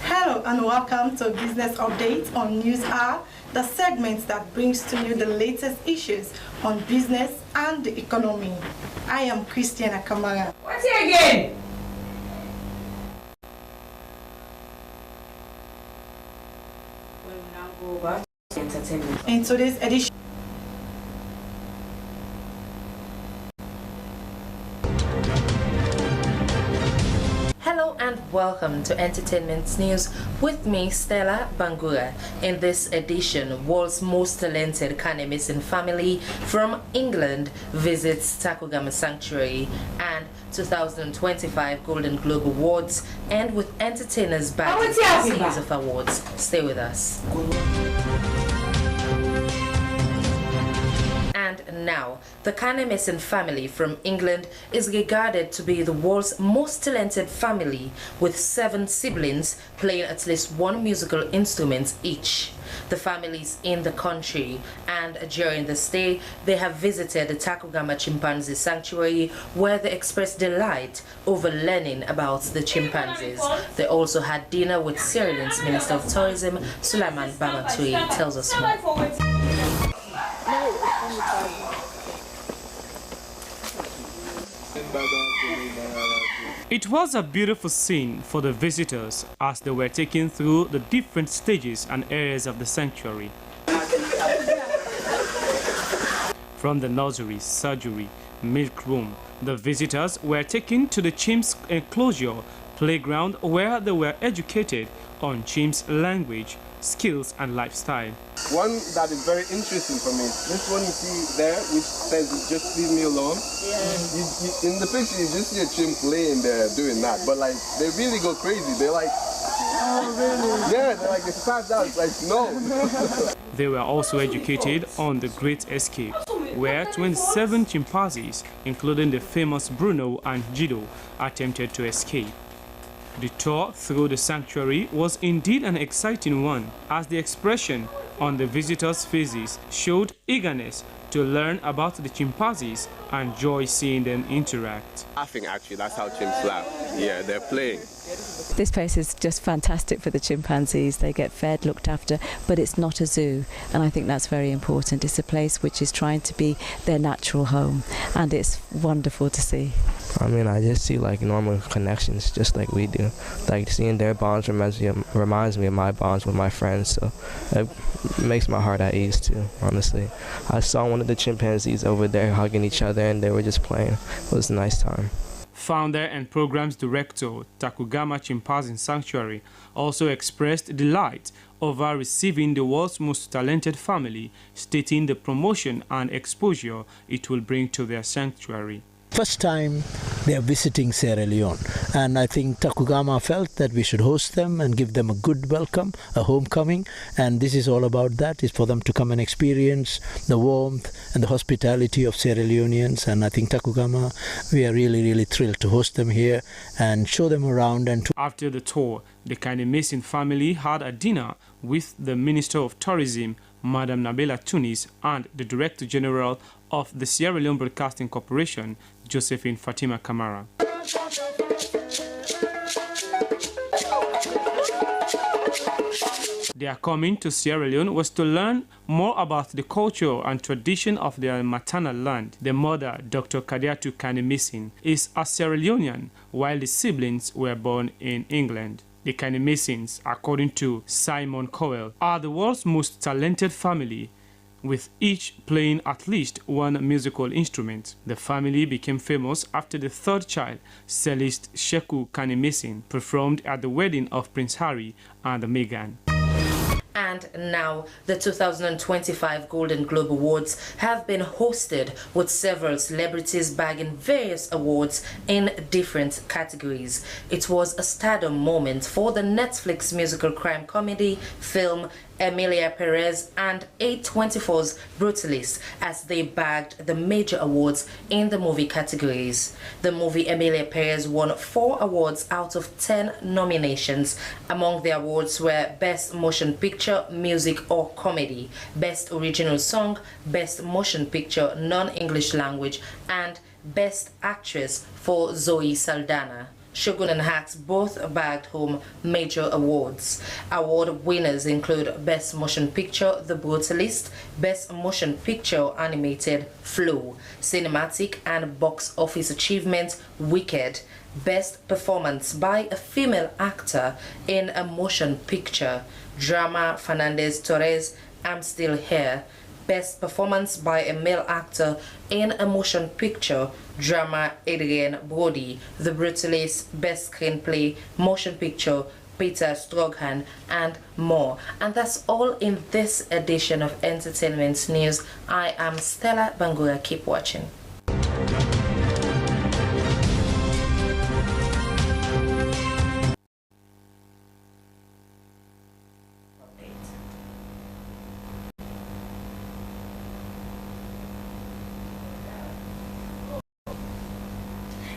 Speaker 9: Hello and welcome to Business Update on News Hour, the segment that brings to you the latest issues on business and the economy. I am Christiana Kamara.
Speaker 3: What's here again? We will now go over to entertainment.
Speaker 9: In today's edition,
Speaker 8: Hello and welcome to Entertainment News with me, Stella Bangura. In this edition, world's most talented Kenema family from England visits Takugama Sanctuary, and 2025 Golden Globe Awards, and with entertainers back in a series of awards. Stay with us. And now, the Kenema family from England is regarded to be the world's most talented family, with 7 siblings playing at least one musical instrument each. The families in the country, and during the stay, they have visited the Takugama Chimpanzee Sanctuary, where they expressed delight over learning about the chimpanzees. They also had dinner with Sierra Leone's Minister of Tourism, Sulaiman Bamatui. Tells us more.
Speaker 25: It was a beautiful scene for the visitors as they were taken through the different stages and areas of the sanctuary. From the nursery, surgery, milk room, the visitors were taken to the chimps enclosure playground, where they were educated on chimps language, skills and lifestyle.
Speaker 11: One that is very interesting for me, this one you see there, which says just leave me alone. Yeah. In the picture you just see a chimp laying there doing that, but like they really go crazy. They're like, oh, really? Yeah, they're like, they start out, it's like no.
Speaker 25: They were also educated on the Great Escape, where 27 chimpanzees, including the famous Bruno and Jido, attempted to escape. The tour through the sanctuary was indeed an exciting one, as the expression on the visitors' faces showed eagerness to learn about the chimpanzees and joy seeing them interact.
Speaker 11: Laughing, actually, that's how chimps laugh. Yeah, they're playing.
Speaker 12: This place is just fantastic for the chimpanzees. They get fed, looked after, but it's not a zoo, and I think that's very important. It's a place which is trying to be their natural home, and it's wonderful to see.
Speaker 18: I mean, I just see like normal connections, just like we do. Like seeing their bonds reminds me of my bonds with my friends, so it makes my heart at ease too, honestly. I saw one of the chimpanzees over there hugging each other, and they were just playing. It was a nice time.
Speaker 25: Founder and Programs Director, Takugama Chimpanzee Sanctuary, also expressed delight over receiving the world's most talented family, stating the promotion and exposure it will bring to their sanctuary.
Speaker 1: First time they are visiting Sierra Leone, and I think Takugama felt that we should host them and give them a good welcome, a homecoming, and this is all about that, is for them to come and experience the warmth and the hospitality of Sierra Leoneans. And I think Takugama, we are really thrilled to host them here and show them around. And
Speaker 25: after the tour, the Kenema family had a dinner with the Minister of Tourism, Madam Nabela Tunis, and the Director General of the Sierra Leone Broadcasting Corporation, Josephine Fatima Kamara. Their coming to Sierra Leone was to learn more about the culture and tradition of their maternal land. The mother, Dr. Kadiatu Kanemisin, is a Sierra Leonean, while the siblings were born in England. The Kenemasins, according to Simon Cowell, are the world's most talented family, with each playing at least one musical instrument. The family became famous after the third child, cellist Sheku Kanemasin, performed at the wedding of Prince Harry and Meghan.
Speaker 8: And now, the 2025 Golden Globe Awards have been hosted, with several celebrities bagging various awards in different categories. It was a stardom moment for the Netflix musical crime comedy film Emilia Perez and A24's Brutalist, as they bagged the major awards in the movie categories. The movie Emilia Perez won 4 awards out of 10 nominations. Among the awards were Best Motion Picture, Music or Comedy, Best Original Song, Best Motion Picture, Non-English Language, and Best Actress for Zoe Saldana. Shogun and Hacks both bagged home major awards. Award winners include Best Motion Picture, The Brutalist, Best Motion Picture Animated, Flow, Cinematic and Box Office Achievement, Wicked, Best Performance by a Female Actor in a Motion Picture, Drama, Fernandez Torres, I'm Still Here, Best Performance by a Male Actor in a Motion Picture, Drama, Adrian Brody, The Brutalist, Best Screenplay, Motion Picture, Peter Stroghan, and more. And that's all in this edition of Entertainment News. I am Stella Bangura. Keep watching.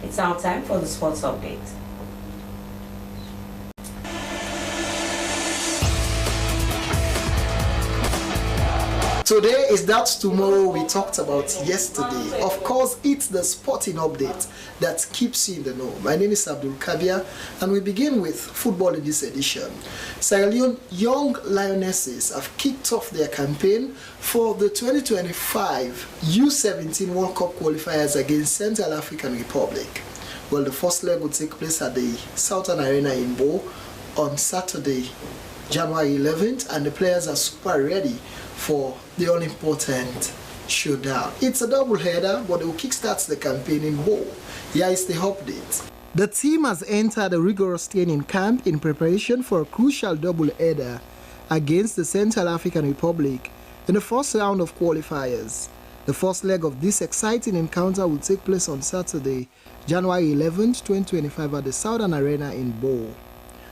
Speaker 3: It's now time for the sports update.
Speaker 2: Today is that tomorrow we talked about yesterday. Of course, it's the sporting update that keeps you in the know. My name is Abdul Kabia, and we begin with football in this edition. Sierra Leone Young Lionesses have kicked off their campaign for the 2025 U17 World Cup qualifiers against Central African Republic. Well, the first leg will take place at the Southern Arena in Bo on Saturday, January 11th, and the players are super ready for the all-important showdown. It's a double header, but it will kickstart the campaign in Bo. Here is the update. The team has entered a rigorous training camp in preparation for a crucial double header against the Central African Republic in the first round of qualifiers. The first leg of this exciting encounter will take place on Saturday, January 11th, 2025 at the Southern Arena in Bo.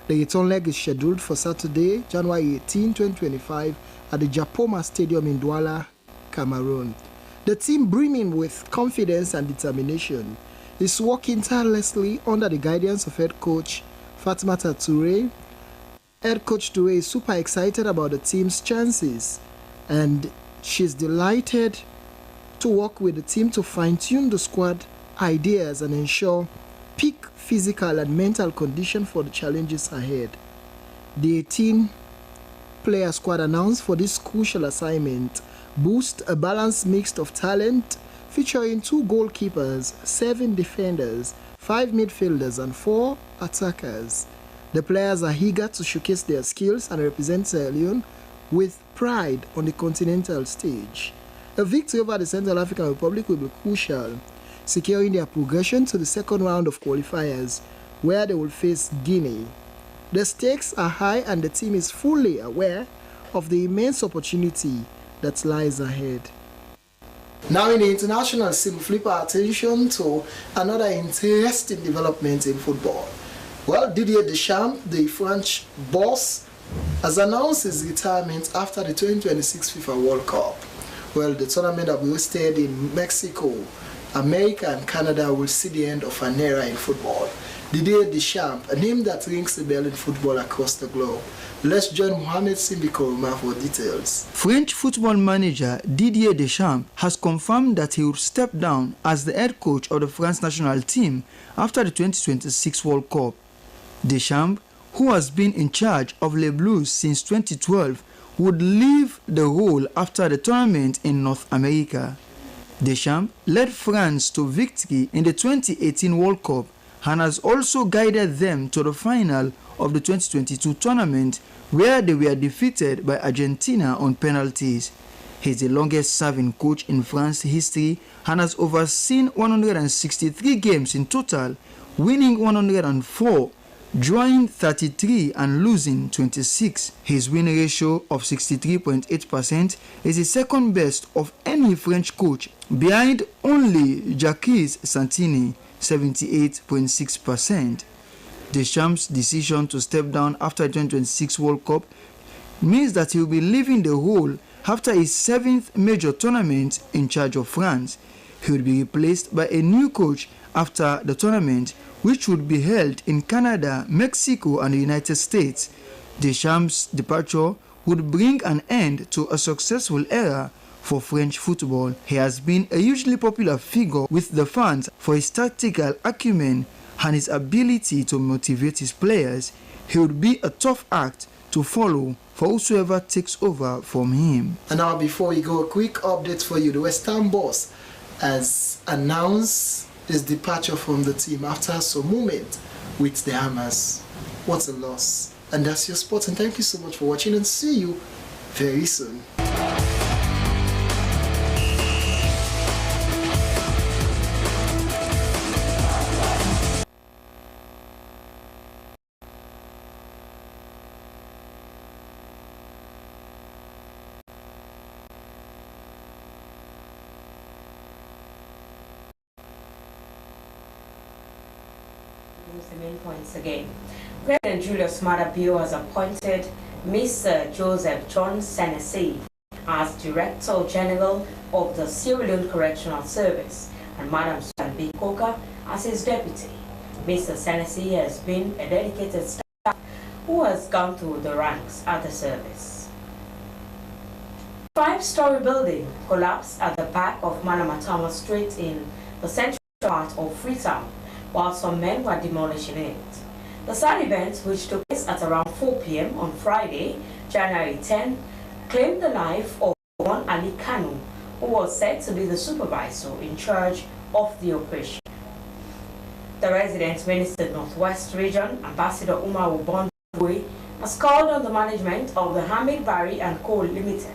Speaker 2: The return leg is scheduled for Saturday, January 18, 2025 at the Japoma Stadium in Douala, Cameroon. The team, brimming with confidence and determination, is working tirelessly under the guidance of head coach Fatmata Toure. Head coach Toure is super excited about the team's chances, and she's delighted to work with the team to fine-tune the squad ideas and ensure peak physical and mental condition for the challenges ahead. The 18-player squad announced for this crucial assignment boasts a balanced mix of talent featuring 2 goalkeepers, 7 defenders, 5 midfielders and 4 attackers. The players are eager to showcase their skills and represent Sierra Leone with pride on the continental stage. A victory over the Central African Republic will be crucial securing their progression to the second round of qualifiers, where they will face Guinea. The stakes are high and the team is fully aware of the immense opportunity that lies ahead. Now in the international scene, we flip our attention to another interesting development in football. Well, Didier Deschamps, the French boss, has announced his retirement after the 2026 FIFA World Cup. Well, the tournament that we hosted in Mexico, America and Canada will see the end of an era in football. Didier Deschamps, a name that rings the bell in football across the globe. Let's join Mohamed Simbi Koroma for details.
Speaker 13: French football manager Didier Deschamps has confirmed that he will step down as the head coach of the France national team after the 2026 World Cup. Deschamps, who has been in charge of Les Blues since 2012, would leave the role after the tournament in North America. Deschamps led France to victory in the 2018 World Cup and has also guided them to the final of the 2022 tournament, where they were defeated by Argentina on penalties. He is the longest-serving coach in France's history and has overseen 163 games in total, winning 104, drawing 33 and losing 26. His win ratio of 63.8% is the second best of any French coach, behind only Jacques Santini, 78.6%. Deschamps' decision to step down after the 2026 World Cup means that he will be leaving the role after his 7th major tournament in charge of France. He will be replaced by a new coach after the tournament, which would be held in Canada, Mexico and the United States. Deschamps' departure would bring an end to a successful era for French football. He has been a hugely popular figure with the fans for his tactical acumen and his ability to motivate his players. He would be a tough act to follow for whosoever takes over from him.
Speaker 2: And now before we go, a quick update for you. The West Ham boss has announced his departure from the team after some moment with the Hammers. What a loss. And that's your sport, and thank you so much for watching, and see you very soon.
Speaker 3: The main points again. President Julius Maada Bio has appointed Mr. Joseph John Senesi as Director General of the Sierra Leone Correctional Service and Madam Slbc Koka as his deputy. Mr. Senesi has been a dedicated staff who has gone through the ranks at the service. A 5-story building collapsed at the back of Manamatama Street in the central part of Freetown, while some men were demolishing it. The sad event, which took place at around 4 p.m. on Friday, January 10, claimed the life of one Ali Kanu, who was said to be the supervisor in charge of the operation. The Resident Minister Northwest Region, Ambassador Umar Ubondwe, has called on the management of the Hamid Bari and Co. Limited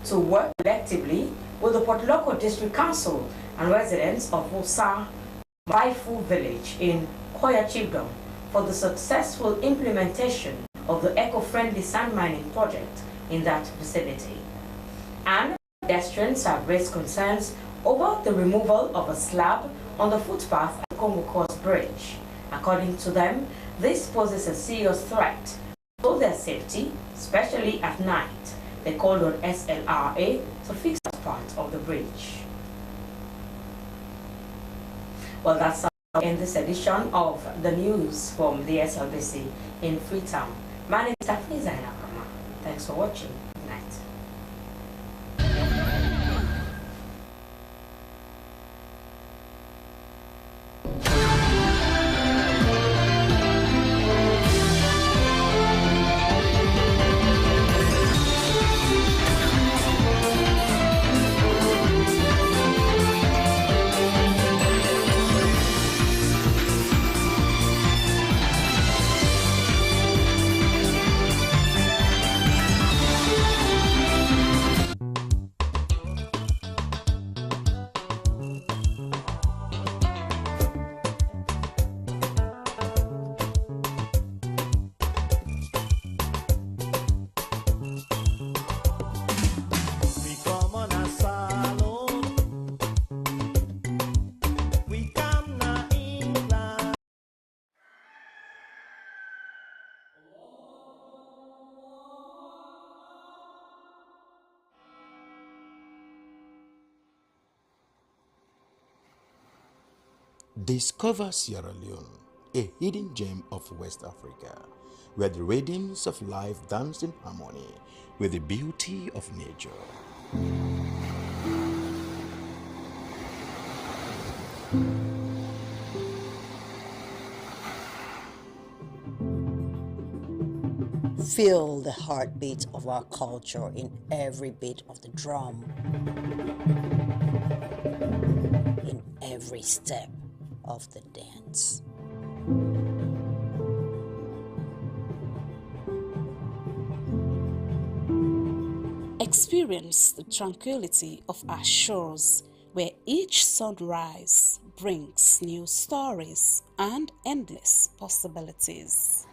Speaker 3: to work collectively with the Port Loko District Council and residents of Wosa Baifu village in Koya Chiefdom for the successful implementation of the eco-friendly sand mining project in that vicinity. And pedestrians have raised concerns over the removal of a slab on the footpath at Congo Cross Bridge. According to them, this poses a serious threat to their safety, especially at night. They called on SLRA to fix that part of the bridge. Well, that's in this edition of the news from the SLBC in Freetown. My name is Afni Zainakama. Thanks for watching. Good night.
Speaker 14: Discover Sierra Leone, a hidden gem of West Africa, where the rhythms of life dance in harmony with the beauty of nature.
Speaker 15: Feel the heartbeat of our culture in every beat of the drum, in every step of the dance.
Speaker 17: Experience the tranquility of our shores, where each sunrise brings new stories and endless possibilities.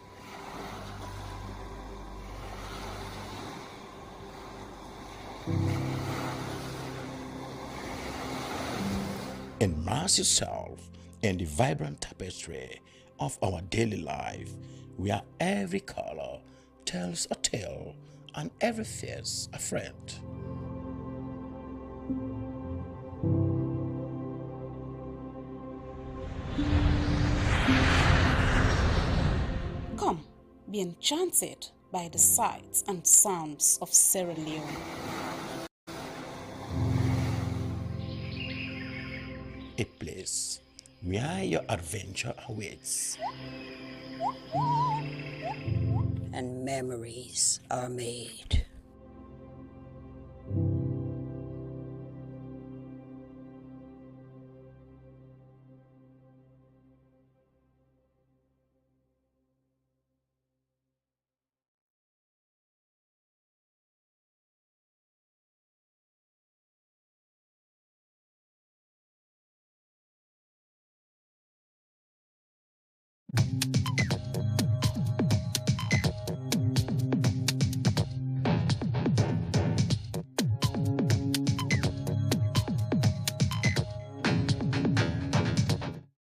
Speaker 14: Immerse yourself in the vibrant tapestry of our daily life, where every color tells a tale and every face a friend.
Speaker 17: Come, be enchanted by the sights and sounds of Sierra Leone.
Speaker 14: A place where your adventure awaits
Speaker 15: And memories are made.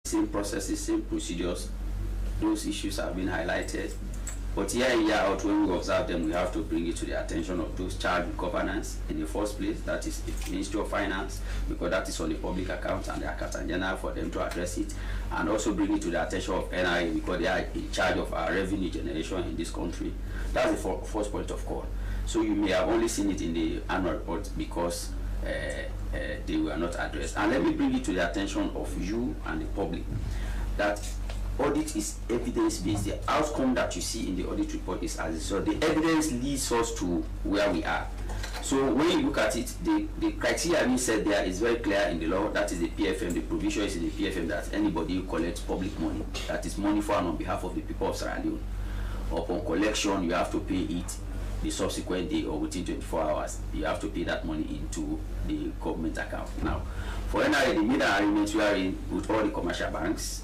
Speaker 19: Same processes, same procedures, those issues have been highlighted. But year in, year out, when we observe them, we have to bring it to the attention of those charged with governance in the first place, that is the Ministry of Finance, because that is on the public account and the Accountant General for them to address it, and also bring it to the attention of NRA because they are in charge of our revenue generation in this country. That's the first point of call. So you may have only seen it in the annual report because they were not addressed. And let me bring it to the attention of you and the public that audit is evidence-based. The outcome that you see in the audit report is as so the evidence leads us to where we are. So when you look at it, the criteria being said there is very clear in the law. That is the PFM. The provision is in the PFM that anybody who collects public money, that is money for and on behalf of the people of Sierra Leone, upon collection you have to pay it the subsequent day or within 24 hours. You have to pay that money into the government account. Now, for NRA, the made arrangements we are in with all the commercial banks,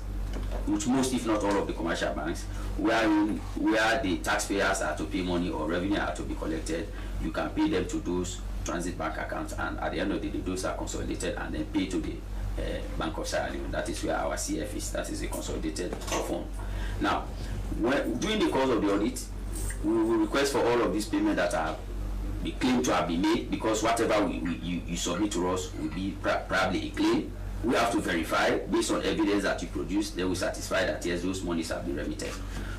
Speaker 19: which most if not all of the commercial banks, where the taxpayers are to pay money or revenue are to be collected, you can pay them to those transit bank accounts, and at the end of the day, those are consolidated and then paid to the Bank of Sierra Leone. That is where our CF is. That is a consolidated form. Now, during the course of the audit, we will request for all of these payments that are be claimed to have been made, because whatever you submit to us will be probably a claim. We have to verify based on evidence that you produce. They will satisfy that yes, those monies have been remitted.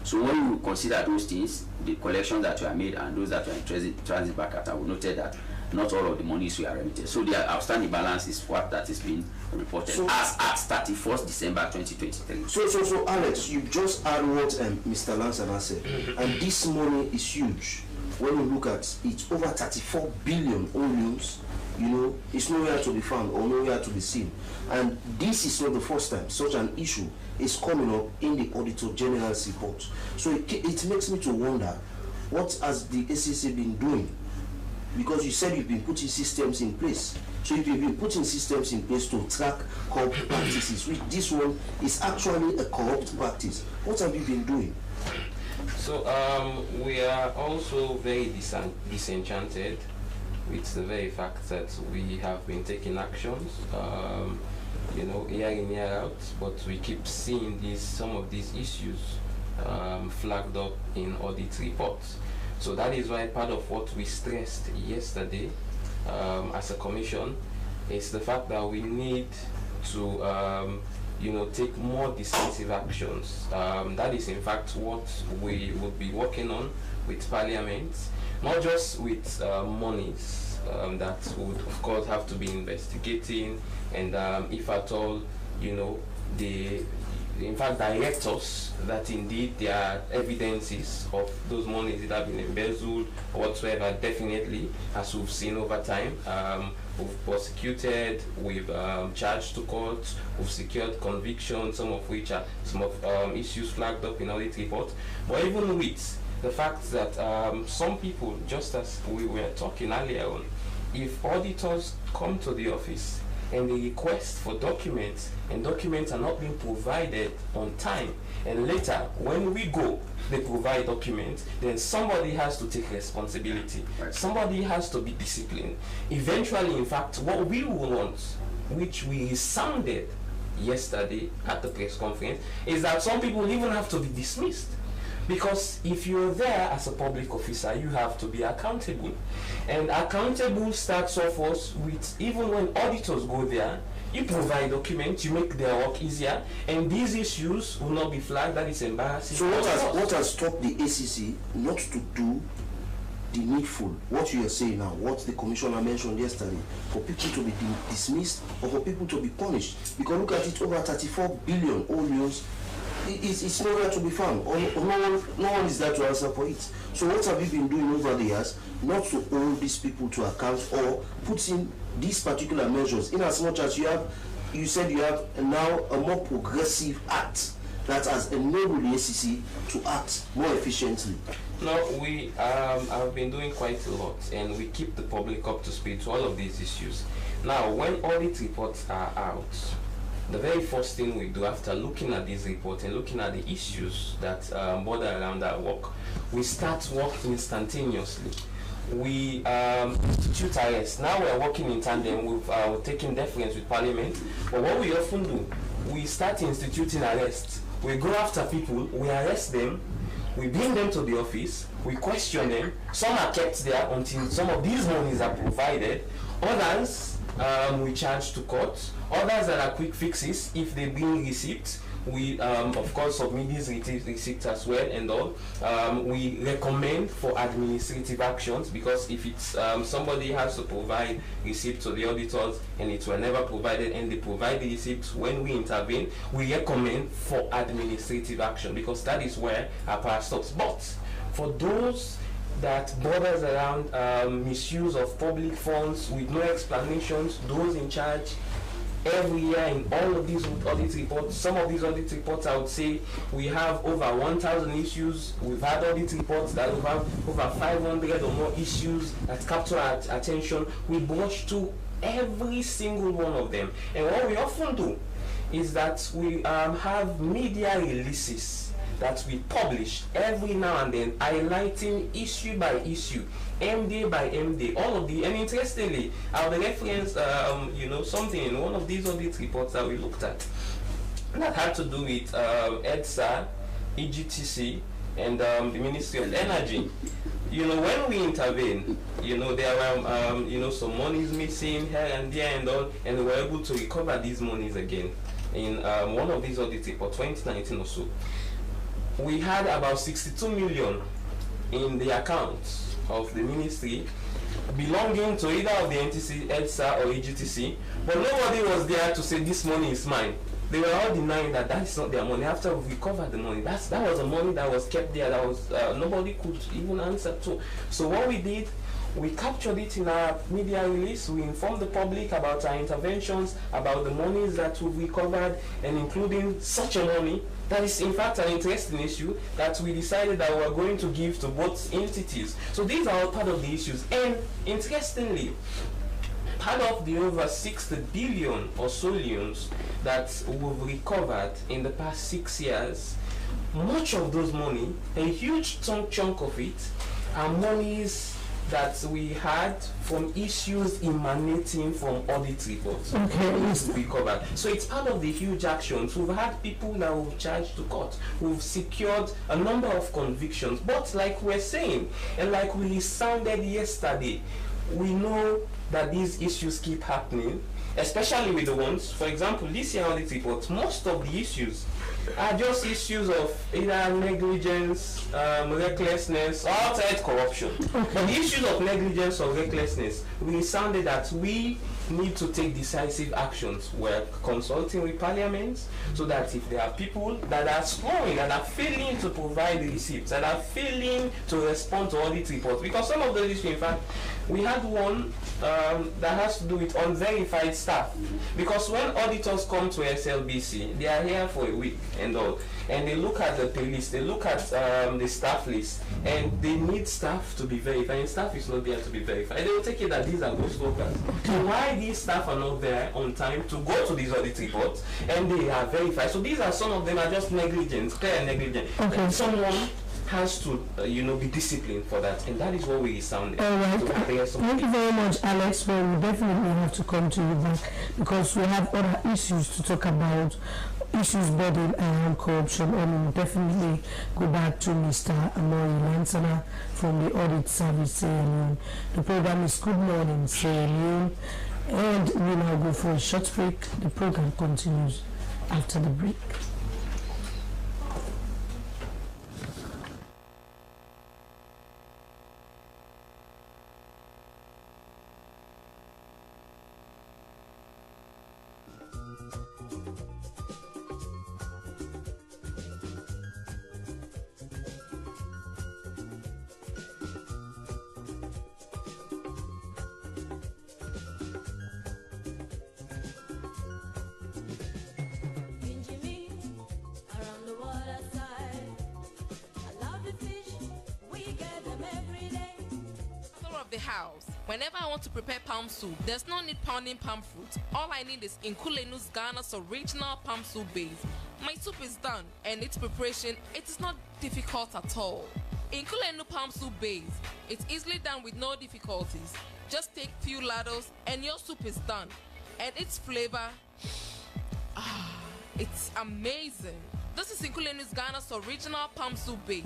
Speaker 19: So when you consider those things, the collections that were made and those that were in transit bank account, we noted that not all of the monies were remitted. So the outstanding balance is what that is being reported as at 31st December 2023.
Speaker 21: So Alex, you just heard what Mr. Lansana said, and this money is huge. When you look at it, over 34 billion loans, you know, it's nowhere to be found or nowhere to be seen. And this is not the first time such an issue is coming up in the Auditor General's report. So it makes me to wonder, what has the ACC been doing? Because you said you've been putting systems in place. So if you've been putting systems in place to track corrupt practices, which this one is actually a corrupt practice, what have you been doing?
Speaker 26: So we are also very disenchanted with the very fact that we have been taking actions, you know, year in, year out, but we keep seeing some of these issues flagged up in audit reports. So that is why part of what we stressed yesterday as a commission is the fact that we need to take more decisive actions. That is in fact what we would be working on with Parliament, not just with monies that would of course have to be investigating, and if at all, they in fact direct us that indeed there are evidences of those monies that have been embezzled or whatsoever. Definitely, as we've seen over time, we've prosecuted, we've charged to court, we've secured convictions, some of which are some of issues flagged up in audit report. But even with the fact that some people, just as we were talking earlier on, if auditors come to the office and they request for documents, and documents are not being provided on time, and later when we go they provide documents, then somebody has to take responsibility. Somebody has to be disciplined. Eventually, in fact, what we want, which we resounded yesterday at the press conference, is that some people even have to be dismissed. Because if you're there as a public officer, you have to be accountable. And accountable starts off with, even when auditors go there, you provide documents, you make their work easier, and these issues will not be flagged. That is embarrassing.
Speaker 21: So what has stopped the ACC not to do the needful, what you are saying now, what the commissioner mentioned yesterday, for people to be dismissed or for people to be punished? Because look at it, over 34 billion onions, it's nowhere to be found. No one is there to answer for it. So what have you been doing over the years not to hold these people to account or put in these particular measures, in as much as you said you have now a more progressive act that has enabled the ACC to act more efficiently?
Speaker 26: No, we have been doing quite a lot, and we keep the public up to speed to all of these issues. Now, when audit reports are out, the very first thing we do after looking at these reports and looking at the issues that border around our work, we start work instantaneously. We institute arrests. Now we're working in tandem with taking deference with Parliament, but what we often do, we start instituting arrests. We go after people, we arrest them, we bring them to the office, we question them. Some are kept there until some of these monies are provided. Others we charge to court. Others that are quick fixes, if they bring receipts, we of course submit these receipts as well, and all. We recommend for administrative actions, because if it's somebody has to provide receipts to the auditors and it were never provided, and they provide the receipts, when we intervene, we recommend for administrative action, because that is where our power stops. But for those that borders around misuse of public funds with no explanations, those in charge every year in all of these audit reports, some of these audit reports, I would say we have over 1,000 issues. We've had audit reports that we have over 500 or more issues that capture our attention. We brush through every single one of them. And what we often do is that we have media releases that we publish every now and then, highlighting issue by issue, MD by MD, all of the. And interestingly, I would reference something in one of these audit reports that we looked at that had to do with EDSA, EGTC, and the Ministry of Energy. When we intervene, there were some monies missing here and there and all, and we were able to recover these monies again in one of these audit reports, 2019 or so. We had about 62 million in the accounts of the ministry belonging to either of the NTC, EDSA, or EGTC, but nobody was there to say this money is mine. They were all denying that that is not their money. After we recovered the money, that was the money that was kept there, that was nobody could even answer to. So what we did, we captured it in our media release. We informed the public about our interventions, about the monies that we've recovered, and including such a money. That is in fact an interesting issue that we decided that we are going to give to both entities. So these are all part of the issues. And interestingly, part of the over 60 billion or so loans that we've recovered in the past 6 years, much of those money, a huge chunk of it, are monies that we had from issues emanating from audit reports. We covered. So it's part of the huge actions. We've had people that we've charged to court. We've secured a number of convictions. But like we're saying, and like we sounded yesterday, we know that these issues keep happening. especially with the ones, for example, this year audit report, most of the issues are just issues of either negligence, recklessness, or outright corruption. But the issues of negligence or recklessness, we sounded that we need to take decisive actions. We're consulting with parliaments so that if there are people that are slowing, that are failing to provide receipts, that are failing to respond to audit reports, because some of those issues, in fact, we had one that has to do with unverified staff. Because when auditors come to SLBC, they are here for a week and all, and they look at the pay list, they look at the staff list, and they need staff to be verified, and staff is not there to be verified. And they will take it that these are ghost workers. So why these staff are not there on time to go to these audit reports, and they are verified? So these are some of them are just negligence, clear negligence.
Speaker 4: Okay.
Speaker 26: Someone has to, be disciplined for that, and that is what we sounded.
Speaker 4: All right. Thank you very much, Alex. Well, we definitely have to come to you back because we have other issues to talk about, issues burden and corruption, and we'll definitely go back to Mr. Amori Lansana from the Audit Service Sierra Leone. The program is Good Morning Sierra Leone, and we now go for a short break. The program continues after the break.
Speaker 10: The house. Whenever I want to prepare palm soup, there's no need pounding palm fruit. All I need is Nkulenu's Ghana's original palm soup base. My soup is done, and its preparation, it is not difficult at all. Nkulenu palm soup base, it's easily done with no difficulties. Just take few ladles and your soup is done. And its flavor, it's amazing. This is Nkulenu's Ghana's original palm soup base.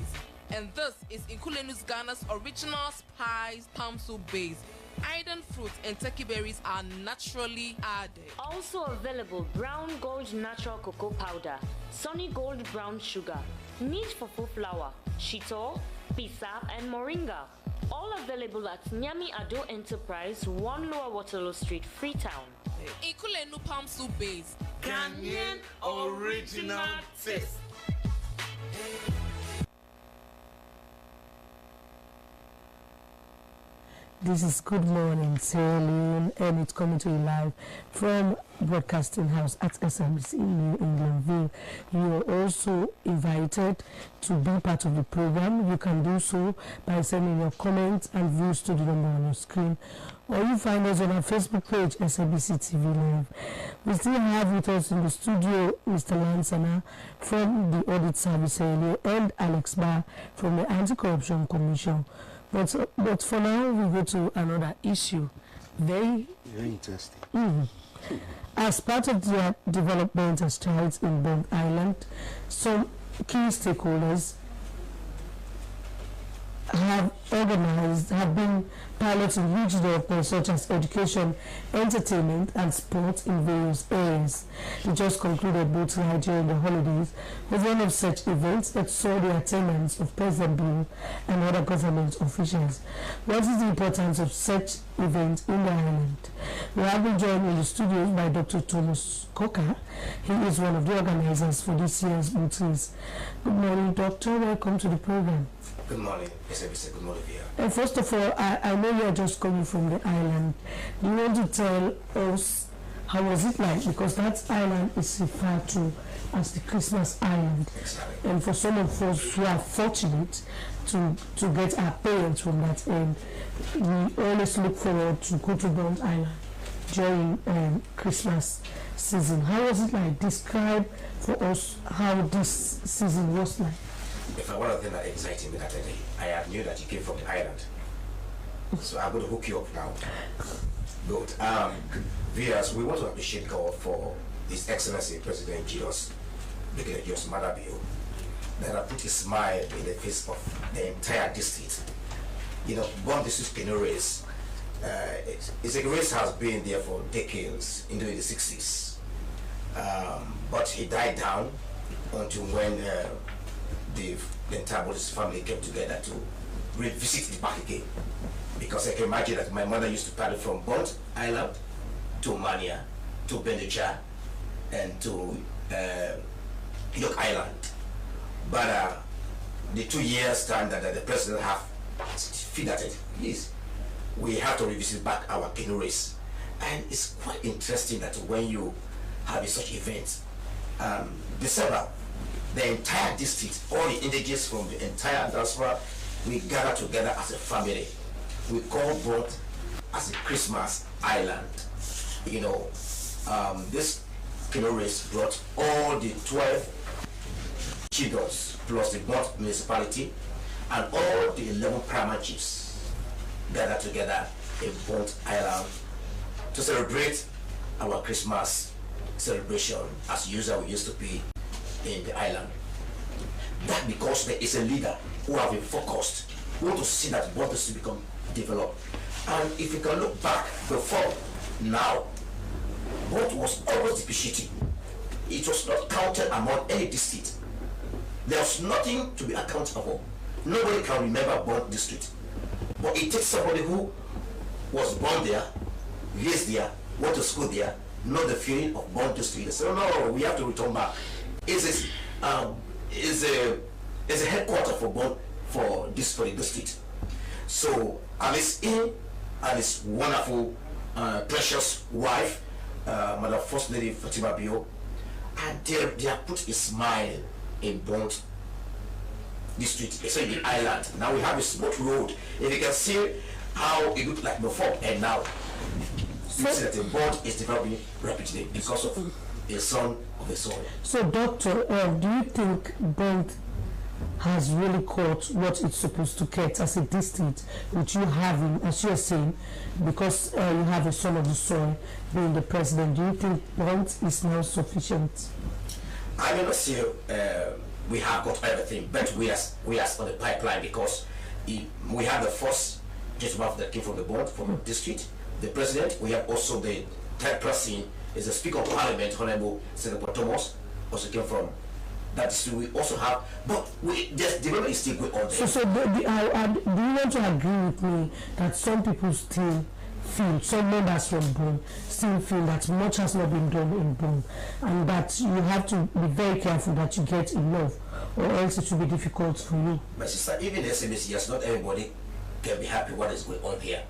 Speaker 10: And this is Nkulenu's Ghana's original spiced palm soup base. Iron fruit and turkey berries are naturally added.
Speaker 20: Also available Brown Gold natural cocoa powder, Sunny Gold brown sugar, neat fufu flour, shito, pisa, and moringa. All available at Nyami Ado Enterprise, 1 Lower Waterloo Street, Freetown.
Speaker 10: Nkulenu palm soup base,
Speaker 22: Ghanaian original taste.
Speaker 4: This is Good Morning Sierra Leone, and it's coming to you live from Broadcasting House at SLBC in New Englandville. You are also invited to be part of the program. You can do so by sending your comments and views to the number on your screen, or you find us on our Facebook page, Slbc TV Live. We still have with us in the studio Mr. Lansana from the Audit Service Sierra Leone and Alex Barr from the Anti-Corruption Commission. But for now, we go to another issue. Very
Speaker 21: interesting.
Speaker 4: As part of the developmental strides in Bond Island, some key stakeholders have been piloting huge developments such as education, entertainment, and sports in various areas. They just concluded both right during the holidays with one of such events that saw the attendance of President Bill and other government officials. What is the importance of such events in the island? We have been joined in the studios by Dr. Thomas Coker. He is one of the organizers for this year's meetings. Good morning, Doctor. Welcome to the program.
Speaker 23: Good morning, SLBC. Good morning, Via.
Speaker 4: And first of all, I know you are just coming from the island. Do you want to tell us how was it like? Because that island is referred to as the Christmas Island.
Speaker 23: Exactly.
Speaker 4: And for some of us who are fortunate to get our parents from that end, we always look forward to go to Bond Island during Christmas season. How was it like? Describe for us how this season was like.
Speaker 23: In fact, one of the things that excited me that day, I knew that you came from the island. So I'm going to hook you up now. Good. Viewers, we want to appreciate God for His Excellency President Julius Maada Bio that have put a smile in the face of the entire district. You know, Bond District Canoe Race his race has been there for decades into the 60s, but he died down until when the entire Buddhist family came together to revisit it back again. Because I can imagine that my mother used to paddle from Bond Island to Mania to Bendicha and to York Island. But the 2 years time that the president have figured it, please, we have to revisit back our canoe race. And it's quite interesting that when you have such events, December, the entire district, all the indigenous from the entire diaspora, we gather together as a family. We call both as a Christmas island. You know, this canoe race brought all the 12 chiefdoms plus the Bond municipality and all the 11 primary chiefs gathered together in Bond Island to celebrate our Christmas celebration as usual we used to be in the island. That because there is a leader who have been focused, who want to see that Bond is to become developed. And if you can look back before now, Bond was always depreciating. It was not counted among any district. There was nothing to be accountable. Nobody can remember Bond district. But it takes somebody who was born there, raised there, went to school there, know the feeling of Bond district. They say, no, we have to return back. It's a headquarter for Bond for the district. So Alice in and his wonderful, precious wife, Madam First Lady Fatima Bio, and they have put a smile in Bond district, especially the island. Now we have a smooth road. If you can see how it looked like before and now, you see that the Bond is developing rapidly because of a son of the soil.
Speaker 4: So, Doctor, do you think Bond has really caught what it's supposed to catch as a district, which you having, as you're saying, because you have a son of the soil being the president? Do you think Bond is now sufficient?
Speaker 23: I may not say we have got everything, but we are on the pipeline because we have the first gentleman that came from the Bond, from the district, the president. We have also the third person is the Speaker of Parliament, Honorable Senator Thomas, also came from that district. We also have, but the development is still going on there.
Speaker 4: So do you want to agree with me that some people still feel, some members from Bond still feel that much has not been done in Bond, and that you have to be very careful that you get enough, or else it will be difficult for you?
Speaker 23: My sister, even the SABC, yes, not everybody can be happy what is going on here.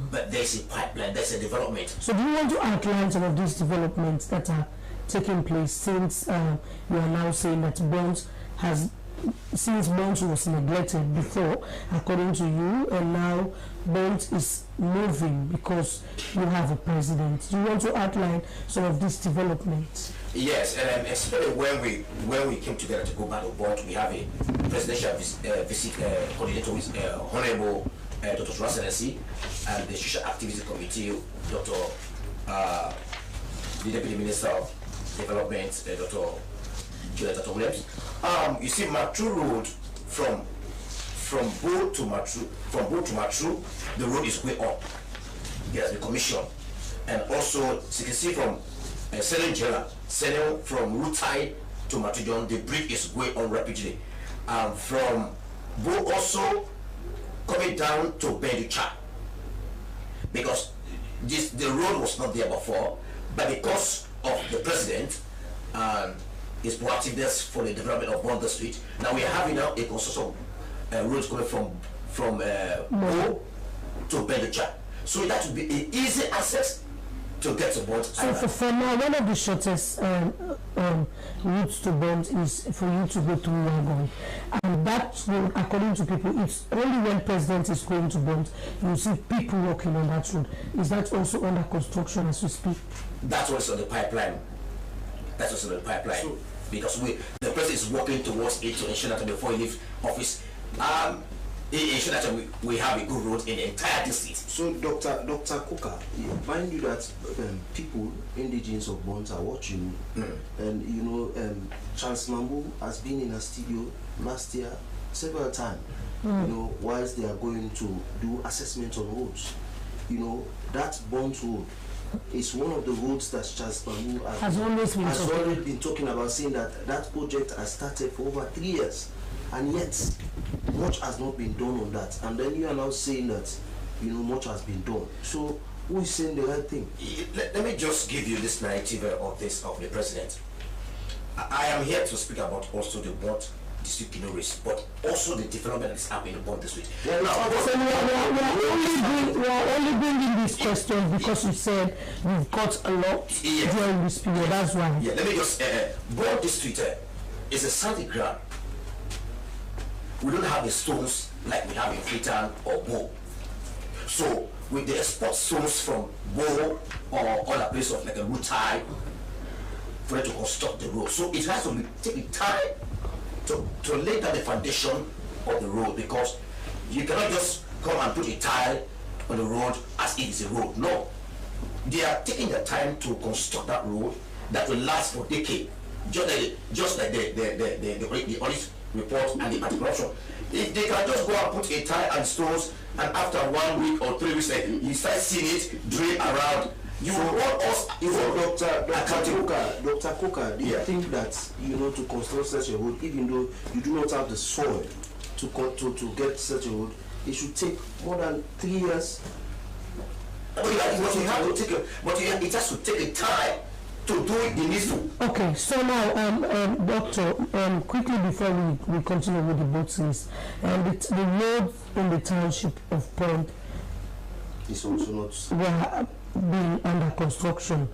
Speaker 23: But there's a pipeline, there's a development.
Speaker 4: So do you want to outline some of these developments that are taking place since you are now saying that Bond has, since Bond was neglected before, according to you, and now Bond is moving because you have a president? Do you want to outline some of these developments?
Speaker 23: Yes, especially when we came together to go back to Bond, we have a presidential visit coordinator with Honorable Dr. Rasilensi and the Social Activity Committee, Dr. The Deputy Minister of Development, Dr. Julieta Williams. You see, Matru Road from Bo to Matru, the road is way up. It has been commissioned, and also so you can see from Senegal from Rutai to Matrujon, the bridge is going on rapidly. From Bo also coming down to Bendicha, because the road was not there before, but because of the president and his proactiveness for the development of Bond Street, now we are having now a construction roads going from Mo to Bendicha, so that would be an easy access to get to Bond.
Speaker 4: So for now, one of the shortest routes to Bond is for you to go through Yangon, and that road, according to people, it's only when president is going to Bond you see people walking on that road. Is that also under construction as we speak?
Speaker 23: That's also on the pipeline. That's also on the pipeline. So, because the president is working towards it to ensure that before he leaves office, ensure that we have a good road in the entire district.
Speaker 21: So, Dr. Kuka, mind you that people, indigenous of Bond, are watching, and you know, Charles Mambu has been in a studio last year several times. You know, whilst they are going to do assessment on roads, you know, that Bond Road is one of the roads that Charles Bamboo
Speaker 4: has always
Speaker 21: been talking about, saying that that project has started for over 3 years, and yet much has not been done on that. And then you are now saying that, you know, much has been done. So who is saying the right thing?
Speaker 23: Let me just give you this narrative of the president. I am here to speak about also the Bond district race, but also the development that is happening in the Bond district.
Speaker 4: So we are only bringing this question because you said we've got a lot during this period. That's why.
Speaker 23: Yeah, let me just Bond district is a sandy ground. We don't have the stones like we have in Freetown or Bo. So with the export stones from Bo or other places of like a Rutai for them to construct the road. So it has to be taking time to lay down the foundation of the road, because you cannot just come and put a tile on the road as if it's a road. No. They are taking the time to construct that road that will last for decades. Just like the audit report and the anti-corruption. If they can just go and put a tile and stones, and after 1 week or 3 weeks, you start seeing it drill around. You want us,
Speaker 21: Dr. Coker, do you think that, you know, to construct such a road, even though you do not have the soil to get such a road, it should take more than 3 years?
Speaker 23: But it has to take a time to do it the needful.
Speaker 4: Okay, so now, Doctor, quickly before we continue with the boat race, the road in the township of Pond
Speaker 21: is also not
Speaker 4: being under construction.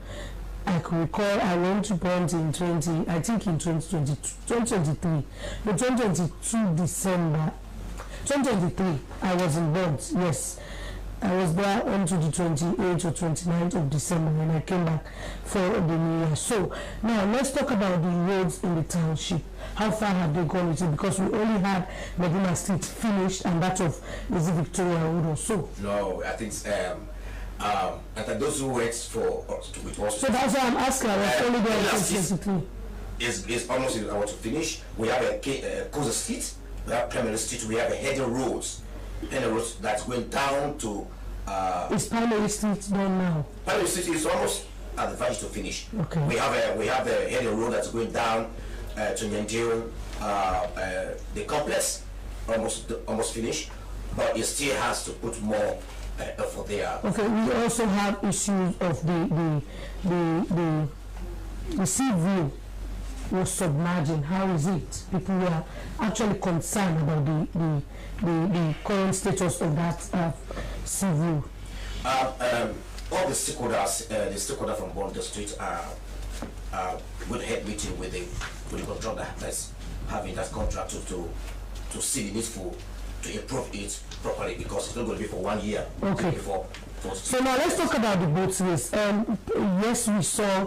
Speaker 4: I can recall I went to Pond in 2023, the 2022 December, 2023, I was in Bonds, yes. I was there until the 28th or 29th of December when I came back for the new year. So now let's talk about the roads in the township. How far have they gone with it? Because we only had Medina Street finished, and that of is it Victoria Road or so.
Speaker 23: No, I think and those who work for with us.
Speaker 4: So that's why I'm asking. I was only there in 2023.
Speaker 23: Is almost about to finish. We have a Koza Street, we have Primary Street, we have a Header Roads. And the roads that's going down to
Speaker 4: is Primary Street done now?
Speaker 23: Primary Street is almost at the verge to finish.
Speaker 4: Okay.
Speaker 23: We have a header road that's going down to Nyandiru, the complex almost finished, but it still has to put more effort there.
Speaker 4: Okay, we also have issues of the sea view was submerging. How is it? People were actually concerned about the current status of that sea view.
Speaker 23: All the stakeholders from Bond District are good head meeting with the contractor that's having that contract to see the needful to improve it properly, because it's not going to be for 1 year.
Speaker 4: Okay. So now let's talk about the boat race. Yes, we saw,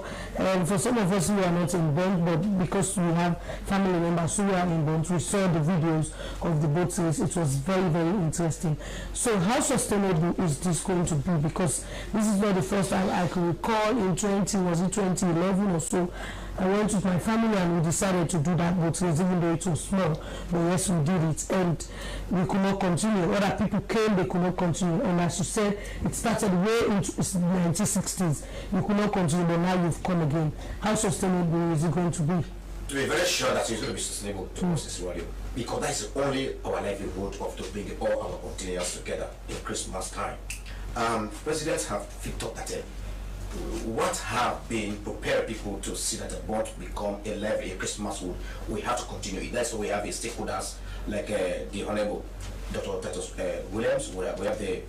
Speaker 4: for some of us who are not in Bond, but because we have family members who are in Bond, we saw the videos of the boat race. It was very, very interesting. So how sustainable is this going to be? Because this is not the first time I can recall in 2011 or so, I went with my family and we decided to do that boat race, even though it was small. But yes, we did it, and we could not continue. Other people came, they could not continue. And as you said, it started way into the 1960s. You could not continue, but now you've come again. How sustainable is it going to be?
Speaker 23: To be very sure that it's going to be sustainable to us as well, because that is only our livelihood of to bring all our containers together in Christmas time. Presidents have picked up that what have been prepared people to see that the board become a levy, a Christmas wood. We have to continue it. That's why we have the stakeholders like the Honorable Dr. Titus Williams. We have the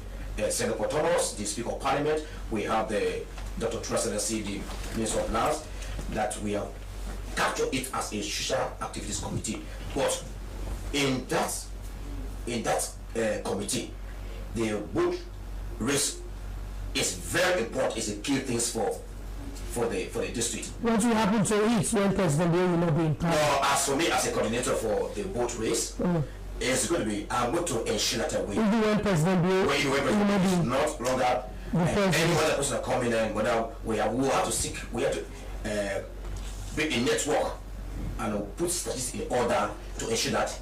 Speaker 23: Senator Thomas, the Speaker of Parliament. We have the Dr. Trusty, the Minister of Lands. That we have captured it as a social activities committee. But in that committee, the boat race is very important. It's a key things for the district.
Speaker 4: What will happen to it when President Bill will not be in power?
Speaker 23: No, as for me, as a coordinator for the boat race, it's going to be, I'm going to ensure that we,
Speaker 4: even when President Bill
Speaker 23: will not be not longer any other person coming in, whether we have to build a network and put statistics in order to ensure that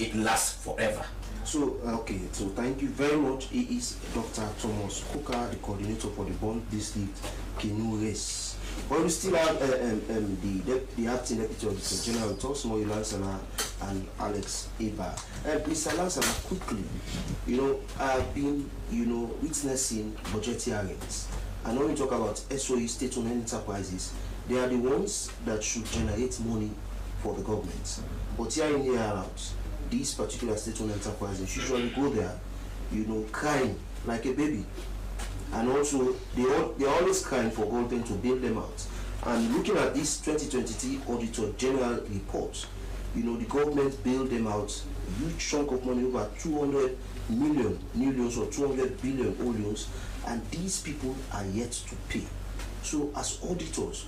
Speaker 23: it lasts forever.
Speaker 21: So, okay, so thank you very much. He is Dr. Thomas Coker, the coordinator for the Bond District Canoe Race. But we still have the acting deputy auditor general, Tosmo Lansana and Alex Eba. Mr. Lansana, quickly, I've been, witnessing budget hearings. And when we talk about SOE, state-owned enterprises, they are the ones that should generate money for the government. But here in here out, these particular state-owned enterprises usually go there, crying like a baby. And also, they're always crying for government to bail them out. And looking at this 2023 Auditor General report, the government bailed them out a huge chunk of money, over 200 millions or 200 billion olions, and these people are yet to pay. So as auditors,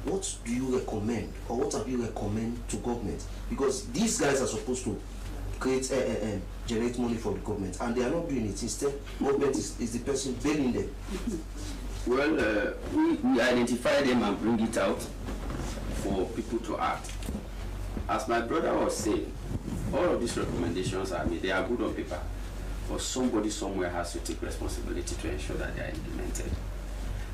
Speaker 21: what do you recommend, or what have you recommend to government? Because these guys are supposed to create generate money for the government, and they are not doing it. Instead, government is the person bailing them.
Speaker 19: Well, we identify them and bring it out for people to act. As my brother was saying, all of these recommendations they are good on paper, but somebody somewhere has to take responsibility to ensure that they are implemented.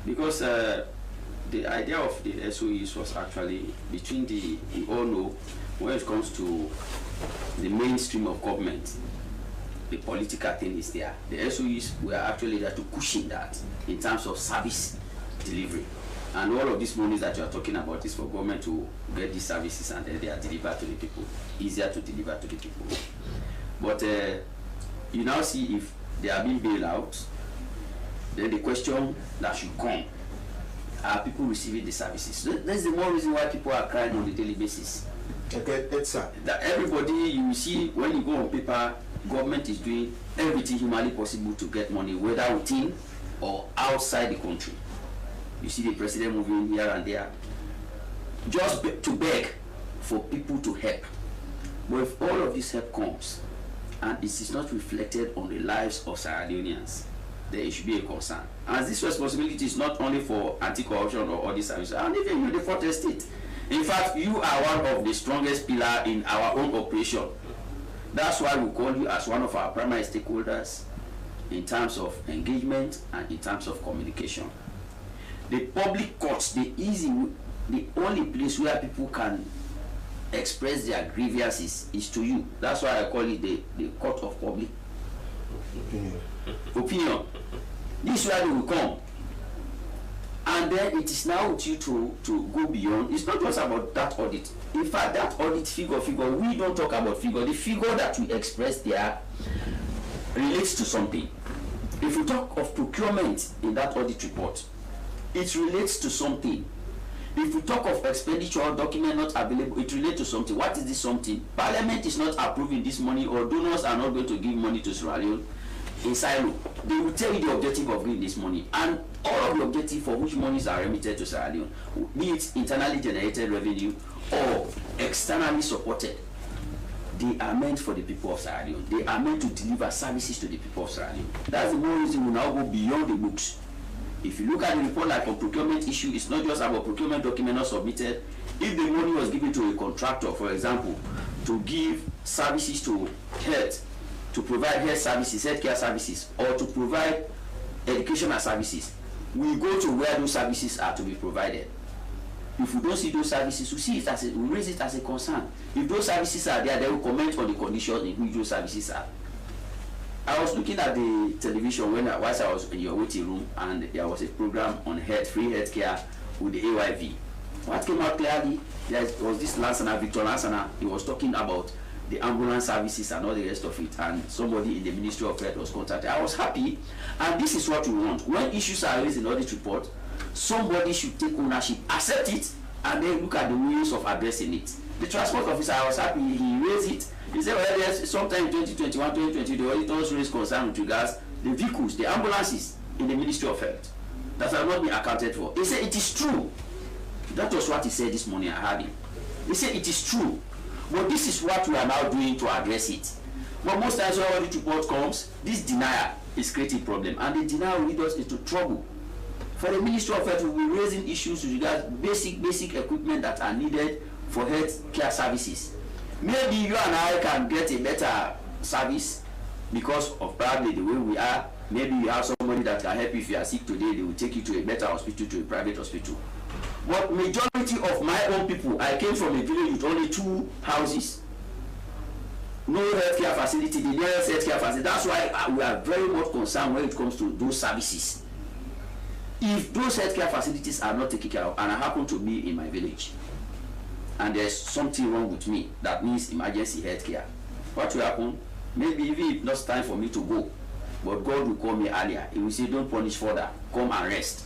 Speaker 19: Because the idea of the SOEs was actually between we all know, when it comes to the mainstream of government, the political thing is there. The SOEs were actually there to cushion that in terms of service delivery. And all of these monies that you are talking about is for government to get these services, and then they are delivered to the people. Easier to deliver to the people. But you now see if they are being bailed out, then the question that should come, are people receiving the services? That's the more reason why people are crying on a daily basis.
Speaker 21: Okay, that's
Speaker 19: that everybody, you see, when you go on paper, government is doing everything humanly possible to get money, whether within or outside the country. You see the president moving here and there, just to beg for people to help. But if all of this help comes and it is not reflected on the lives of Sierra Leoneans, then it should be a concern. And this responsibility is not only for anti-corruption or all these services, and even in the fourth estate. In fact, you are one of the strongest pillars in our own operation. That's why we call you as one of our primary stakeholders in terms of engagement and in terms of communication. The public courts, the only place where people can express their grievances is to you. That's why I call it the court of public opinion. This is where they will come. And then it is now with you to go beyond. It's not just about that audit. In fact, that audit figure, we don't talk about figure. The figure that we express there relates to something. If we talk of procurement in that audit report, it relates to something. If we talk of expenditure document not available, it relates to something. What is this something? Parliament is not approving this money, or donors are not going to give money to Sierra Leone in silo. They will tell you the objective of giving this money, and all of the objective for which monies are remitted to Sierra Leone, be it internally generated revenue or externally supported, they are meant for the people of Sierra Leone. They are meant to deliver services to the people of Sierra Leone. That's the more reason we now go beyond the books. If you look at the report, like a procurement issue, it's not just about procurement document not submitted. If the money was given to a contractor, for example, to give services to health, to provide health services, healthcare services, or to provide educational services, we go to where those services are to be provided. If we don't see those services, we raise it as a concern. If those services are there, they will comment on the conditions in which those services are. I was looking at the television whilst I was in your waiting room, and there was a program on free healthcare with the AYV. What came out clearly, there was this Victor Lansana, he was talking about the ambulance services and all the rest of it, and somebody in the Ministry of Health was contacted. I was happy, and this is what we want. When issues are raised in audit report, somebody should take ownership, accept it, and then look at the ways of addressing it. The transport officer, I was happy, he raised it. He said, well, yes, sometime in 2021, 2020, the auditors raised concern with regards the vehicles, the ambulances in the Ministry of Health that have not been accounted for. He said, it is true. That was what he said this morning. I heard him. He said, it is true. But this is what we are now doing to address it. But most times when audit report comes, this denial is creating a problem, and the denial will lead us into trouble. For the Ministry of Health, we will be raising issues with regards basic equipment that are needed for health care services. Maybe you and I can get a better service
Speaker 5: because of probably the way we are. Maybe you have somebody that can help you if you are sick today, they will take you to a better hospital, to a private hospital. But majority of my own people, I came from a village with only 2 houses. No healthcare facility, the nearest healthcare facility. That's why we are very much concerned when it comes to those services. If those healthcare facilities are not taken care of, and I happen to be in my village, and there's something wrong with me that needs emergency healthcare, what will happen? Maybe even if not time for me to go, but God will call me earlier. He will say, don't punish further, come and rest.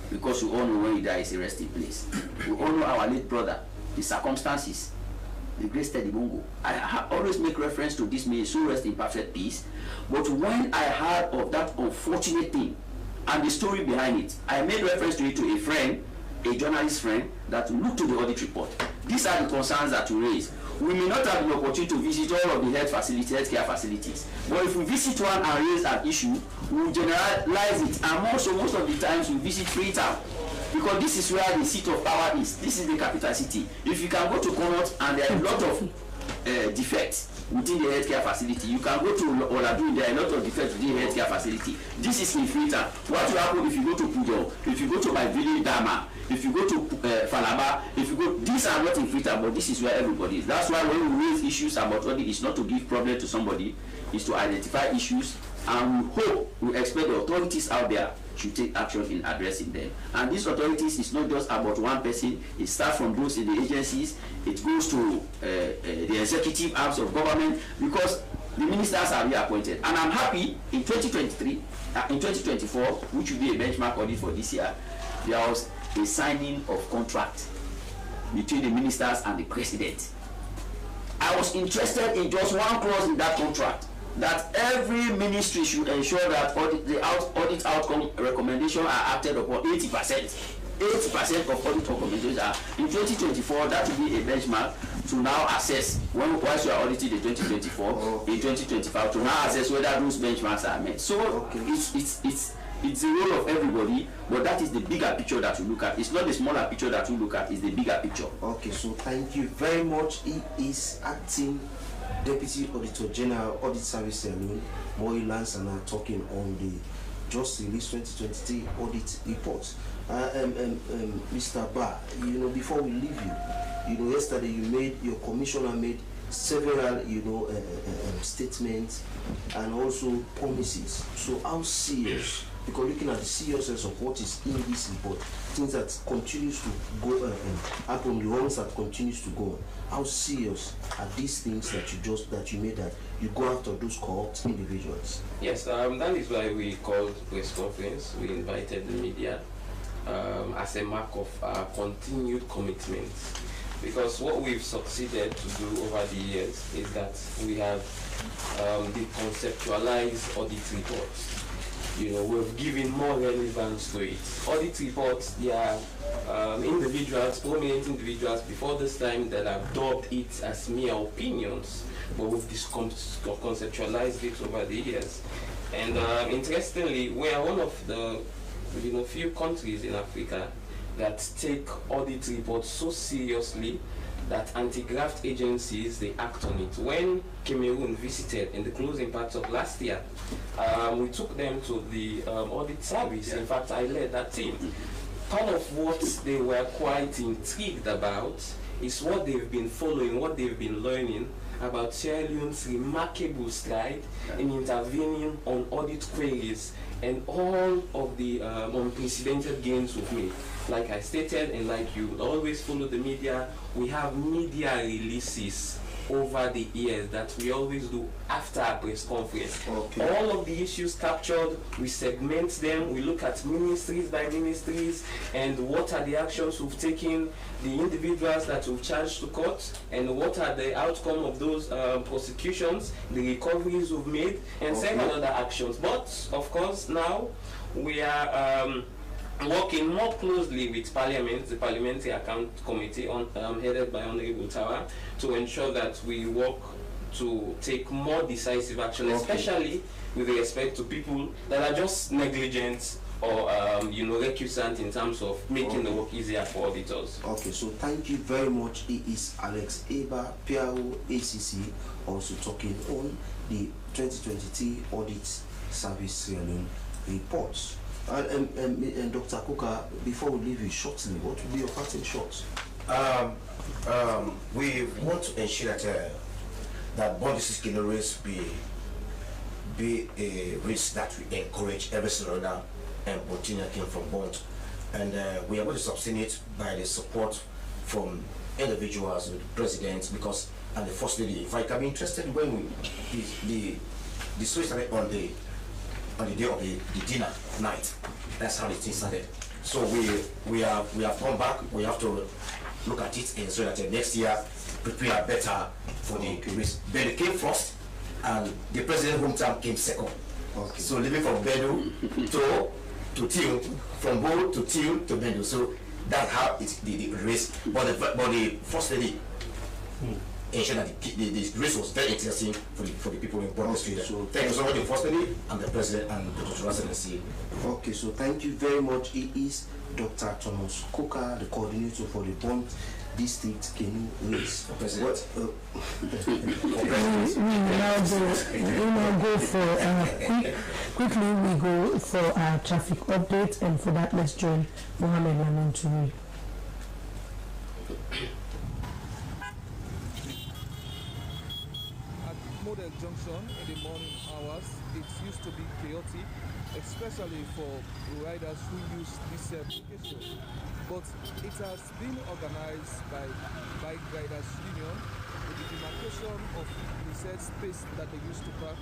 Speaker 5: Because we all know when you die is a resting place. We all know our late brother, the circumstances, the great Steady Bongo. I always make reference to this, may his soul rest in perfect peace. But when I heard of that unfortunate thing and the story behind it, I made reference to it to a friend, a journalist friend, that looked to the audit report. These are the concerns that we raise. We may not have the opportunity to visit all of the healthcare facilities, but if we visit one and raise an issue, we will generalize it, and also most of the times we visit Freetown, because this is where the seat of power is. This is the capital city. If you can go to Connaught and there are a lot of defects within the healthcare facility, you can go to Oladu, there are a lot of defects within the healthcare facility. This is in Freetown. What will happen if you go to Pujo, if you go to my village Dama, if you go to Falaba, if you go, these are not in Freetown, but this is where everybody is. That's why when we raise issues about audit, it's not to give problem to somebody, it's to identify issues, and we hope, we expect the authorities out there should take action in addressing them. And these authorities is not just about one person, it starts from those in the agencies, it goes to the executive arms of government, because the ministers are reappointed. And I'm happy in 2023, in 2024, which will be a benchmark audit for this year, there was a signing of contract between the ministers and the president. I was interested in just one clause in that contract, that every ministry should ensure that audit outcome recommendations are acted upon 80%. 80% of audit recommendations are. In 2024, that will be a benchmark to now assess, once you are auditing the 2024, in 2025, to now assess whether those benchmarks are met. So it's the role of everybody, but that is the bigger picture that we look at. It's not the smaller picture that we look at, it's the bigger picture.
Speaker 21: Okay, so thank you very much. He is acting Deputy Auditor General, Audit Service Sierra Leone, Moi Lansana, talking on the just released 2023 audit report. Mr. Ba, before we leave you, yesterday your commissioner made several, statements and also promises. So how serious? Because looking at the seriousness of what is in this report, things that continues to go happen, the wrongs that continues to go on. How serious are these things that you made, that you go after those corrupt individuals?
Speaker 26: Yes, that is why we called press conference. We invited the media as a mark of our continued commitment. Because what we've succeeded to do over the years is that we have deconceptualized audit reports. We've given more relevance to it. Audit reports, they are individuals, prominent individuals before this time that have dubbed it as mere opinions, but we've conceptualized it over the years. And interestingly, we are one of the few countries in Africa that take audit reports so seriously that anti-graft agencies, they act on it. When Cameroon visited in the closing parts of last year, we took them to the audit service. In fact, I led that team. Part of what they were quite intrigued about is what they've been following, what they've been learning about Sierra Leone's remarkable stride in intervening on audit queries and all of the unprecedented gains we've made. Like I stated, and like you always follow the media, we have media releases over the years that we always do after a press conference. Okay. All of the issues captured, we segment them, we look at ministries by ministries, and what are the actions we've taken, the individuals that we've charged to court, and what are the outcome of those prosecutions, the recoveries we've made, and several other actions. But of course now we are working more closely with Parliament, the Parliamentary Account Committee headed by Honorable Tawa, to ensure that we work to take more decisive action, especially with respect to people that are just negligent or recusant in terms of making the work easier for auditors.
Speaker 21: Okay, so thank you very much. It is Alex Eba, PRO ACC, also talking on the 2023 Audit Service Sierra Leone reports. And Dr. Kuka, before we leave you shortly, what will be your parting shots?
Speaker 23: We want to ensure that bond disease kidney race be a race that we encourage every Sierra and Botina came from bond, and we are going to sustain it by the support from individuals, the president, because and the first lady. If I can be interested when the story started on the day of the dinner night. That's how the thing started. So we have come back. We have to look at it and so that next year prepare better for the race. Bedu came first, and the president hometown came second. Okay. So living from Bedu to Til, from Bo to Til to Bedu. So that's how it's the race. But the first lady ensured that the race was very interesting for the people in Borno Street. So thank you so much, the first lady and the president and Dr. Rasidency.
Speaker 21: Okay, so thank you very much. It is Dr. Thomas Coker, the coordinator for the Bond District Canoe Race. What?
Speaker 4: We now go for quickly. We go for our traffic update, and for that, let's join Mohammed Lamin Turi.
Speaker 6: Model Junction in the morning hours, it used to be chaotic, especially for riders who use this application. But it has been organized by Bike Riders Union with the demarcation of the said space that they used to park.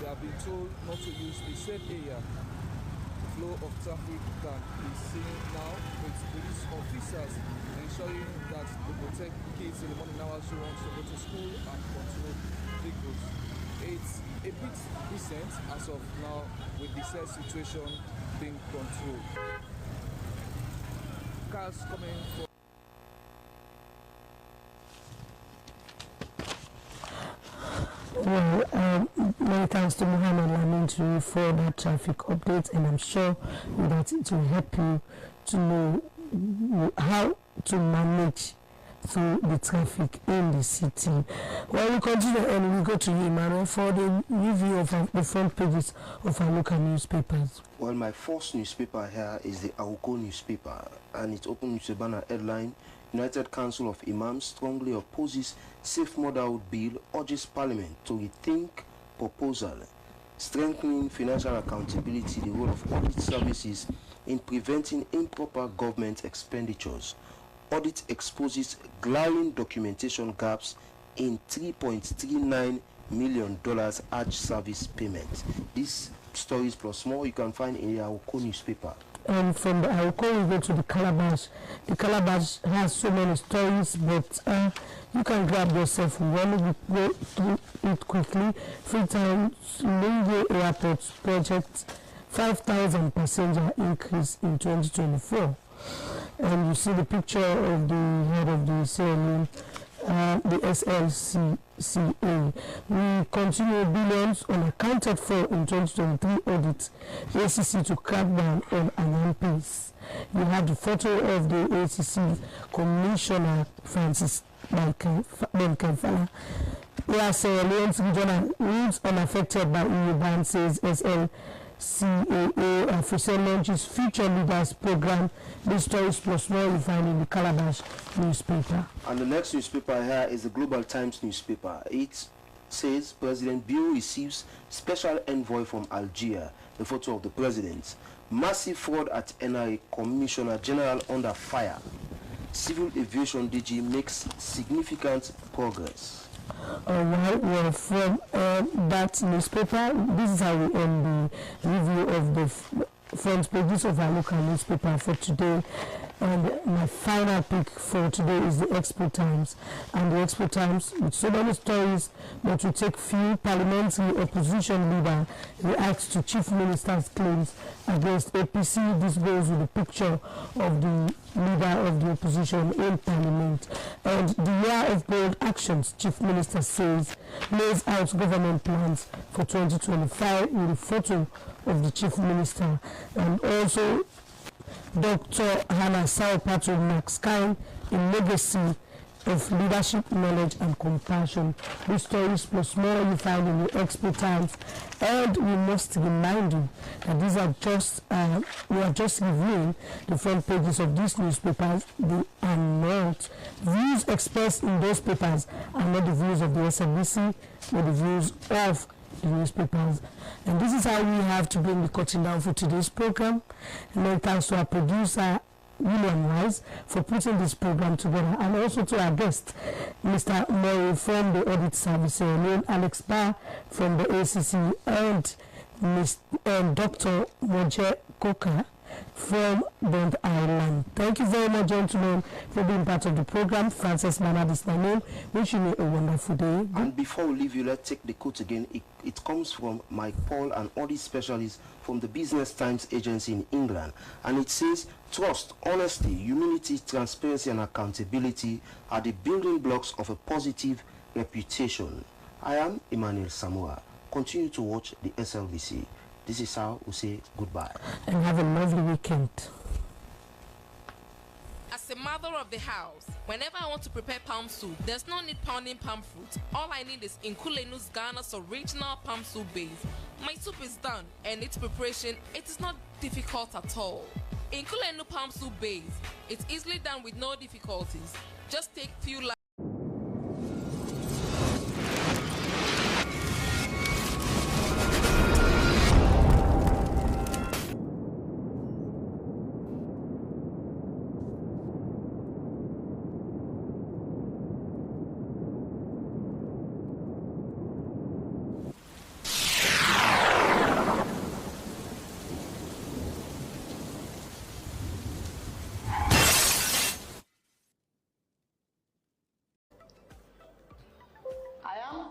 Speaker 6: They have been told not to use the said area. The flow of traffic can be seen now with police officers ensuring that they protect kids in the morning hours who want to go to school and control vehicles. It's a bit decent as of now with the said situation being controlled. Cars coming from
Speaker 4: Well, many thanks to Mohammed Lamin for that traffic update, and I'm sure that it will help you to know how to manage through the traffic in the city. Well, we continue and we go to you, Emmanuel, for the review of the front pages of our local newspapers.
Speaker 21: Well, my first newspaper here is the Awuko newspaper, and it opens with a banner headline: United Council of Imams strongly opposes Safe Motherhood Bill, urges Parliament to rethink proposal, strengthening financial accountability, the role of audit services in preventing improper government expenditures. Audit exposes glaring documentation gaps in $3.39 million Hajj service payment. These stories plus more you can find in the Awuko newspaper.
Speaker 4: And from the Awuko we go to the Calabash. The Calabash has so many stories, but you can grab yourself one. We go through it quickly. Freetown Lingo Airport project 5,000 passenger increase in 2024. And you see the picture of the head of the Sierra Leone, the SLCCA. We continue billions unaccounted for in 2023 audit. ACC to crack down on unpaid. You have the photo of the ACC Commissioner Francis Benkefala. Yeah, Sierra Leone's regional routes unaffected by EU ban, says SLCAA. Official launches Future Leaders Program. These stories plus more you find in the Calabash newspaper.
Speaker 21: And the next newspaper here is the Global Times newspaper. It says President Bill receives special envoy from Algeria. The photo of the president. Massive fraud at NRA Commissioner General under fire. Civil Aviation DG makes significant progress.
Speaker 4: Well, from that newspaper, this is how we end the review of the front pages of our local newspaper for today. And my final pick for today is the Expo Times. And the Expo Times, with so many stories, but we take few parliamentary opposition leader reacts to Chief Minister's claims against APC. This goes with a picture of the leader of the opposition in Parliament. And the year of bold actions, Chief Minister says, lays out government plans for 2025 with a photo of the Chief Minister. And also Dr. Hannah Saupato Max Kine, a legacy of leadership, knowledge and compassion. These stories plus more you find in the Expo Times. And we must remind you that these are just, we are just reviewing the front pages of these newspapers. They are not views expressed in those papers are not the views of the SLBC, but the views of the newspapers. And this is how we have to bring the curtain down for today's program. And then thanks to our producer William Wise for putting this program together, and also to our guest Mr. Murray from the Audit Service, Sierra Leone, Alex Barr from the ACC, and Dr. Moje Koka from Bond Island. Thank you very much, gentlemen, for being part of the program. Francis Manad is my name. Wishing you a wonderful day.
Speaker 21: And before we leave you, let's take the quote again. It comes from Mike Paul, an audit specialist from the Business Times agency in England. And it says, trust, honesty, humility, transparency and accountability are the building blocks of a positive reputation. I am Emmanuel Samoa. Continue to watch the SLBC. This is how we say goodbye.
Speaker 4: And have a lovely weekend.
Speaker 10: As a mother of the house, whenever I want to prepare palm soup, there's no need pounding palm fruit. All I need is Nkulenu's Ghana's original palm soup base. My soup is done, and its preparation, it is not difficult at all. Nkulenu palm soup base, it's easily done with no difficulties. Just take few lines.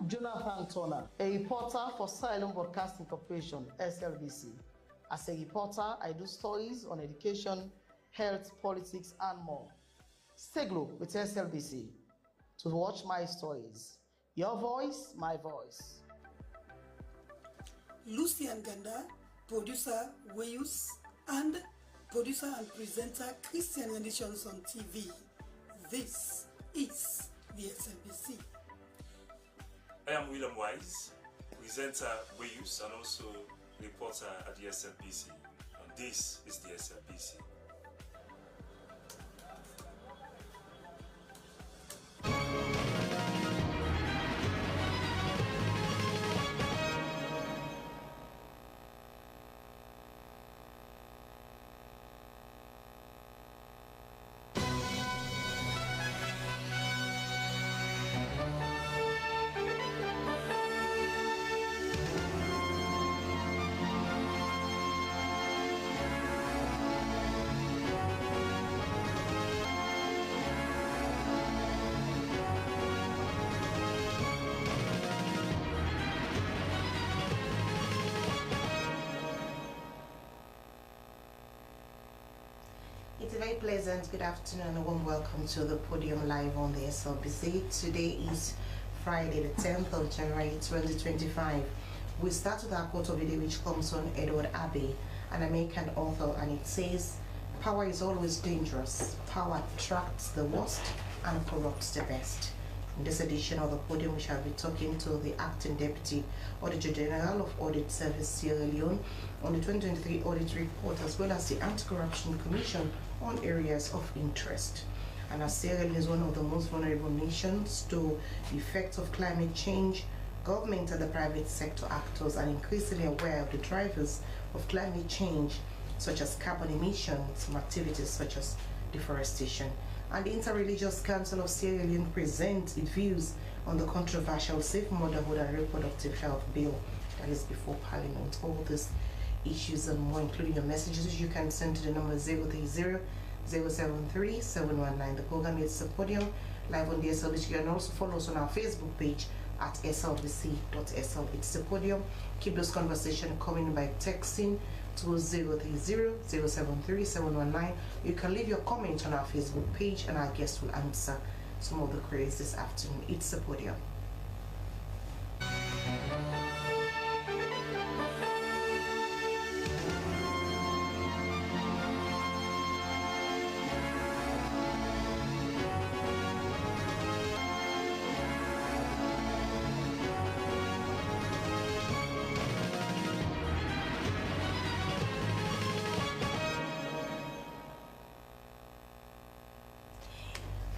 Speaker 7: Jonathan Turner, a reporter for Sierra Leone Broadcasting Corporation, SLBC. As a reporter, I do stories on education, health, politics, and more. Stay glued with SLBC to watch my stories. Your voice, my voice.
Speaker 9: Lucian Ganda, producer Weyus, and producer and presenter Christian Editions on TV. This is the SLBC.
Speaker 11: I am William Wise, presenter Weyus and also reporter at the SLBC, and this is the SLBC.
Speaker 12: It's a very pleasant good afternoon and a warm welcome to the podium live on the SLBC. Today is Friday, the 10th of January 2025. We start with our quote of the day, which comes from Edward Abbey, an American author, and it says, "Power is always dangerous. Power attracts the worst and corrupts the best." In this edition of the podium, we shall be talking to the Acting Deputy Auditor General of Audit Service Sierra Leone on the 2023 audit report, as well as the Anti-Corruption Commission on areas of interest. And as Sierra Leone is one of the most vulnerable nations to the effects of climate change, government and the private sector actors are increasingly aware of the drivers of climate change, such as carbon emissions from activities such as deforestation. And the Interreligious Council of Sierra Leone presents its views on the controversial Safe Motherhood and Reproductive Health Bill that is before Parliament. All these issues and more, including your messages, you can send to the number 030 073-719. The program is the Podium live on the SLBC. You can also follow us on our Facebook page at slbc.sl. It's the Podium. Keep this conversation coming by texting to 030-073-719. You can leave your comment on our Facebook page and our guest will answer some of the queries this afternoon. It's the Podium.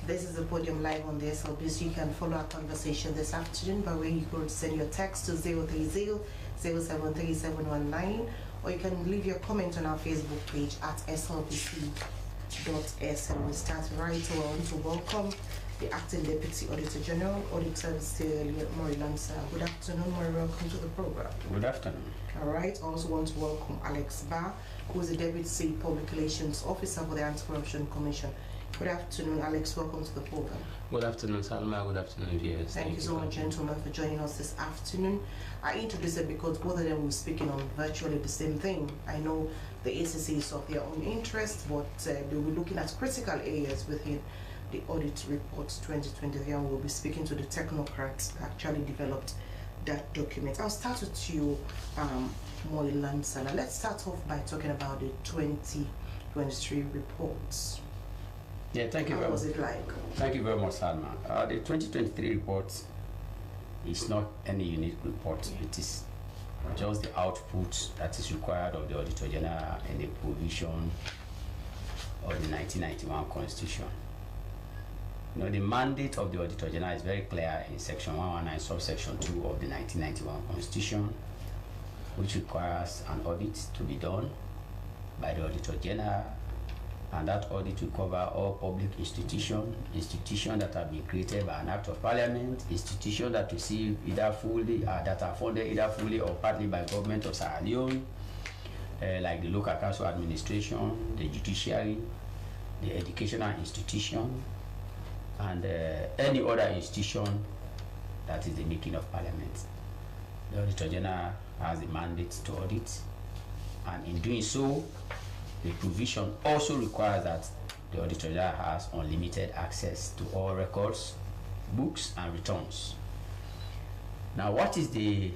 Speaker 12: This is the Podium live on the SLBC. You can follow our conversation this afternoon by way you could send your text to 030-073-719, or you can leave your comment on our Facebook page at slbc.sl. We start right away. I want to welcome the Acting Deputy Auditor General, Auditor Sierra Leone. Good afternoon, Mori. Welcome to the program.
Speaker 1: Good afternoon.
Speaker 12: All right. I also want to welcome Alex Barr, who is the Deputy Public Relations Officer for the Anti-Corruption Commission. Good afternoon, Alex. Welcome to the program.
Speaker 1: Good afternoon, Salma. Good afternoon, viewers.
Speaker 12: Thank you so much, gentlemen, for joining us this afternoon. I introduced it because both of them were speaking on virtually the same thing. I know the ACC is of their own interest, but they will be looking at critical areas within the audit report 2023, and we'll be speaking to the technocrats that actually developed that document. I'll start with you, Moy Lansana. Let's start off by talking about the 2023 reports.
Speaker 1: Yeah, thank you.
Speaker 12: How was it like?
Speaker 1: Thank you very much, Salma. The 2023 report is not any unique report. It is just the output that is required of the Auditor General in the provision of the 1991 Constitution. You know, the mandate of the Auditor General is very clear in Section 119, subsection 2 of the 1991 Constitution, which requires an audit to be done by the Auditor General, and that audit will cover all public institutions that have been created by an act of parliament, institutions that receive either fully that are funded either fully or partly by government of Sierra Leone, like the local council administration, the judiciary, the educational institution, and any other institution that is the making of parliament. The Auditor General has a mandate to audit, and in doing so, the provision also requires that the Auditor General has unlimited access to all records, books, and returns. Now, what is the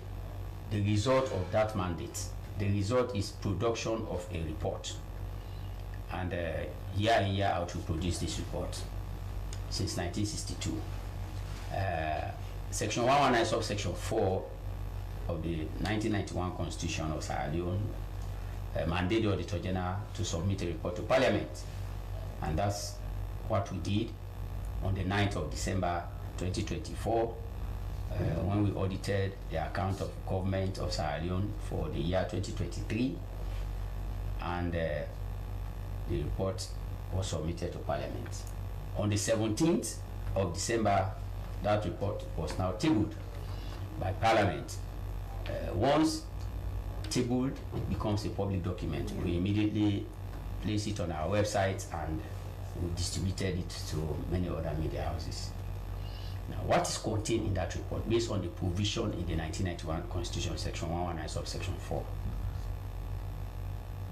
Speaker 1: result of that mandate? The result is production of a report. And year in, year out, we produce this report since 1962. Section 119, subsection 4 of the 1991 Constitution of Sierra Leone mandate the Auditor General to submit a report to Parliament, and that's what we did on the 9th of December 2024 when we audited the account of government of Sierra Leone for the year 2023, and the report was submitted to Parliament. On the 17th of December, that report was now tabled by Parliament. Once tabled, it becomes a public document. We immediately place it on our website and we distributed it to many other media houses. Now, what is contained in that report based on the provision in the 1991 Constitution, Section 119, subsection 4?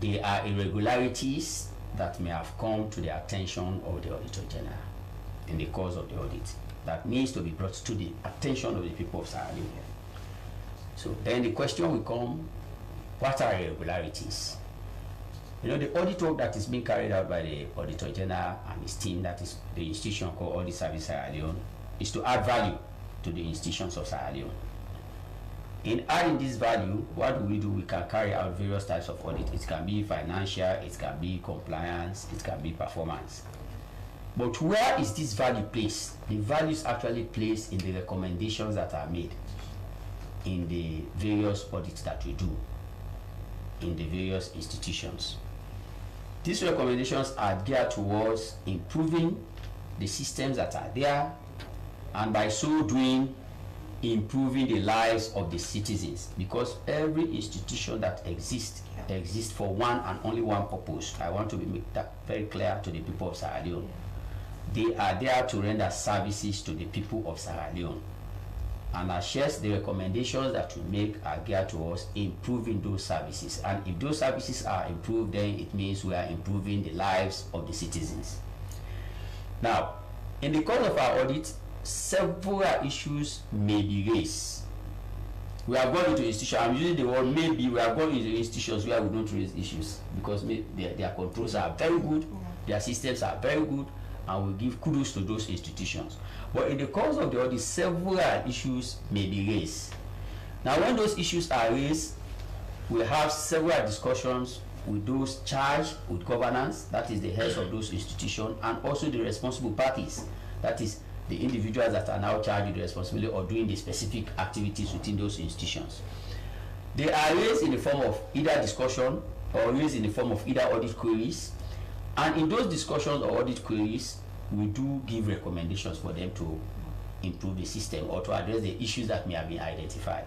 Speaker 1: There are irregularities that may have come to the attention of the Auditor General in the course of the audit that needs to be brought to the attention of the people of Sierra Leone. So then the question will come, what are irregularities? You know, the audit work that is being carried out by the Auditor General and his team, that is the institution called Audit Service Sierra Leone, is to add value to the institutions of Sierra Leone. In adding this value, what do? We can carry out various types of audit. It can be financial, it can be compliance, it can be performance. But where is this value placed? The value is actually placed in the recommendations that are made in the various audits that we do in the various institutions. These recommendations are geared towards improving the systems that are there, and by so doing, improving the lives of the citizens, because every institution that exists for one and only one purpose. I want to make that very clear to the people of Sierra Leone. They are there to render services to the people of Sierra Leone. And as shares, the recommendations that we make are geared towards improving those services. And if those services are improved, then it means we are improving the lives of the citizens. Now, in the course of our audit, several issues may be raised. We have gone into institutions, I'm using the word maybe, we have gone into institutions where we don't raise issues because their controls are very good, their systems are very good, and we give kudos to those institutions. But in the course of the audit, several issues may be raised. Now, when those issues are raised, we have several discussions with those charged with governance, that is the heads of those institutions, and also the responsible parties, that is the individuals that are now charged with the responsibility of doing the specific activities within those institutions. They are raised in the form of either discussion or raised in the form of either audit queries. And in those discussions or audit queries, we do give recommendations for them to improve the system or to address the issues that may have been identified.